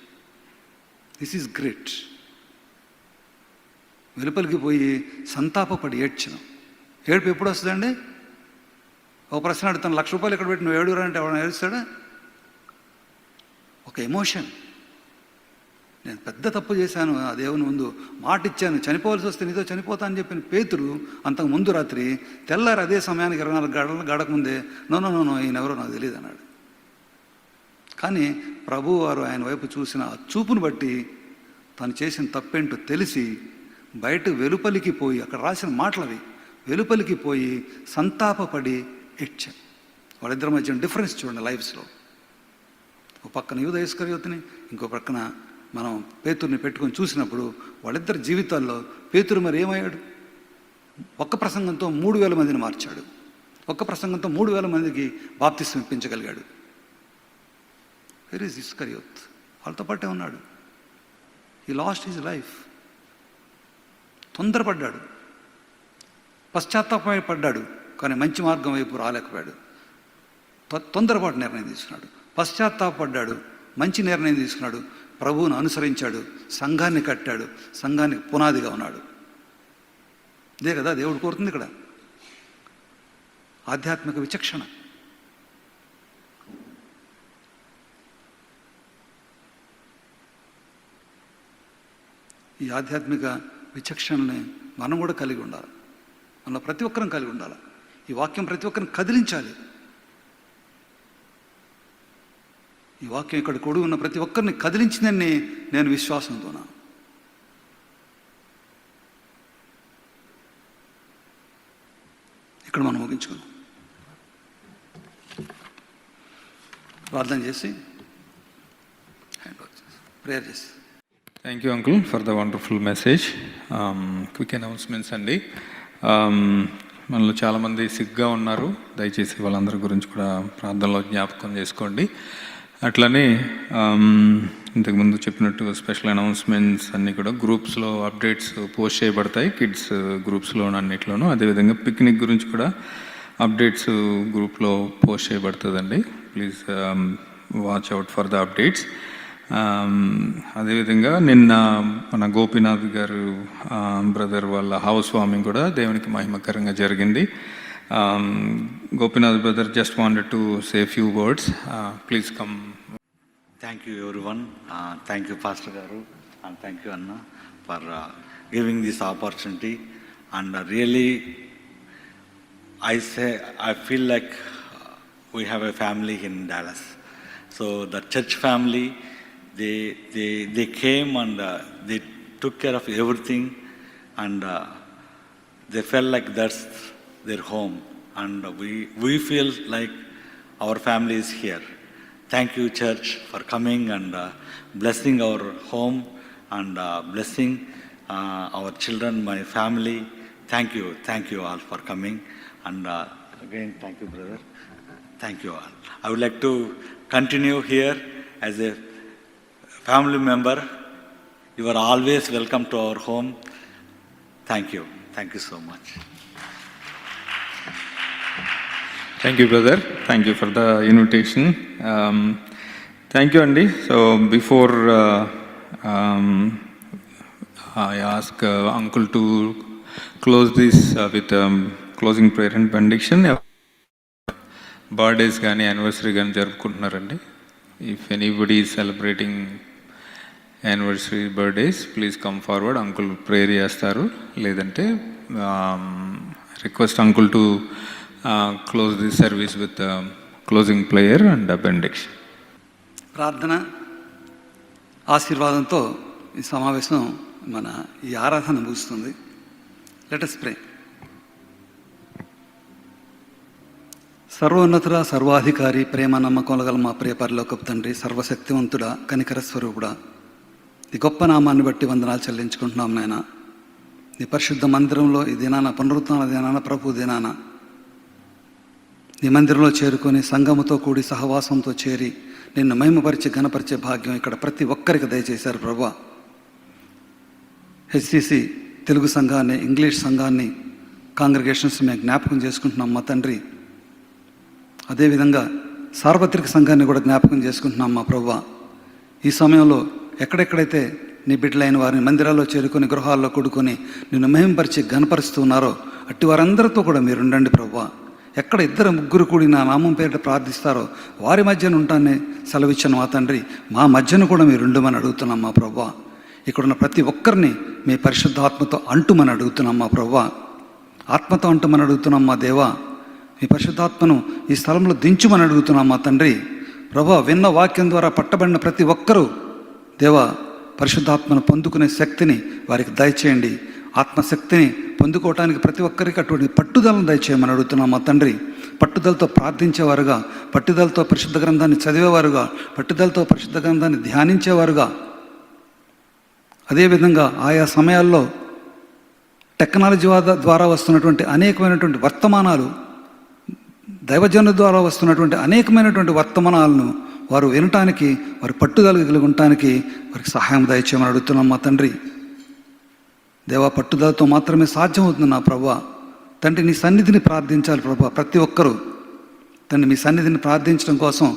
This is great. వెలుపలికి పోయి సంతాపపడి ఏడ్చినాం. ఏడుపు ఎప్పుడు వస్తుందండి? ఒక ప్రశ్న అడుగుతాను, 1,00,000 రూపాయలు ఇక్కడ పెట్టి నువ్వు ఏడురా అంటే ఎవరైనా ఏడుస్తాడా? ఒక ఎమోషన్. నేను పెద్ద తప్పు చేశాను, ఆ దేవుని ముందు మాట ఇచ్చాను, చనిపోవాల్సి వస్తే నీతో చనిపోతా అని చెప్పిన పేతురు అంతకు ముందు రాత్రి తెల్లారి అదే సమయానికి 24 గంటలు గడకముందే నో ఈయనెవరో నాకు తెలియదు అన్నాడు. కానీ ప్రభు వారు ఆయన వైపు చూసిన ఆ చూపును బట్టి తను చేసిన తప్పేంటో తెలిసి వెలుపలికి పోయి, అక్కడ రాసిన మాటలవి, వెలుపలికి పోయి సంతాపపడి ఏడ్చాడు. వాళ్ళిద్దరి మధ్య డిఫరెన్స్ చూడండి లైఫ్స్లో. ఒక పక్కన యూదా ఇస్కరియోతుని, ఇంకో పక్కన మనం పేతురుని పెట్టుకొని చూసినప్పుడు వాళ్ళిద్దరి జీవితాల్లో పేతురు మరి ఏమయ్యాడు? ఒక్క ప్రసంగంతో 3,000 మందిని మార్చాడు. ఒక్క ప్రసంగంతో 3,000 మందికి బాప్తిస్మం ఇప్పించగలిగాడు. Where is Iscariot? వాళ్ళతో పాటే ఉన్నాడు. He lost his life. తొందరపడ్డాడు, పశ్చాత్తాపడ్డాడు, కానీ మంచి మార్గం వైపు రాలేకపోయాడు. తొందరపాటు నిర్ణయం తీసుకున్నాడు. పశ్చాత్తాపడ్డాడు, మంచి నిర్ణయం తీసుకున్నాడు, ప్రభువును అనుసరించాడు, సంఘాన్ని కట్టాడు, సంఘానికి పునాదిగా ఉన్నాడు. ఇదే కదా దేవుడు కోరుతుంది ఇక్కడ, ఆధ్యాత్మిక విచక్షణ. ఈ ఆధ్యాత్మిక విచక్షణని మనం కూడా కలిగి ఉండాలి, మన ప్రతి ఒక్కరం కలిగి ఉండాలి. ఈ వాక్యం ప్రతి ఒక్కరిని కదిలించాలి. ఈ వాక్యం ఇక్కడ కొడుకు ఉన్న ప్రతి ఒక్కరిని కదిలించిందని నేను విశ్వాసంతోన్నాను. ఇక్కడ మనం ముగించుకుందాం, ప్రార్థన చేసి ప్రేయర్ చేసి. Thank you uncle for the wonderful message. Quick announcements అండి. మనలో చాలామంది సిగ్గా ఉన్నారు, దయచేసి వాళ్ళందరి గురించి కూడా ప్రార్థనలో జ్ఞాపకం చేసుకోండి. అట్లనే ఇంతకుముందు చెప్పినట్టు స్పెషల్ అనౌన్స్మెంట్స్ అన్నీ కూడా గ్రూప్స్లో అప్డేట్స్ పోస్ట్ చేయబడతాయి, కిడ్స్ గ్రూప్స్లో అన్నిట్లోనూ. అదేవిధంగా పిక్నిక్ గురించి కూడా అప్డేట్స్ గ్రూప్లో పోస్ట్ చేయబడుతుందండి. Please watch out for the updates. అదేవిధంగా నిన్న మన గోపీనాథ్ గారు బ్రదర్ వాళ్ళ హౌస్ వార్మింగ్ కూడా దేవునికి మహిమకరంగా జరిగింది. Gopinath brother just wanted to say a few words. Please come. Thank you everyone. Thank you Pastor Garu and thank you Anna for giving this opportunity. And really, I feel like we have a family in Dallas. So the church family, they came and they took care of everything, and they felt like that's their home, and we feel like our family is here. Thank you church for coming and blessing our home and blessing our children, my family. Thank you all for coming, and again thank you brother, thank you all. I would like to continue here as a family member. You are always welcome to our home. Thank you so much. Thank you, brother. Thank you for the invitation. Thank you, Andy. So before I ask Uncle to close this with closing prayer and benediction. Birthdays gaani anniversary gaani jarupukuntunnarandi. If anybody is celebrating anniversary birthdays, please come forward. Uncle prayer chestaru. Ledante request Uncle to close this service with closing prayer and benediction. ప్రార్థన ఆశీర్వాదంతో ఈ సమావేశం మన ఈ ఆరాధన ముగుస్తుంది. Let us pray. సర్వోన్నతుడా, సర్వాధికారి, ప్రేమ నమ్మకం గల మా ప్రియ పరలోకపు తండ్రి, సర్వశక్తివంతుడా, కనికర స్వరూపుడా, ఈ గొప్ప నామాన్ని బట్టి వందనాలు చెల్లించుకుంటున్నాం నాయన. నీ పరిశుద్ధ మందిరంలో ఈ దినాన, పునరుత్థాన దినాన, ప్రభు దినాన నీ మందిరంలో చేరుకొని సంఘముతో కూడి సహవాసంతో చేరి నిన్ను మహిమపరిచే ఘనపరిచే భాగ్యం ఇక్కడ ప్రతి ఒక్కరికి దయచేశారు ప్రభువా. హెచ్సిసి తెలుగు సంఘాన్ని, ఇంగ్లీష్ సంఘాన్ని, కాంగ్రిగేషన్స్ మేము జ్ఞాపకం చేసుకుంటున్నాం మా తండ్రి. అదేవిధంగా సార్వత్రిక సంఘాన్ని కూడా జ్ఞాపకం చేసుకుంటున్నాం మా ప్రభువా. ఈ సమయంలో ఎక్కడెక్కడైతే నీ బిడ్డలైన వారిని మందిరాల్లో చేరుకొని గృహాల్లో కూడుకొని నిన్ను మహిమపరిచి ఘనపరుస్తూ ఉన్నారో అట్టి వారందరితో కూడా మీరు ఉండండి ప్రభువా. ఎక్కడ ఇద్దరు ముగ్గురు కూడి నా నామం పేరిట ప్రార్థిస్తారో వారి మధ్యన ఉంటానే సెలవిచ్చిన మా తండ్రి, మా మధ్యన కూడా మీరు ఉండమని అడుగుతున్నాం మా ప్రభువా. ఇక్కడున్న ప్రతి ఒక్కరిని మీ పరిశుద్ధాత్మతో అంటుమని అడుగుతున్నాం మా ప్రభువా. ఆత్మతో అంటుమని అడుగుతున్నాం మా దేవా. మీ పరిశుద్ధాత్మను ఈ స్థలంలో దించుమని అడుగుతున్నాం మా తండ్రి. ప్రభువా, విన్న వాక్యం ద్వారా పట్టబడిన ప్రతి ఒక్కరూ దేవా పరిశుద్ధాత్మను పొందుకునే శక్తిని వారికి దయచేయండి. ఆత్మశక్తిని పొందుకోవటానికి ప్రతి ఒక్కరికి అటువంటి పట్టుదలను దయచేయమని అడుగుతున్నాం మా తండ్రి. పట్టుదలతో ప్రార్థించేవారుగా, పట్టుదలతో పరిశుద్ధ గ్రంథాన్ని చదివేవారుగా, పట్టుదలతో పరిశుద్ధ గ్రంథాన్ని ధ్యానించేవారుగా, అదేవిధంగా ఆయా సమయాల్లో టెక్నాలజీ ద్వారా వస్తున్నటువంటి అనేకమైనటువంటి వర్తమానాలు, దైవజనుల ద్వారా వస్తున్నటువంటి అనేకమైనటువంటి వర్తమానాలను వారు వినటానికి, వారి పట్టుదల కలిగి ఉండటానికి వారికి సహాయం దయచేయమని అడుగుతున్నాం మా తండ్రి. దేవా, పట్టుదలతో మాత్రమే సాధ్యమవుతుంది నా ప్రభువా. తండ్రి, నీ సన్నిధిని ప్రార్థించాలి ప్రభువా. ప్రతి ఒక్కరూ తండ్రి మీ సన్నిధిని ప్రార్థించడం కోసం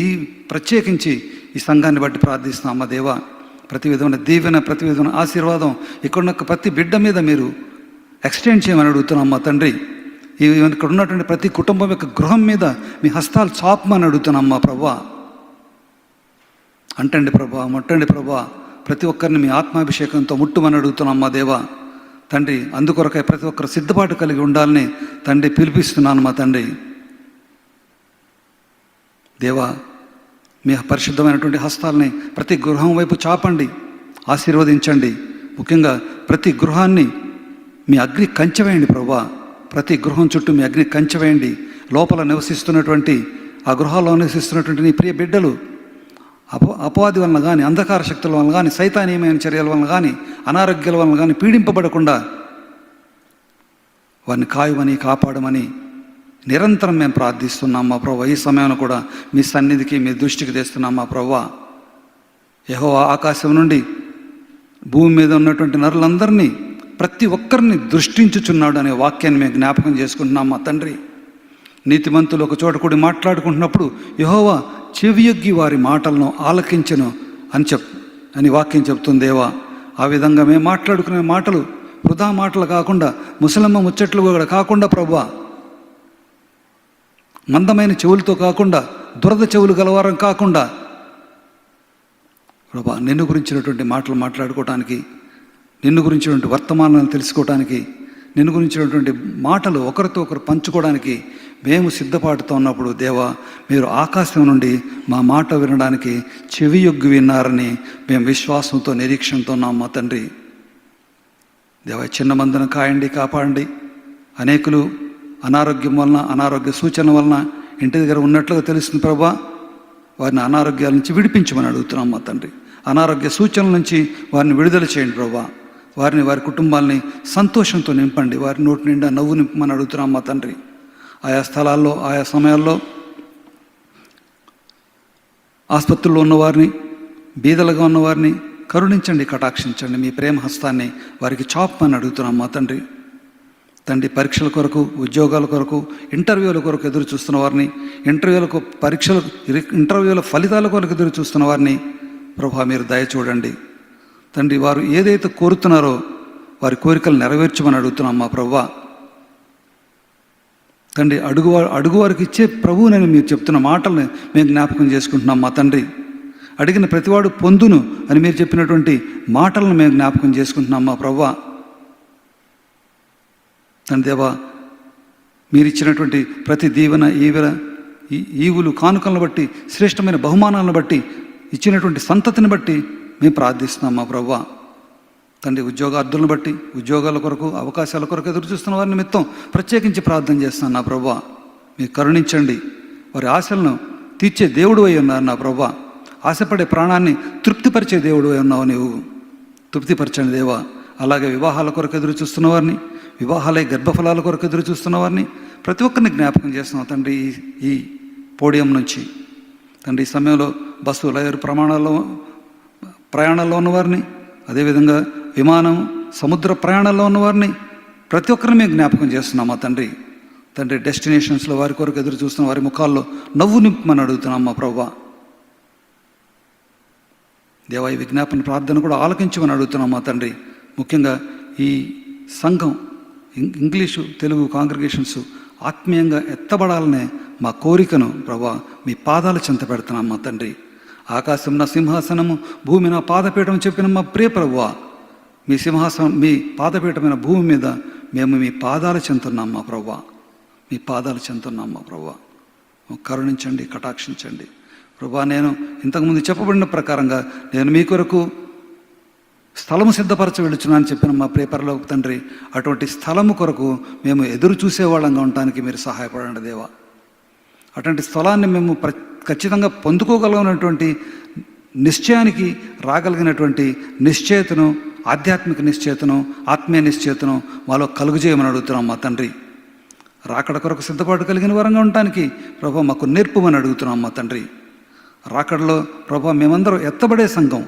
ఈ ప్రత్యేకించి ఈ సంఘాన్ని బట్టి ప్రార్థిస్తున్నాం మా దేవా. ప్రతి విధమైన దీవెన, ప్రతి విధమైన ఆశీర్వాదం ఇక్కడున్న ప్రతి బిడ్డ మీద మీరు ఎక్స్టెండ్ చేయమని అడుగుతున్నాం మా తండ్రి. ఇక్కడ ఉన్నటువంటి ప్రతి కుటుంబం యొక్క గృహం మీద మీ హస్తాలు చాపమని అడుగుతున్నాం మా ప్రభా. అంటండి ప్రభా, ముట్టండి ప్రభా, ప్రతి ఒక్కరిని మీ ఆత్మాభిషేకంతో ముట్టుమని అడుగుతున్నాం మా దేవా తండ్రి. అందుకొరకై ప్రతి ఒక్కరు సిద్ధపాటు కలిగి ఉండాలని తండ్రి పిలిపిస్తున్నాను మా తండ్రి. దేవా, మీ పరిశుద్ధమైనటువంటి హస్తాలని ప్రతి గృహం వైపు చాపండి, ఆశీర్వదించండి. ముఖ్యంగా ప్రతి గృహాన్ని మీ అగ్ని కంచెవేయండి ప్రభా. ప్రతి గృహం చుట్టూ మీ అగ్ని కంచెవేయండి. లోపల నివసిస్తున్నటువంటి ఆ గృహాల్లో నివసిస్తున్నటువంటి నీ ప్రియ బిడ్డలు అపవాది వలన కానీ, అంధకార శక్తుల వలన కానీ, సైతానీయమైన చర్యల వలన కానీ, అనారోగ్యాల వలన కానీ పీడింపబడకుండా వారిని కాయమని, కాపాడమని నిరంతరం మేము ప్రార్థిస్తున్నాం మా ప్రభా. ఈ సమయంలో కూడా మీ సన్నిధికి, మీ దృష్టికి తెస్తున్నాం మా ప్రభా. యెహోవా ఆకాశం నుండి భూమి మీద ఉన్నటువంటి నరులందరినీ, ప్రతి ఒక్కరిని దృష్టించుచున్నాడు అనే వాక్యాన్ని మేము జ్ఞాపకం చేసుకుంటున్నాం మా తండ్రి. నీతిమంతులు ఒక చోట కూడి మాట్లాడుకుంటున్నప్పుడు యెహోవా చెవియొగ్గి వారి మాటలను ఆలకించెను అని వాక్యం చెప్తుంది దేవా. ఆ విధంగా మేము మాట్లాడుకునే మాటలు వృధా మాటలు కాకుండా, ముసలమ్మ ముచ్చట్లు కూడా కాకుండా ప్రభువా, మందమైన చెవులతో కాకుండా, దురద చెవులు గలవారం కాకుండా ప్రభా, నిన్ను గురించినటువంటి మాటలు మాట్లాడుకోవటానికి, నిన్ను గురించినటువంటి వర్తమానాలను తెలుసుకోవటానికి, నిన్ను గురించినటువంటి మాటలు ఒకరితో ఒకరు పంచుకోవడానికి మేము సిద్ధపాటుతో ఉన్నప్పుడు దేవా, మీరు ఆకాశం నుండి మా మాట వినడానికి చెవియొగ్గి విన్నారని మేము విశ్వాసంతో, నిరీక్షణతో ఉన్నాం మా తండ్రి. దేవా, చిన్న మందును కాయండి, కాపాడండి. అనేకులు అనారోగ్యం వలన, అనారోగ్య సూచనల వలన ఇంటి దగ్గర ఉన్నట్లుగా తెలుస్తుంది ప్రభా. వారిని అనారోగ్యాల నుంచి విడిపించమని అడుగుతున్నాం మా తండ్రి. అనారోగ్య సూచనల నుంచి వారిని విడుదల చేయండి ప్రభా. వారిని, వారి కుటుంబాలని సంతోషంతో నింపండి. వారి నోటి నిండా నవ్వు నింపమని అడుగుతున్నాం మా తండ్రి. ఆయా స్థలాల్లో, ఆయా సమయాల్లో ఆసుపత్రుల్లో ఉన్నవారిని, బీదలుగా ఉన్నవారిని కరుణించండి, కటాక్షించండి. మీ ప్రేమ హస్తాన్ని వారికి చాపమని అడుగుతున్నాం మా తండ్రి. తండ్రి, పరీక్షల కొరకు, ఉద్యోగాల కొరకు, ఇంటర్వ్యూల కొరకు ఎదురు చూస్తున్న వారిని, ఇంటర్వ్యూల ఫలితాల కొరకు ఎదురు చూస్తున్న వారిని ప్రభా మీరు దయ చూడండి తండ్రి. వారు ఏదైతే కోరుతున్నారో వారి కోరికలు నెరవేర్చమని అడుగుతున్నాం మా ప్రభువా తండ్రి. అడుగువారికి ఇచ్చే ప్రభువునని మీరు చెప్తున్న మాటల్ని మేము జ్ఞాపకం చేసుకుంటున్నాం మా తండ్రి. అడిగిన ప్రతివాడు పొందును అని మీరు చెప్పినటువంటి మాటలను మేము జ్ఞాపకం చేసుకుంటున్నాం మా ప్రభువా తండ్రి. దేవా, మీరు ఇచ్చినటువంటి ప్రతి దీవెన, ఈవులు, కానుకలను బట్టి, శ్రేష్టమైన బహుమానాలను బట్టి, ఇచ్చినటువంటి సంతతిని బట్టి మేము ప్రార్థిస్తున్నాం మా ప్రభువా తండ్రి. ఉద్యోగార్థులను బట్టి, ఉద్యోగాల కొరకు, అవకాశాల కొరకు ఎదురు చూస్తున్న వారి నిమిత్తం ప్రత్యేకించి ప్రార్థన చేస్తున్నాను నా ప్రభువా. మీరు కరుణించండి. వారి ఆశలను తీర్చే దేవుడు అయి ఉన్నారు నా ప్రభువా. ఆశపడే ప్రాణాన్ని తృప్తిపరిచే దేవుడు అయి ఉన్నావు నీవు. తృప్తిపరచండి దేవా. అలాగే వివాహాల కొరకు ఎదురు చూస్తున్న వారిని, వివాహాలే గర్భఫలాల కొరకు ఎదురు చూస్తున్న వారిని ప్రతి ఒక్కరిని జ్ఞాపకం చేస్తున్నాం తండ్రి. ఈ పోడియం నుంచి తండ్రి, ఈ సమయంలో బస్సు, లైరు ప్రయాణాల్లో ఉన్నవారిని, అదేవిధంగా విమానం, సముద్ర ప్రయాణాల్లో ఉన్నవారిని ప్రతి ఒక్కరిని మేము జ్ఞాపకం చేస్తున్నాం మా తండ్రి. తండ్రి, డెస్టినేషన్స్లో వారి కొరకు ఎదురు చూస్తున్న వారి ముఖాల్లో నవ్వు నింపమని అడుగుతున్నాం మా ప్రభువా. దేవా, ఈ విజ్ఞాపన ప్రార్థన కూడా ఆలకించమని అడుగుతున్నాం మా తండ్రి. ముఖ్యంగా ఈ సంఘం, ఇంగ్లీషు, తెలుగు కాంగ్రిగేషన్స్ ఆత్మీయంగా ఎత్తబడాలనే మా కోరికను ప్రభా మీ పాదాల చెంత పెడుతున్నాం మా తండ్రి. ఆకాశం నా సింహాసనము, భూమి నా పాదపీఠం చెప్పిన మా ప్రియ ప్రభువా, మీ సింహాసనం, మీ పాదపీఠమైన భూమి మీద మేము మీ పాదాల చెందుతున్నాం మా ప్రభువా. మీ పాదాలు చెందుతున్నాం మా ప్రభువా. కరుణించండి, కటాక్షించండి ప్రభువా. నేను ఇంతకుముందు చెప్పబడిన ప్రకారంగా నేను మీ కొరకు స్థలము సిద్ధపరచ వెళుచున్నానని చెప్పిన మా ప్రియ పరలోక తండ్రి, అటువంటి స్థలము కొరకు మేము ఎదురు చూసేవాళ్ళంగా ఉండటానికి మీరు సహాయపడండి దేవా. అటువంటి స్థలాన్ని మేము ఖచ్చితంగా పొందుకోగలిగినటువంటి నిశ్చయానికి రాగలిగినటువంటి నిశ్చయతను, ఆధ్యాత్మిక నిశ్చయతను, ఆత్మీయ నిశ్చయతను మాలో కలుగజేయమని అడుగుతున్నాం మా తండ్రి. రాకడ కొరకు సిద్ధపాటు కలిగిన వరంగా ఉండటానికి ప్రభా మాకు నేర్పమని అడుగుతున్నాం మా తండ్రి. రాకడలో ప్రభా మేమందరం ఎత్తబడే సంఘం,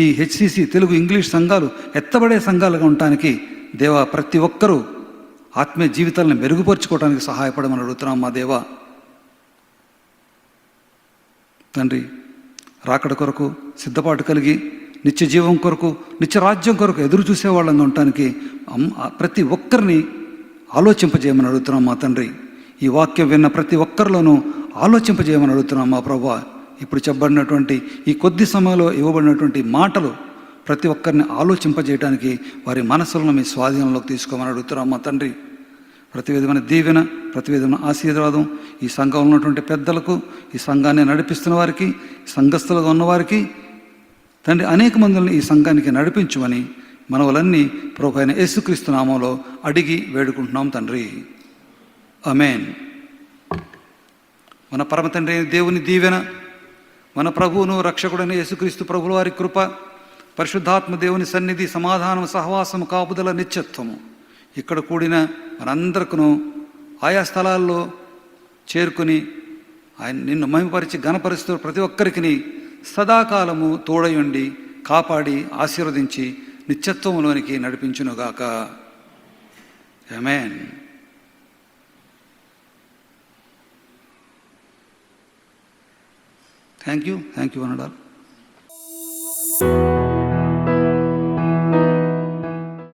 ఈ హెచ్సిసి, తెలుగు, ఇంగ్లీష్ సంఘాలు ఎత్తబడే సంఘాలుగా ఉండటానికి దేవా ప్రతి ఒక్కరూ ఆత్మీయ జీవితాలను మెరుగుపరుచుకోవడానికి సహాయపడమని అడుగుతున్నాం మా దేవా తండ్రి. రాకడ కొరకు సిద్ధపాటు కలిగి నిత్య జీవం కొరకు, నిత్య రాజ్యం కొరకు ఎదురు చూసేవాళ్ళంగా ఉండటానికి ప్రతి ఒక్కరిని ఆలోచింపజేయమని అడుగుతున్నాం మా తండ్రి. ఈ వాక్యం విన్న ప్రతి ఒక్కరిలోనూ ఆలోచింపజేయమని అడుగుతున్నాం మా ప్రభువా. ఇప్పుడు చెప్పబడినటువంటి ఈ కొద్ది సమయంలో ఇవ్వబడినటువంటి మాటలు ప్రతి ఒక్కరిని ఆలోచింపజేయడానికి వారి మనసులను మీ స్వాధీనంలోకి తీసుకోమని అడుగుతున్నాం మా తండ్రి. ప్రతి విధమైన దీవెన, ప్రతి విధమైన ఆశీర్వాదం ఈ సంఘంలో ఉన్నటువంటి పెద్దలకు, ఈ సంఘాన్ని నడిపిస్తున్న వారికి, సంఘస్థులుగా ఉన్నవారికి తండ్రి అనేక మందిని ఈ సంఘానికి నడిపించమని మనవలన్నీ ప్రభు అయిన యేసుక్రీస్తు నామంలో అడిగి వేడుకుంటున్నాం తండ్రి. ఆమేన్. మన పరమ తండ్రి అయిన దేవుని దీవెన, మన ప్రభువును రక్షకుడైన యేసుక్రీస్తు ప్రభుల వారి కృప, పరిశుద్ధాత్మ దేవుని సన్నిధి, సమాధానం, సహవాసము, కాపుదల, నిత్యత్వము ఇక్కడ కూడిన మనందరికను ఆయా స్థలాల్లో చేరుకుని ఆయన నిన్ను మహిమపరిచి ఘనపరుస్తూ ప్రతి ఒక్కరికి సదాకాలము తోడయుండి కాపాడి ఆశీర్వదించి నిత్యత్వములోనికి నడిపించునుగాక. ఆమేన్. Thank you అనడాలి.